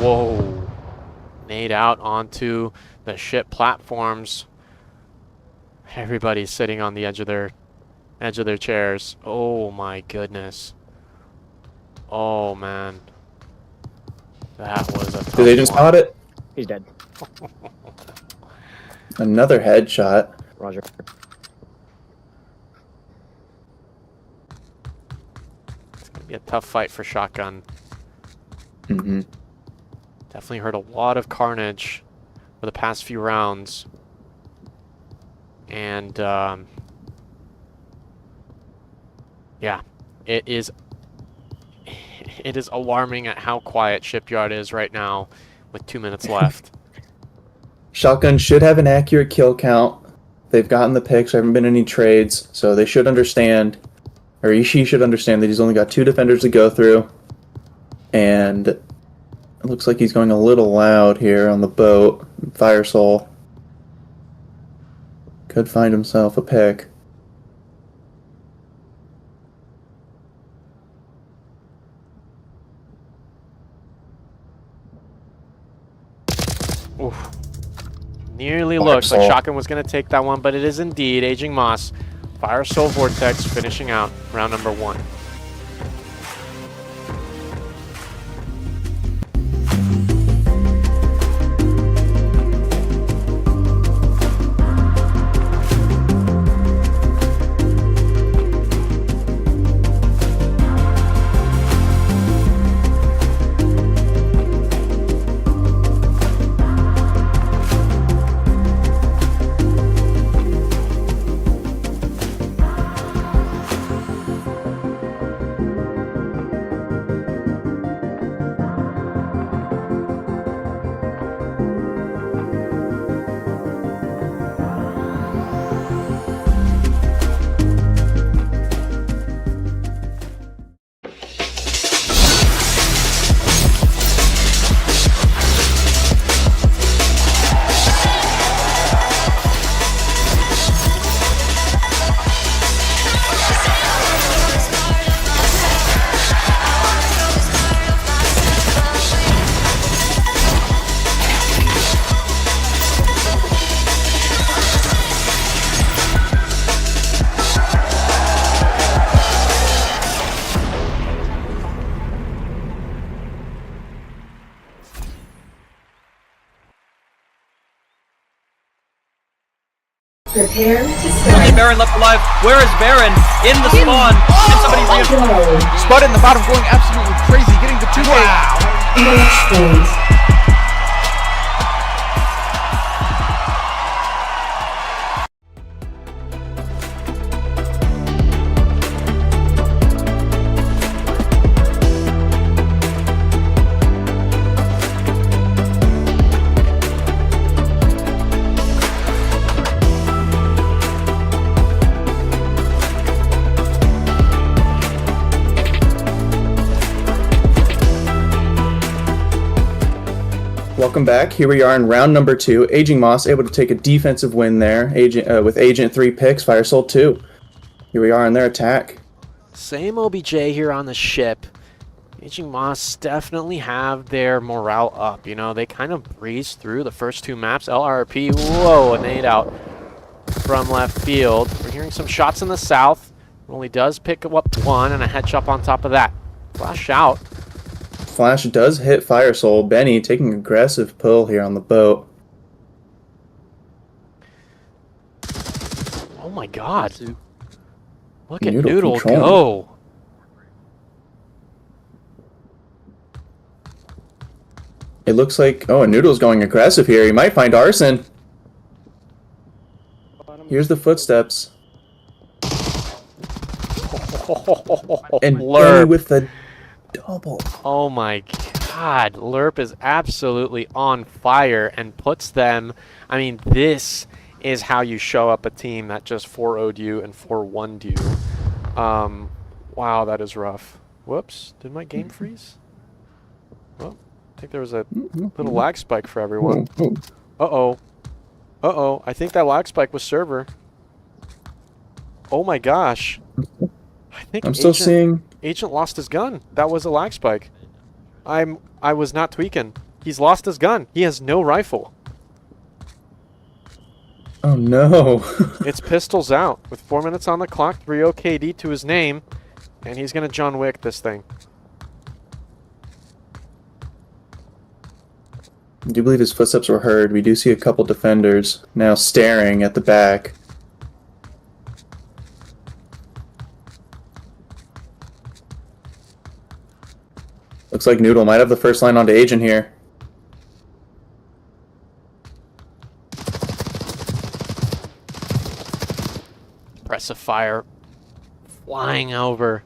S4: Whoa. Nade out onto the ship platforms. Everybody's sitting on the edge of their chairs. Oh my goodness. Oh man. That was a tough
S6: Did Agent spot it?
S7: He's dead.
S6: Another headshot.
S7: Roger.
S4: It's gonna be a tough fight for Shotgun.
S6: Mm-hmm.
S4: Definitely heard a lot of carnage for the past few rounds. And yeah, it is alarming at how quiet Shipyard is right now with 2 minutes left.
S6: Shotgun should have an accurate kill count. They've gotten the picks. There haven't been any trades, so they should understand, or he should understand that he's only got 2 defenders to go through. And it looks like he's going a little loud here on the boat. Fire Soul could find himself a pick.
S4: Oof. Nearly looks like Shotgun was going to take that one, but it is indeed Aging Moss. Fire Soul Vortex finishing out round number 1.
S1: Prepare to
S2: Only
S1: strike.
S2: Baron left alive. Where is Baron? In the spawn. Can somebody
S1: Go.
S3: Spud in the bottom going absolutely crazy, getting the 2-way.
S1: Match point.
S6: Welcome back. Here we are in round number 2. Aging Moss able to take a defensive win there. With Agent 3 picks, Fire Soul 2. Here we are in their attack.
S4: Same OBJ here on the ship. Aging Moss definitely have their morale up. You know, they kind of breezed through the first 2 maps. L.R.R.P. Whoa, a nade out from left field. We're hearing some shots in the south. Only does pick up 1 and a headshot on top of that. Flash out.
S6: Flash does hit Fire Soul. Benny taking aggressive pull here on the boat.
S4: Oh my god. Look at
S6: Noodle
S4: Noodle
S6: controlling.
S4: go.
S6: It looks like, oh, and Noodle's going aggressive here. He might find Arson. Here's the footsteps. And Benny
S4: L.R.R.P.
S6: with the double.
S4: Oh my god. L.R.R.P. is absolutely on fire and puts them, I mean, this is how you show up a team that just 4-0'd you and 4-1'd you. Wow, that is rough. Whoops, did my game freeze? Well, I think there was a little lag spike for everyone. Uh-oh. Uh-oh, I think that lag spike was server. Oh my gosh. I think
S6: I'm still seeing...
S4: Agent lost his gun. That was a lag spike. I was not tweaking. He's lost his gun. He has no rifle.
S6: Oh no.
S4: It's pistols out with 4 minutes on the clock, 3-0 KD to his name, and he's gonna John Wick this thing.
S6: I do believe his footsteps were heard. We do see a couple defenders now staring at the back. Looks like Noodle might have the first line onto Agent here.
S4: Impressive fire flying over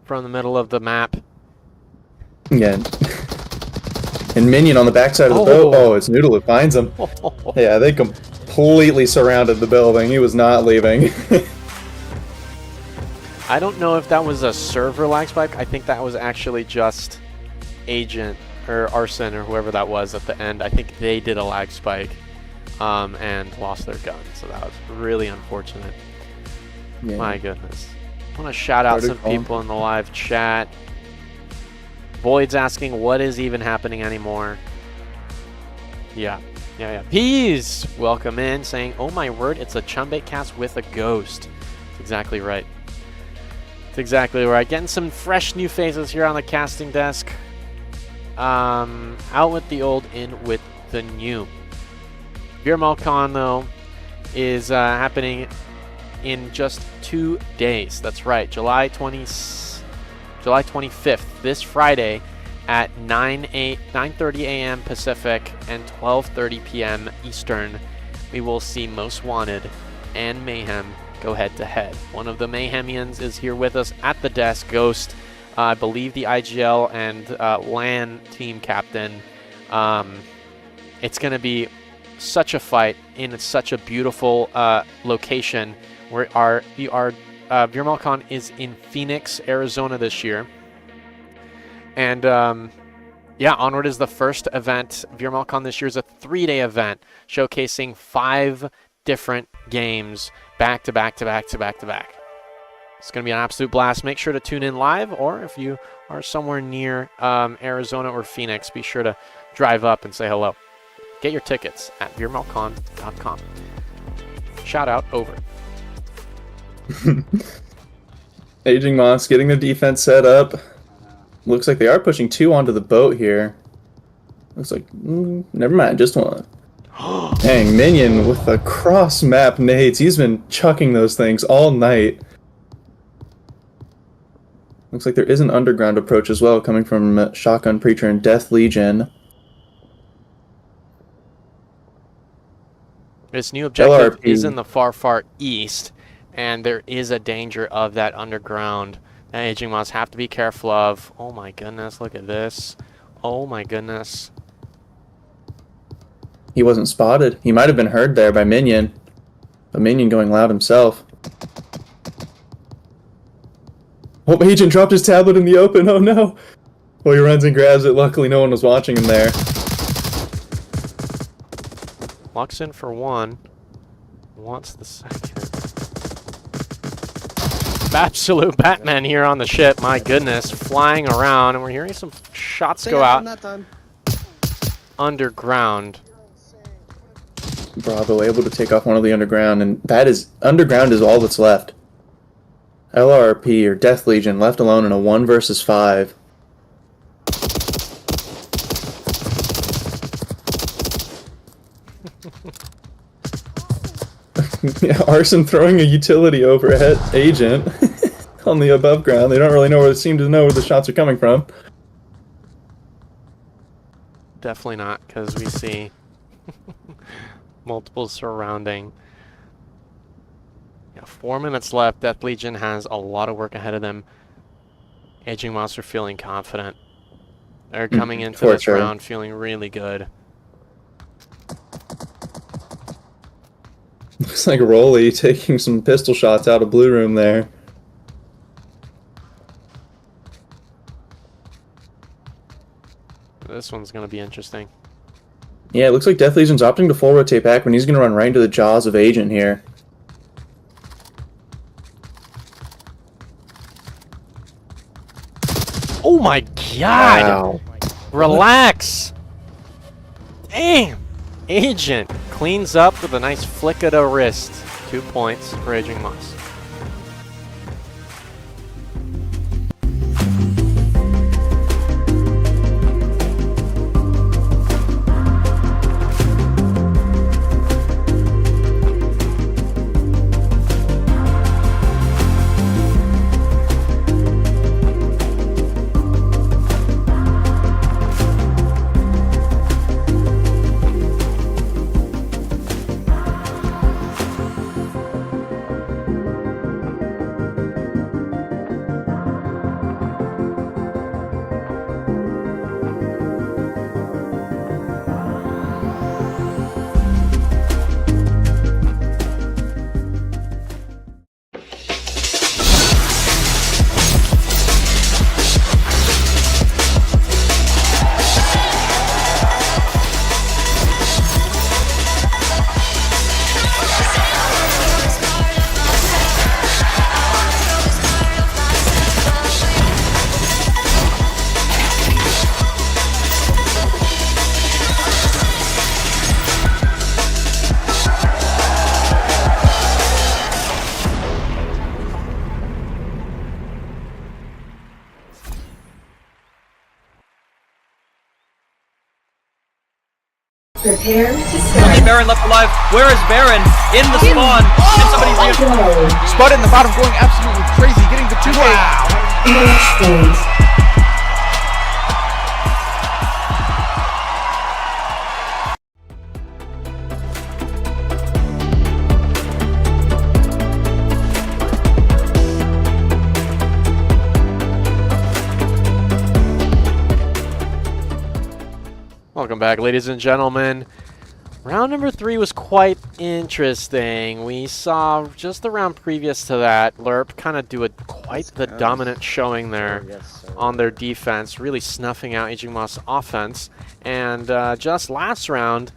S4: from the middle of the map.
S6: Again. And Minion on the backside of the boat. Oh, it's Noodle who finds him. Yeah, they completely surrounded the building. He was not leaving.
S4: I don't know if that was a server lag spike. I think that was actually just Agent or Arson or whoever that was at the end. I think they did a lag spike and lost their gun. So that was really unfortunate.
S6: Yeah.
S4: My goodness. I want to shout out some people in the live chat. Void's asking what is even happening anymore. Yeah. Peas, welcome in, saying, "Oh my word, it's a Chumbate cast with a ghost." That's exactly right. That's exactly right. Getting some fresh new faces here on the casting desk. Out with the old, in with the new. VRML Con, though, is happening in just 2 days. That's right, July 25th, this Friday at 9:30 a.m. Pacific and 12:30 p.m. Eastern. We will see Most Wanted and Mayhem go head to head. One of the Mayhemians is here with us at the desk, Ghost. I believe the IGL and LAN team captain. It's going to be such a fight in such a beautiful location. VRMLCon is in Phoenix, Arizona this year. And yeah, Onward is the first event. VRMLCon this year is a 3-day event showcasing 5 different games back to back to back to back to back. It's going to be an absolute blast. Make sure to tune in live, or if you are somewhere near Arizona or Phoenix, be sure to drive up and say hello. Get your tickets at VRMLCon.com. Shout out over.
S6: Aging Moss getting the defense set up. Looks like they are pushing 2 onto the boat here. Looks like, never mind, just 1. Dang, Minion with the cross-map nades. He's been chucking those things all night. Looks like there is an underground approach as well, coming from Shotgun Preacher and Death Legion.
S4: This new objective
S6: L.R.R.P.
S4: is in the far, far east, and there is a danger of that underground that Aging Moss have to be careful of. Oh my goodness, look at this. Oh my goodness.
S6: He wasn't spotted. He might have been heard there by Minion. But Minion going loud himself. Oh, Agent dropped his tablet in the open. Oh no. Well, he runs and grabs it. Luckily, no one was watching him there.
S4: Locks in for 1. Wants the second. Absolute Batman here on the ship. My goodness. Flying around. And we're hearing some shots go out underground.
S6: Bravo able to take off one of the underground, and that is underground is all that's left. L.R.R.P. or Death Legion left alone in a 1 versus 5. Yeah, Arson throwing a utility over at Agent on the above ground. They don't really know where, seem to know where the shots are coming from.
S4: Definitely not, because we see multiple surrounding. Yeah, 4 minutes left. Death Legion has a lot of work ahead of them. Aging Monster feeling confident. They're coming into this round feeling really good.
S6: Looks like Rolly taking some pistol shots out of Blue Room there.
S4: This one's going to be interesting.
S6: Yeah, it looks like Death Legion's opting to full rotate back when he's going to run right into the jaws of Agent here.
S4: Oh my god!
S6: Wow.
S4: Relax! Damn! Agent cleans up with a nice flick of the wrist. 2 points for Aging Moss.
S1: Prepare to
S2: Only
S1: start.
S2: Baron left alive. Where is Baron? In the spawn. And somebody
S1: Go.
S3: Spud in the bottom going absolutely crazy, getting the 2K.
S1: Egress phase.
S4: Welcome back, ladies and gentlemen. Round number 3 was quite interesting. We saw just the round previous to that, L.R.R.P kind of do quite the dominant showing there on their defense, really snuffing out Aging Moss' offense. And just last round,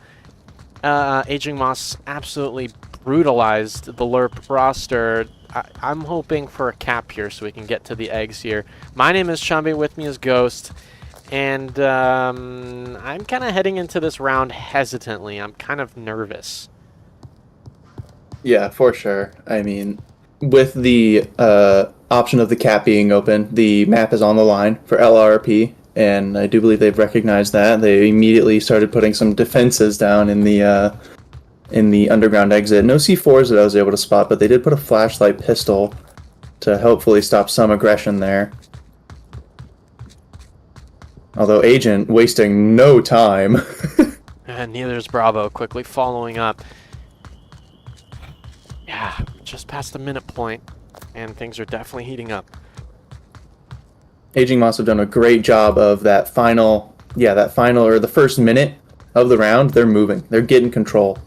S4: Aging Moss absolutely brutalized the L.R.R.P roster. I'm hoping for a cap here so we can get to the eggs here. My name is Chambe, with me is Ghost. And I'm kind of heading into this round hesitantly. I'm kind of nervous.
S6: Yeah, for sure. I mean, with the option of the cap being open, the map is on the line for L.R.R.P, and I do believe they've recognized that. They immediately started putting some defenses down in the underground exit. No C4s that I was able to spot, but they did put a flashlight pistol to hopefully stop some aggression there. Although Agent wasting no time.
S4: And neither is Bravo, quickly following up. Yeah, just past the minute point, and things are definitely heating up.
S6: Aging Moss have done a great job of that final, or the first minute of the round. They're moving. They're getting control.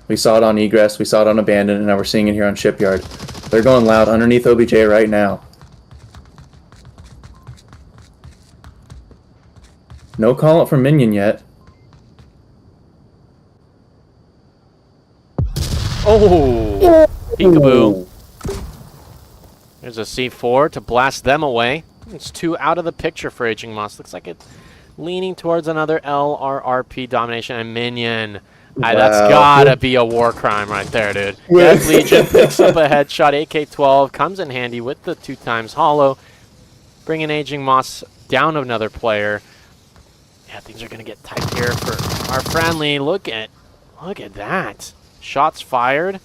S6: We saw it on Egress, we saw it on Abandon, and now we're seeing it here on Shipyard. They're going loud underneath OBJ right now. No call out from Minion yet.
S4: Oh! Peekaboo. There's a C4 to blast them away. It's 2 out of the picture for Aging Moss. Looks like it's leaning towards another L.R.R.P domination and Minion. That's gotta be a war crime right there, dude. Death Legion picks up a headshot. AK-12 comes in handy with the 2x hollow, bringing Aging Moss down another player. Yeah, things are gonna get tight here for our friendly. Look at that. Shots fired.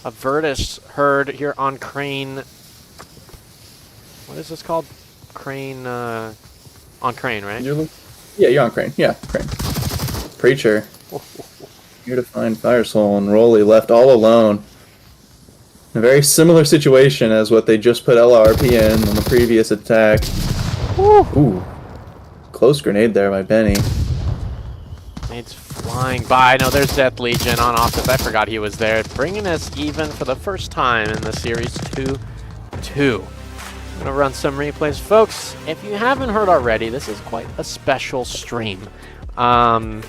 S4: A Virtus heard here on Crane. What is this called? Crane, on Crane, right?
S6: Yeah, you're on Crane. Yeah, Crane. Preacher. Here to find Fire Soul, and Rolly left all alone. A very similar situation as what they just put L.R.R.P in on the previous attack. Ooh. Close grenade there by Benny.
S4: Grenades flying by. No, there's Death Legion on offense. I forgot he was there. Bringing us even for the first time in the series 2-2. I'm going to run some replays. Folks, if you haven't heard already, this is quite a special stream. As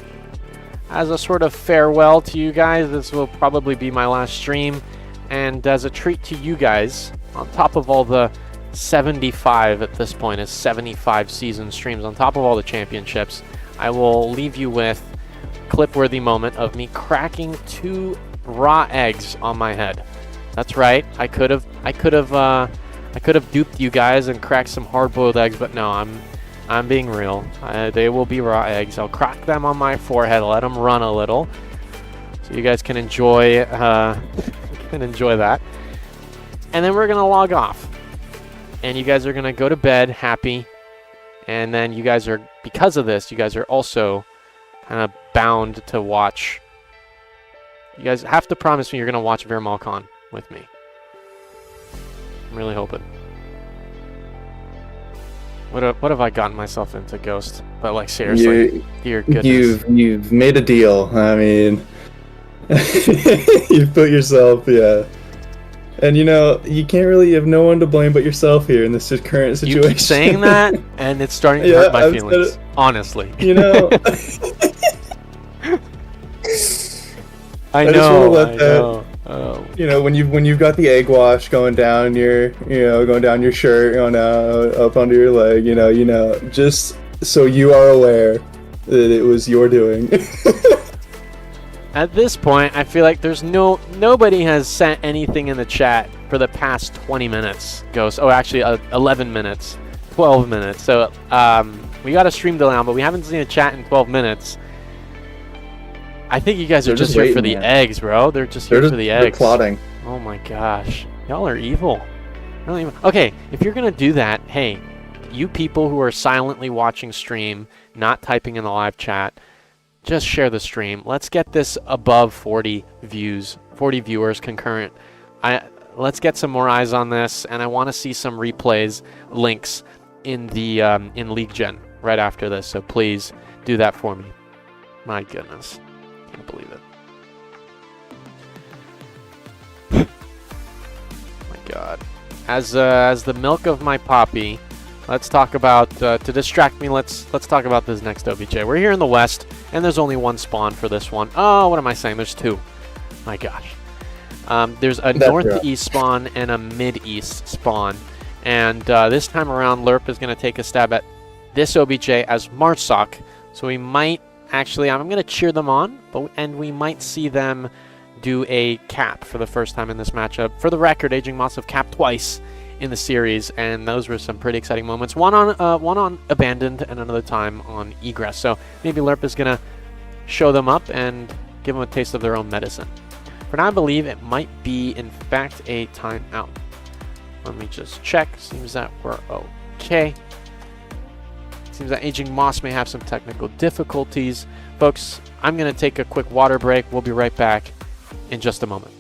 S4: a sort of farewell to you guys, this will probably be my last stream. And as a treat to you guys, on top of all the 75 at this point, is 75 season streams, on top of all the championships, I will leave you with a clip-worthy moment of me cracking 2 raw eggs on my head. That's right. I could have duped you guys and cracked some hard-boiled eggs, but no, I'm being real. They will be raw eggs. I'll crack them on my forehead, let them run a little, so you guys can enjoy that. And then we're gonna log off, and you guys are gonna go to bed happy. And then you guys are, because of this, you guys are also kind of bound to watch. You guys have to promise me you're gonna watch VRML with me. I'm really hoping. What have I gotten myself into, Ghost? But like seriously, dear goodness.
S6: You've made a deal. I mean, you've put yourself, yeah. And you know, you can't really have no one to blame but yourself here in this current situation.
S4: You keep saying that, and it's starting to hurt my feelings. Honestly.
S6: You know.
S4: I
S6: just want to let
S4: I
S6: that.
S4: know.
S6: You know, when you've got the egg wash going down your shirt, going up under your leg, you know, just so you are aware that it was your doing.
S4: At this point, I feel like there's nobody has sent anything in the chat for the past 20 minutes, Ghost. Oh, actually, 11 minutes. 12 minutes. So we got a stream delay on, but we haven't seen a chat in 12 minutes. I think you guys are
S6: They're
S4: just
S6: just
S4: here for
S6: waiting,
S4: the
S6: man.
S4: eggs, bro. They're just
S6: They're
S4: here
S6: just
S4: for the
S6: they're
S4: eggs.
S6: plotting.
S4: Oh my gosh. Y'all are evil. Really evil. Okay, if you're going to do that, hey, you people who are silently watching stream, not typing in the live chat, just share the stream. Let's get this above 40 views, 40 viewers concurrent. Let's get some more eyes on this, and I want to see some replays links in the in League Gen right after this. So please do that for me. My goodness, can't believe it. My God, as the milk of my poppy. Let's talk about, to distract me, let's talk about this next OBJ. We're here in the west, and there's only one spawn for this one. Oh, what am I saying? There's two. My gosh. There's a northeast spawn and a mid-east spawn. And this time around, L.R.R.P is going to take a stab at this OBJ as Marsoc. So we might, actually, I'm going to cheer them on, and we might see them do a cap for the first time in this matchup. For the record, Aging Moss have capped twice in the series, and those were some pretty exciting moments. One on Abandoned and another time on Egress. So maybe L.R.R.P is going to show them up and give them a taste of their own medicine. For now, I believe it might be, in fact, a timeout. Let me just check. Seems that we're okay. Seems that Aging Moss may have some technical difficulties. Folks, I'm going to take a quick water break. We'll be right back in just a moment.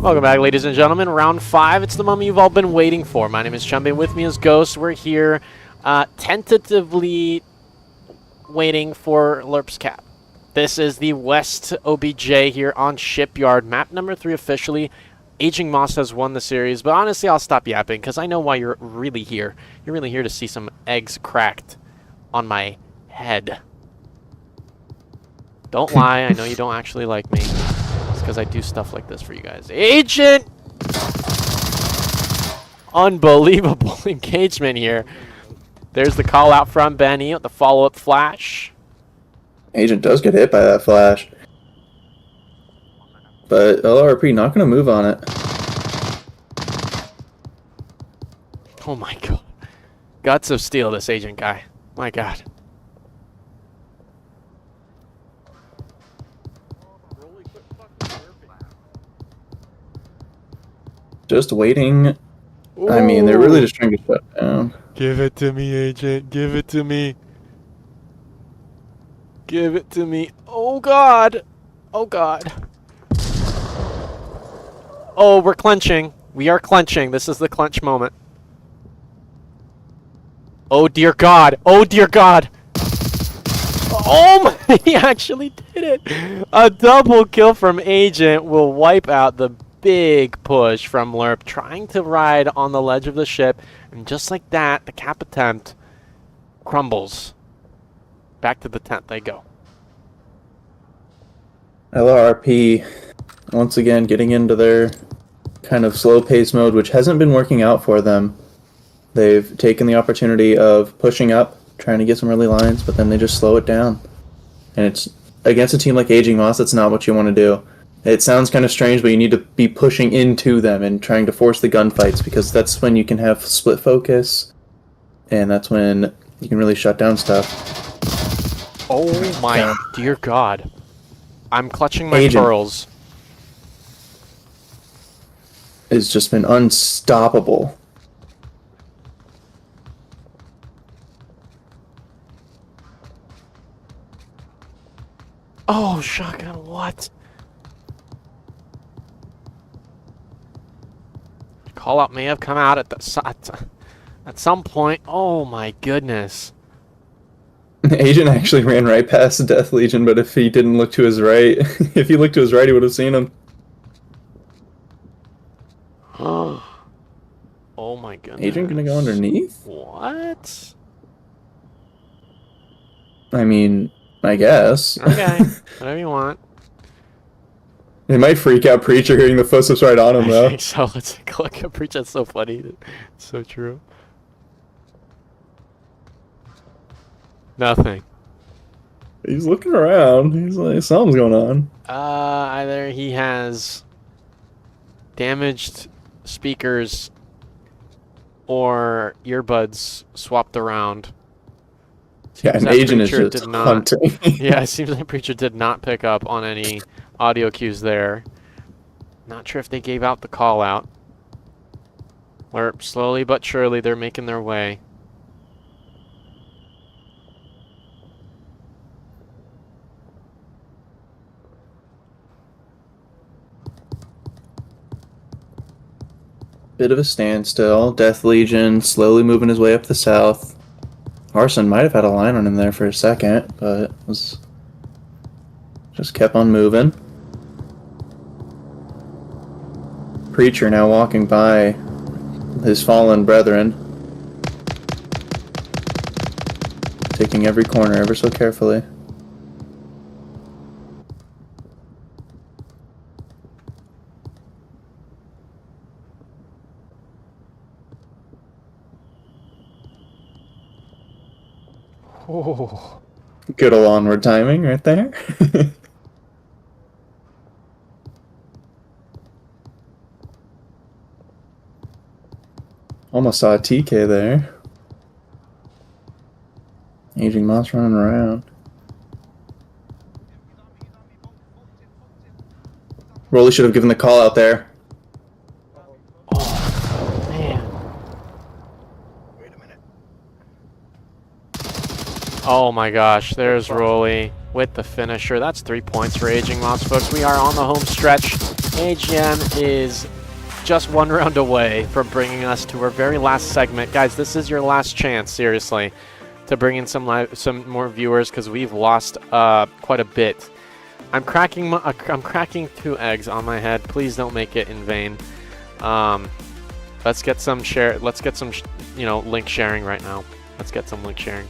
S4: Welcome back, ladies and gentlemen. Round 5. It's the moment you've all been waiting for. My name is Chumbe. With me is Ghost. We're here tentatively waiting for L.R.R.P's cap. This is the West OBJ here on Shipyard. Map number 3 officially. Aging Moss has won the series, but honestly, I'll stop yapping because I know why you're really here. You're really here to see some eggs cracked on my head. Don't lie. I know you don't actually like me. It's because I do stuff like this for you guys. Agent! Unbelievable engagement here. There's the call out from Benny with the follow-up flash.
S6: Agent does get hit by that flash. But L.R.R.P not going to move on it.
S4: Oh my god. Guts of steel, this agent guy. My god.
S6: Just waiting. Ooh. I mean, they're really just trying to shut down.
S4: Give it to me, agent. Give it to me. Give it to me. Oh god. Oh god. Oh, we're clenching. We are clenching. This is the clench moment. Oh dear god. Oh dear god. Oh my, he actually did it. A double kill from Agent will wipe out the big push from L.R.R.P, trying to ride on the ledge of the ship, and just like that, the cap attempt crumbles. Back to the tent they go.
S6: L.R.R.P once again getting into their kind of slow pace mode, which hasn't been working out for them. They've taken the opportunity of pushing up, trying to get some early lines, but then they just slow it down. And it's against a team like Aging Moss, that's not what you want to do. It sounds kind of strange, but you need to be pushing into them and trying to force the gunfights, because that's when you can have split focus, and that's when you can really shut down stuff.
S4: Oh my dear god. I'm clutching my pearls.
S6: It's just been unstoppable.
S4: Oh, shotgun, what? Call out may have come out at some point. Oh my goodness.
S6: Agent actually ran right past the Death Legion, but if he didn't look to his right, if he looked to his right, he would have seen him.
S4: Oh my goodness.
S6: Agent gonna go underneath?
S4: What?
S6: I mean, I guess.
S4: Okay, whatever you want.
S6: It might freak out Preacher hearing the footsteps right on him, though.
S4: I think so. Let's take a look at Preacher. That's so funny. It's so true. Nothing.
S6: He's looking around. He's like, something's going on.
S4: Either he has damaged speakers or earbuds swapped around.
S6: Yeah, an agent is just hunting.
S4: Yeah, it seems like Preacher did not pick up on any audio cues there. Not sure if they gave out the call out. Or slowly but surely they're making their way.
S6: Bit of a standstill. Death Legion slowly moving his way up the south. Arson might have had a line on him there for a second, but was just kept on moving. Preacher now walking by his fallen brethren, taking every corner ever so carefully.
S4: Oh.
S6: Good old Onward timing right there. Almost saw a TK there. Aging Moss running around. Rolly should have given the call out there.
S4: Oh, man.
S8: Wait a minute.
S4: Oh my gosh, there's Rolly with the finisher. That's 3 points for Aging Moss, folks. We are on the home stretch. AGM is just one round away from bringing us to our very last segment. Guys, this is your last chance, seriously, to bring in some more viewers because we've lost quite a bit. I'm cracking 2 eggs on my head. Please don't make it in vain. Let's get some share. Let's get some, link sharing right now. Let's get some link sharing.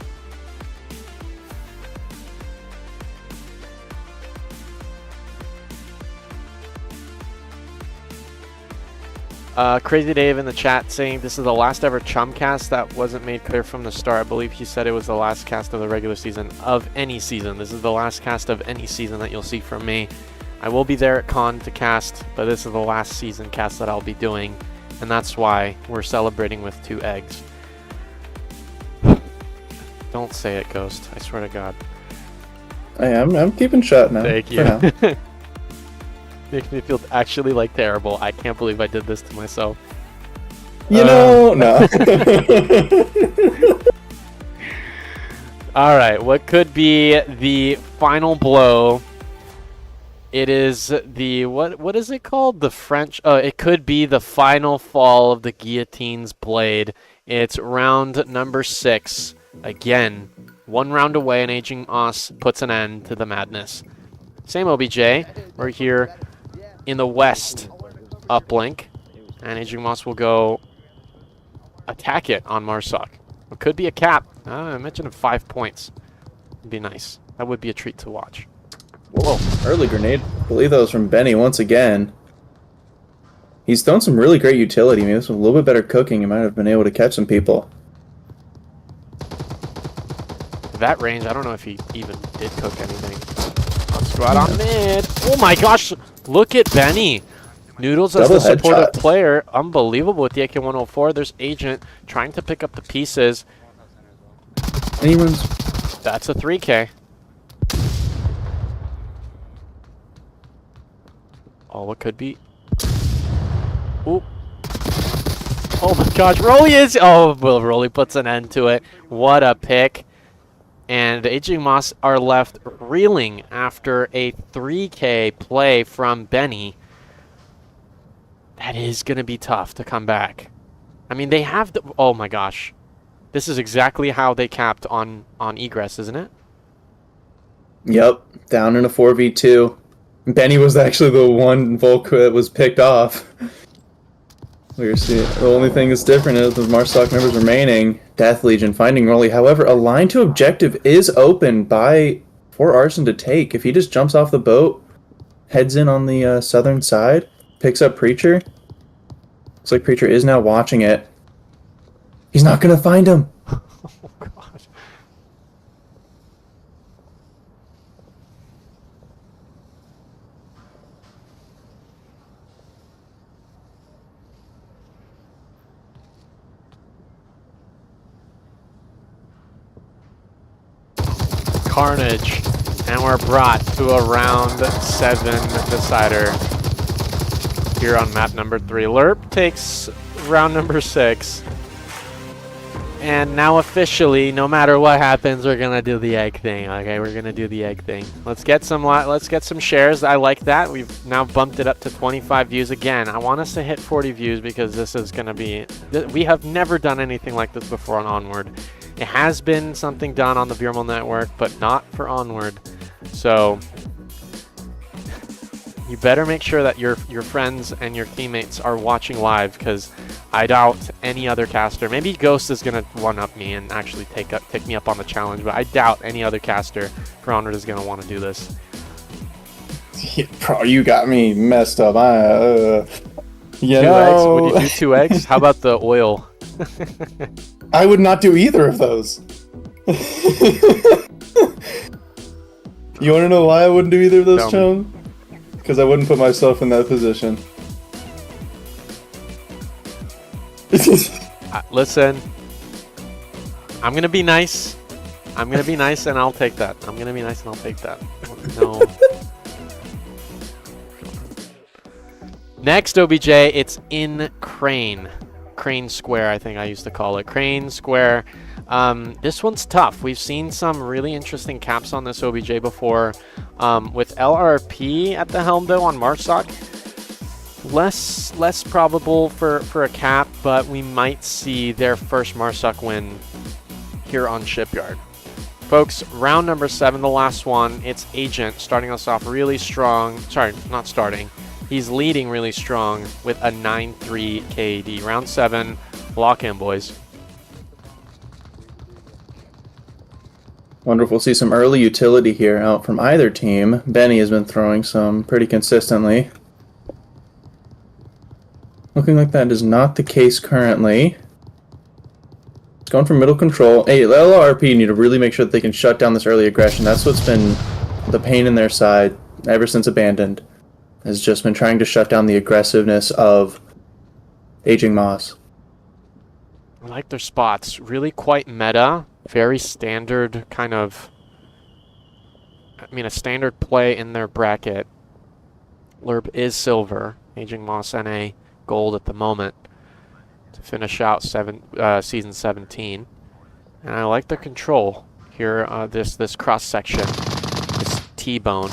S4: Crazy Dave in the chat saying this is the last ever Chumcast. That wasn't made clear from the start. I believe he said it was the last cast of the regular season of any season. This is the last cast of any season that you'll see from me. I will be there at Con to cast, but this is the last season cast that I'll be doing, and that's why we're celebrating with 2 eggs. Don't say it, Ghost. I swear to God.
S6: I'm keeping shut now.
S4: Thank you.
S6: For now.
S4: Makes me feel actually like terrible. I can't believe I did this to myself.
S6: No.
S4: All right, what could be the final blow? It is the what is it called? The French. It could be the final fall of the guillotine's blade. It's round number 6. Again, 1 round away, and Aging Moss puts an end to the madness. Same OBJ. We're here in the west uplink, and Aging Moss will go attack it on Marsoc. It could be a cap. I mentioned 5 points. It'd be nice. That would be a treat to watch.
S6: Whoa, early grenade. I believe that was from Benny once again. He's done some really great utility. Maybe with a little bit better cooking, he might have been able to catch some people.
S4: That range, I don't know if he even did cook anything. Let's go out on mid. Oh my gosh, look at Benny. Noodles as the supportive player. Unbelievable with the AK-104. There's Agent trying to pick up the pieces.
S6: And he runs.
S4: That's a 3K. Oh, what could be? Oop. Oh my gosh, Rolly is... Oh, well, Rolly puts an end to it. What a pick. And Aging Moss are left reeling after a 3K play from Benny. That is going to be tough to come back. I mean, they have the... Oh my gosh. This is exactly how they capped on Egress, isn't it?
S6: Yep, down in a 4v2. Benny was actually the one Volk that was picked off. We're seeing the only thing that's different is the Marsoc members remaining. Death Legion finding Rolly. However, a line to objective is open for Arson to take. If he just jumps off the boat, heads in on the southern side, picks up Preacher. Looks like Preacher is now watching it. He's not going to find him.
S4: Oh, God. Carnage. And we're brought to a round 7 decider here on map number 3. L.R.R.P takes round number 6. And now officially, no matter what happens, we're gonna do the egg thing. Okay, we're gonna do the egg thing. Let's get some shares. I like that. We've now bumped it up to 25 views again. I want us to hit 40 views because this is gonna be. We have never done anything like this before on Onward. It has been something done on the VRML network, but not for Onward. So you better make sure that your friends and your teammates are watching live, because I doubt any other caster. Maybe Ghost is gonna one-up me and actually take me up on the challenge, but I doubt any other caster for Onward is gonna want to do this.
S6: Bro, you got me messed up.
S4: 2 eggs? Would you do 2 eggs? How about the oil?
S6: I would not do either of those. You want to know why I wouldn't do either of those, Chum? Because I wouldn't put myself in that position.
S4: Listen, I'm gonna be nice. I'm gonna be nice, and I'll take that. I'm gonna be nice, and I'll take that. No. Next OBJ, it's in Crane Square, I think I used to call it. Crane Square. This one's tough. We've seen some really interesting caps on this OBJ before. With L.R.R.P at the helm, though, on Marsoc. less probable for a cap, but we might see their first MARSOC win here on Shipyard. Folks, round number 7, the last one. It's Agent starting us off really strong. Sorry, not starting. He's leading really strong with a 9-3 KD. Round 7, lock in, boys.
S6: Wonderful. See some early utility here out from either team. Benny has been throwing some pretty consistently. Looking like that is not the case currently. It's going for middle control. Hey, L.R.R.P need to really make sure that they can shut down this early aggression. That's what's been the pain in their side ever since Abandoned. Has just been trying to shut down the aggressiveness of Aging Moss.
S4: I like their spots. Really quite meta. Very standard kind of, a standard play in their bracket. L.R.R.P is silver. Aging Moss NA gold at the moment to finish out season 17. And I like their control here, this cross section, this T-bone.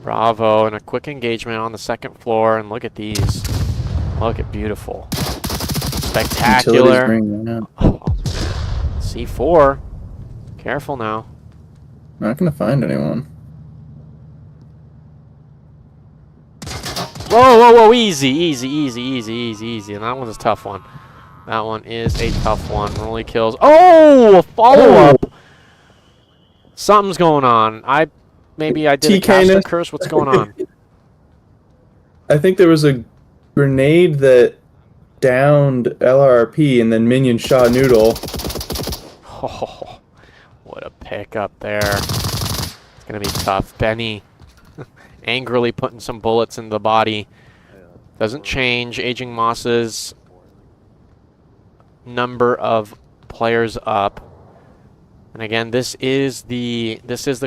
S4: Bravo, and a quick engagement on the second floor, and look at these. Look at beautiful. Spectacular. Oh, C4. Careful now.
S6: Not gonna find anyone.
S4: Whoa, easy. And that one's a tough one. That one is a tough one. Rolly kills. Oh, a follow-up. Something's going on. Maybe I did a caster curse. What's going on?
S6: I think there was a grenade that downed L.R.R.P and then Minion shot Noodle.
S4: Oh, what a pick up there. It's going to be tough. Benny angrily putting some bullets in the body. Doesn't change Aging Moss's number of players up. And again, this is the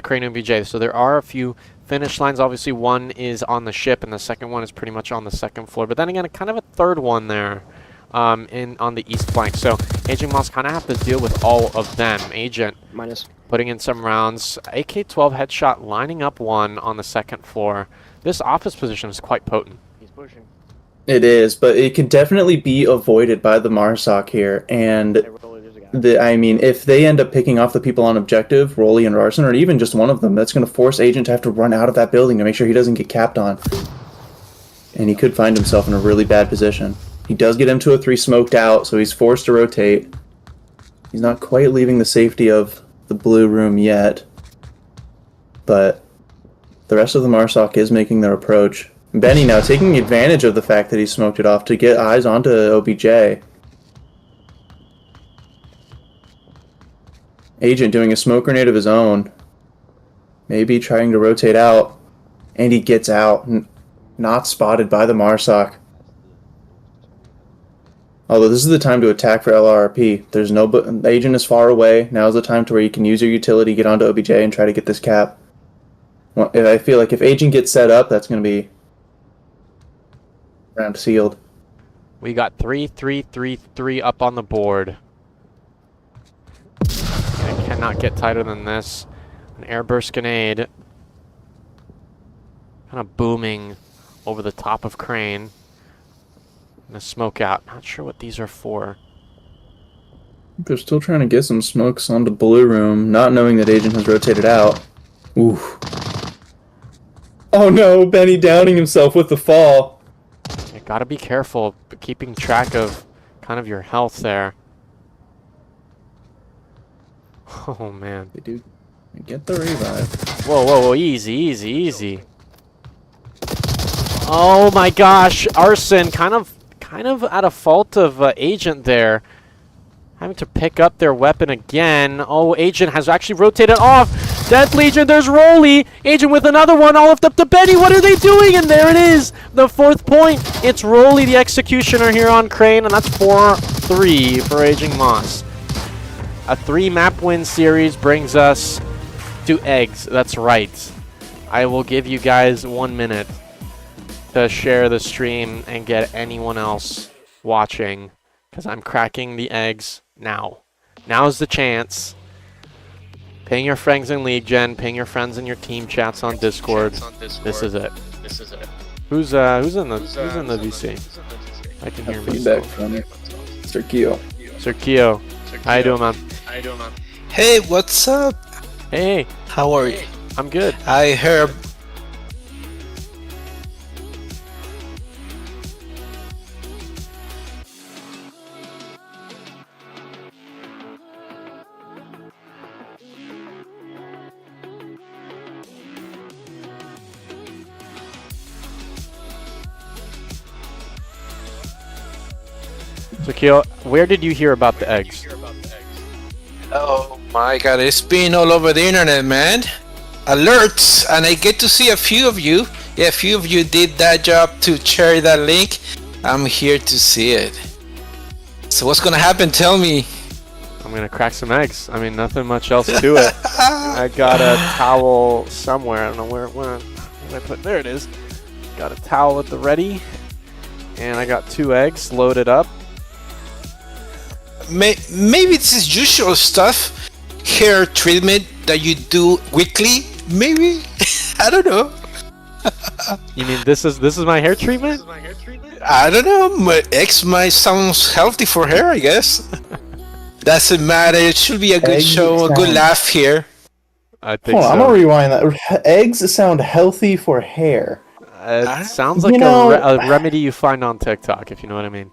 S4: Cranium VJ. So there are a few finish lines. Obviously, one is on the ship, and the second one is pretty much on the second floor. But then again, kind of a third one there on the east flank. So Aging Moss kind of have to deal with all of them. Agent putting in some rounds. AK-12 headshot lining up one on the second floor. This office position is quite potent.
S8: He's pushing.
S6: It is, but it can definitely be avoided by the MARSOC here. And if they end up picking off the people on objective, Rolly and Rarson, or even just one of them, that's going to force Agent to have to run out of that building to make sure he doesn't get capped on. And he could find himself in a really bad position. He does get M203 smoked out, so he's forced to rotate. He's not quite leaving the safety of the blue room yet. But the rest of the MARSOC is making their approach. Benny now taking advantage of the fact that he smoked it off to get eyes onto OBJ. Agent doing a smoke grenade of his own. Maybe trying to rotate out. And he gets out. Not spotted by the MARSOC. Although this is the time to attack for L.R.R.P. There's no... The Agent is far away. Now's the time to where you can use your utility, get onto OBJ, and try to get this cap. Well, I feel like if Agent gets set up, that's going to be... round sealed.
S4: We got 3-3-3-3 up on the board. I cannot get tighter than this. An airburst grenade. Kind of booming over the top of Crane. And a smoke out. Not sure what these are for.
S6: They're still trying to get some smokes onto blue room, not knowing that Agent has rotated out. Oof. Oh no, Benny downing himself with the fall.
S4: You gotta be careful keeping track of kind of your health there. Oh man.
S6: They do get the revive.
S4: Whoa, easy. Oh my gosh, Arson kind of at a fault of Agent there. Having to pick up their weapon again. Oh, Agent has actually rotated off. Death Legion, there's Rolly. Agent with another one, all left up to Benny. What are they doing? And there it is, the 4th point. It's Rolly, the Executioner, here on Crane, and that's 4-3 for Aging Moss. A 3-map win series brings us to eggs. That's right. I will give you guys 1 minute to share the stream and get anyone else watching, because I'm cracking the eggs now. Now's the chance. Ping your friends in League Gen, ping your friends in your team chats on Discord. This is it. Who's in the VC? I can hear
S6: Feedback
S4: myself.
S6: from Mr. Keo.
S4: Sir Keo, how you doing, man?
S9: Hey, what's up?
S4: Hey,
S9: How are you?
S4: I'm good.
S9: I heard.
S4: So Keo, where did you hear about the eggs?
S9: Oh my god, it's been all over the internet, man. Alerts, and I get to see a few of you. Yeah, a few of you did that job to share that link. I'm here to see it. So what's gonna happen? Tell me.
S4: I'm gonna crack some eggs. I mean, nothing much else to it. I got a towel somewhere. I don't know where I put. There it is. Got a towel at the ready, and I got 2 eggs loaded up.
S9: Maybe this is usual stuff, hair treatment that you do weekly. Maybe I don't know.
S4: You mean this is my hair treatment?
S9: I don't know. My eggs might sound healthy for hair, I guess. Doesn't matter. It should be a good
S6: Eggs
S9: show, a good
S6: sound-
S9: laugh here.
S4: I think
S6: Hold on, I'm
S4: so.
S6: gonna rewind that. Eggs sound healthy for hair.
S4: It sounds like
S6: You know-
S4: a remedy you find on TikTok, if you know what I mean.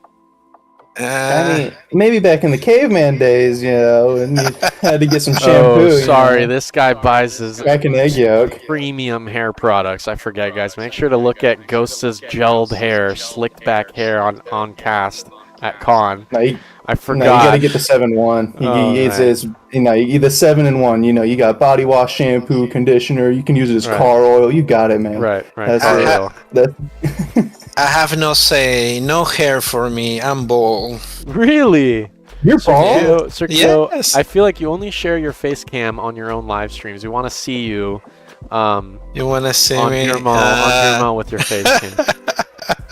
S6: I mean, maybe back in the caveman days, you know, and you had to get some shampoo.
S4: Oh,
S6: you
S4: sorry.
S6: know,
S4: This guy buys his
S6: crack an egg yolk.
S4: premium hair products. I forget, guys. Make sure to look at Ghost's gelled hair, slicked back hair on cast at con.
S6: No, you,
S4: I
S6: no,
S4: forgot.
S6: you gotta get the 7-1.
S4: Oh,
S6: It's you know, you get the 7-in-1. You know, you got body wash, shampoo, conditioner. You can use it as
S4: Right.
S6: car oil. You got it, man.
S4: Right.
S6: That's
S4: For
S6: it.
S4: real.
S6: That,
S9: I have no say, no hair for me. I'm bald.
S4: Really?
S6: you're bald.
S4: Sir Keo,
S9: Yes.
S4: I feel like you only share your face cam on your own live streams. We want to see you
S9: You wanna see
S4: on
S9: me?
S4: your mo with your face cam.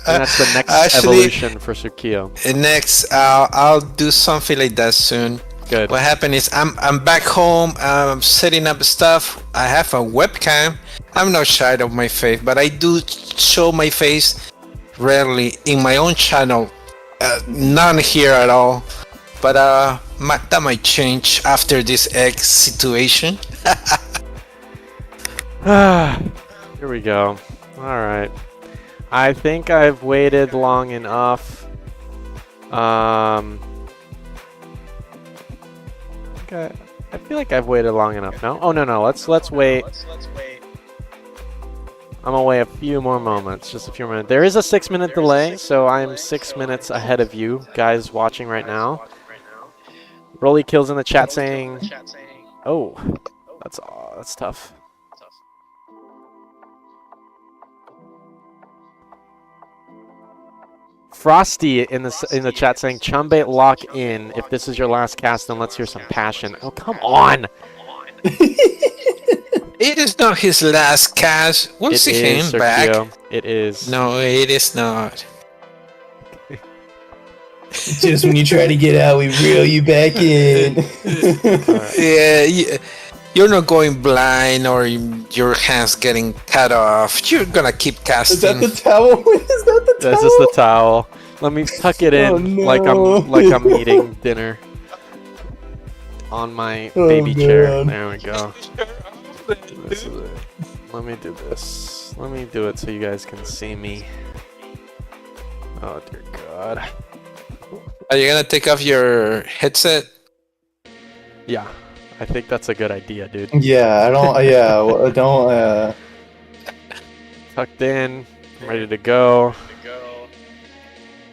S4: And that's the next
S9: Actually-
S4: evolution for Sir Keo.
S9: Next, I'll do something like that soon.
S4: Good.
S9: What happened is I'm back home. I'm setting up stuff. I have a webcam. I'm not shy of my face, but I do show my face rarely in my own channel. None here at all. But that might change after this egg situation.
S4: Here we go. All right. I think I've waited long enough. I feel like I've waited long enough. No? Oh no. Let's wait. I'm gonna wait a few more moments, just a few minutes. There is a 6-minute delay, so I'm 6 minutes ahead of you guys watching right now. Rolly Kills in the chat saying, "Oh, that's tough." Frosty in the chat saying, "Chumbate, lock in. If this is your last cast, then let's hear some passion." Oh, come on!
S9: It is not his last cast. We'll
S4: It
S9: see
S4: is,
S9: him
S4: Sir
S9: back.
S4: Keo. It is.
S9: No, it is not.
S6: Just when you try to get out, we reel you back in.
S9: Yeah, you're not going blind or your hands getting cut off. You're gonna keep casting.
S6: Is that the towel? Is that the towel?
S4: This is the towel. Let me tuck it in
S6: Oh, no.
S4: like I'm eating dinner on my
S6: Oh,
S4: baby chair.
S6: God.
S4: There we go. This is it. Let me do this. Let me do it so you guys can see me. Oh dear God.
S9: Are you gonna take off your headset?
S4: Yeah, I think that's a good idea, dude.
S6: Yeah, I don't. Yeah, well, I don't.
S4: Tucked in, ready to go.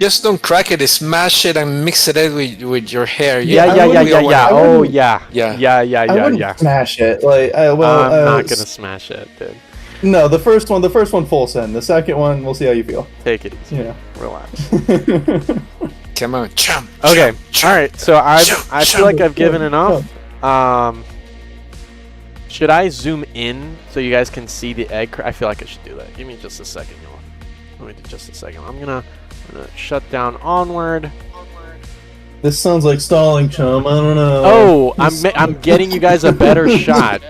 S9: Just don't crack it. Smash it and mix it in with your hair.
S4: Yeah.
S6: I wouldn't-
S4: Oh
S6: wouldn't-
S4: yeah.
S9: Yeah.
S6: I wouldn't
S4: Yeah.
S6: smash it. Like,
S4: I'm not gonna smash it, dude.
S6: No, the first one full send. The second one, we'll see how you feel.
S4: Take it easy.
S6: Yeah.
S4: Relax.
S9: Come on, chomp.
S4: Okay.
S9: chomp,
S4: All right. So I
S9: Chomp,
S4: feel like I've given
S6: chomp.
S4: enough. Should I zoom in so you guys can see the egg? I feel like I should do that. Give me just a second, y'all. Let me do just a second. I'm gonna shut down Onward.
S6: This sounds like stalling, chum. I don't know.
S4: Oh, I'm getting you guys a better shot.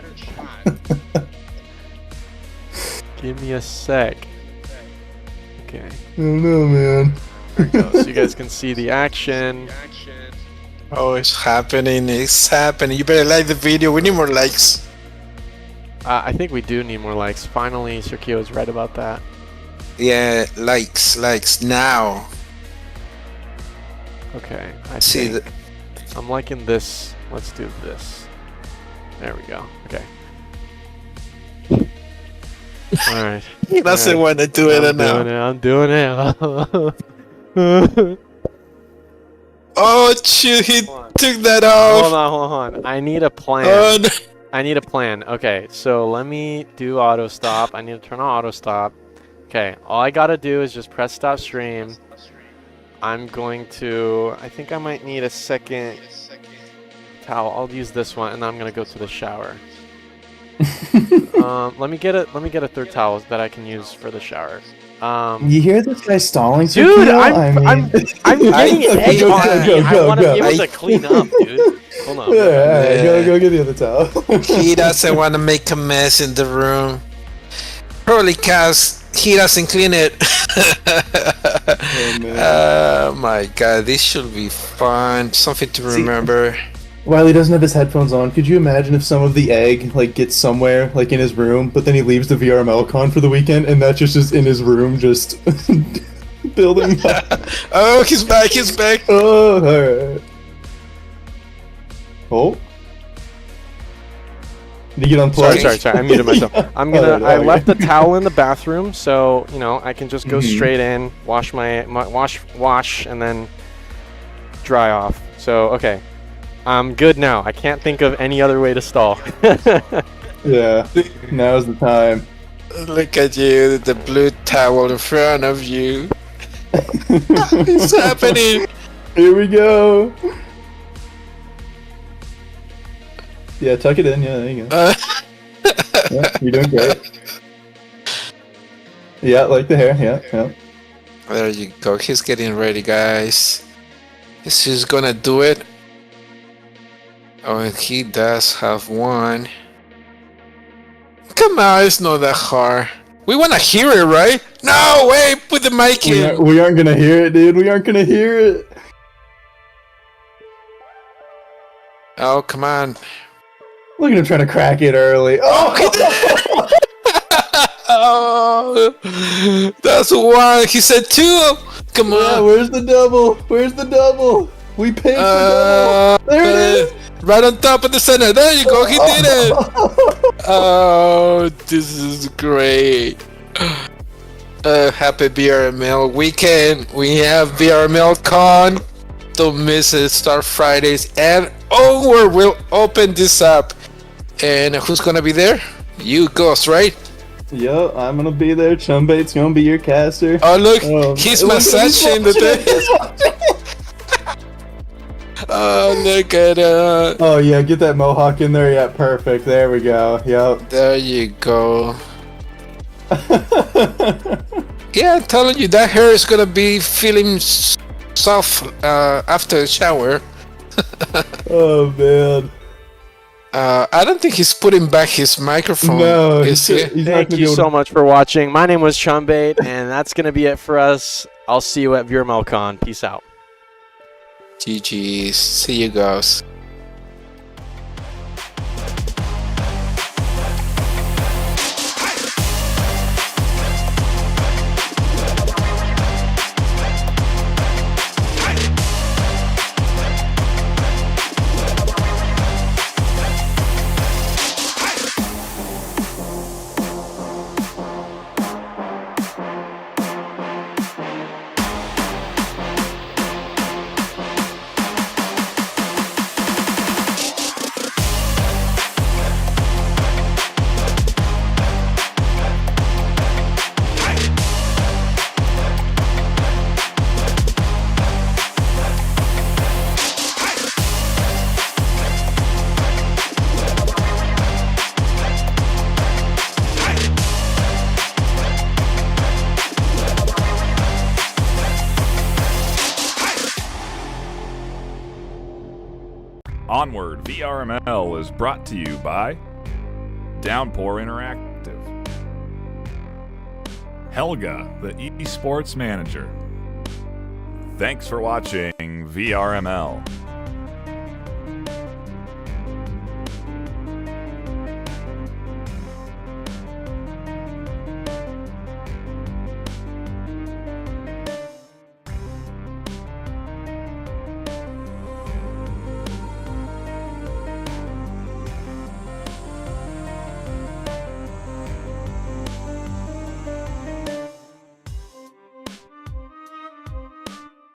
S4: Give me a sec. Okay.
S6: I don't know, man.
S4: There we go. So you guys can see the action.
S9: Oh, it's happening. It's happening. You better like the video. We need more likes.
S4: I think we do need more likes. Finally, Sergio is right about that.
S9: Yeah, likes now.
S4: Okay, I
S9: See
S4: think
S9: the.
S4: I'm liking this. Let's do this. There we go. Okay. All right.
S9: He doesn't want to do it now.
S4: I'm doing it.
S9: Oh, shoot, he took that
S4: Hold
S9: off.
S4: on. I need a plan.
S9: Oh, no.
S4: I need a plan. Okay, so let me do auto stop. I need to turn on auto stop. Okay, all I gotta do is just press stop stream. I'm going to. I think I might need a second towel. I'll use this one, and then I'm gonna go to the shower. Let me get a third towel that I can use for the shower.
S6: You hear this guy stalling?
S4: Dude,
S6: Sergio?
S4: I'm getting egg
S6: Go,
S4: on
S6: go,
S4: me.
S6: go,
S4: I
S6: go,
S4: want to
S6: go.
S4: be able to clean up, dude. Hold on.
S6: Yeah, go get the other towel.
S9: He doesn't want to make a mess in the room. Probably cause he doesn't clean it.
S6: Oh, man.
S9: Oh my god, this should be fun. Something to remember.
S6: While he doesn't have his headphones on, could you imagine if some of the egg like gets somewhere like in his room, but then he leaves the VRML con for the weekend, and that's just in his room, just building up.
S9: Oh, he's back, he's back.
S6: Oh, alright. Oh. Did you get unplugged?
S4: Sorry. I muted myself. I'm gonna. I left the towel in the bathroom, so you know I can just go straight in, wash wash, and then dry off. So okay, I'm good now. I can't think of any other way to stall.
S6: Yeah, now's the time.
S9: Look at you, the blue towel in front of you. It's happening.
S6: Here we go. Yeah, tuck it in. Yeah, there you go. Yeah, you're doing great. Yeah, like the hair. Yeah.
S9: There you go. He's getting ready, guys. He's gonna do it. Oh, and he does have one. Come on, it's not that hard. We wanna hear it, right? No, wait, put the mic in.
S6: We aren't gonna hear it, dude. We aren't gonna hear it.
S9: Oh, come on.
S6: Look at him trying to crack it early. Oh,
S9: Oh, that's one. He said two. Come
S6: yeah,
S9: on.
S6: where's the double? Where's the double? We paid for double. There it is.
S9: Right on top of the center. There you go. He did it. Oh, this is great. Happy VRML weekend. We have VRML Con. Don't miss it. Start Fridays. And Onward will open this up. And who's going to be there? You, Ghost, right?
S6: Yo, I'm gonna be there. Chumbate's gonna be your caster.
S9: Oh, look. He's massaging the thing. Oh, look at that.
S6: Oh, yeah, get that mohawk in there. Yeah, perfect. There we go. Yep.
S9: There you go. Yeah, I'm telling you, that hair is gonna be feeling soft after the shower.
S6: Oh, man.
S9: I don't think he's putting back his microphone.
S6: No,
S9: is he?
S4: Thank you so much for watching. My name was Chumbate, and that's gonna be it for us. I'll see you at VRMLCon. Peace out.
S9: GG's. See you guys.
S10: Onward VRML is brought to you by Downpour Interactive. Helga, the esports manager. Thanks for watching VRML.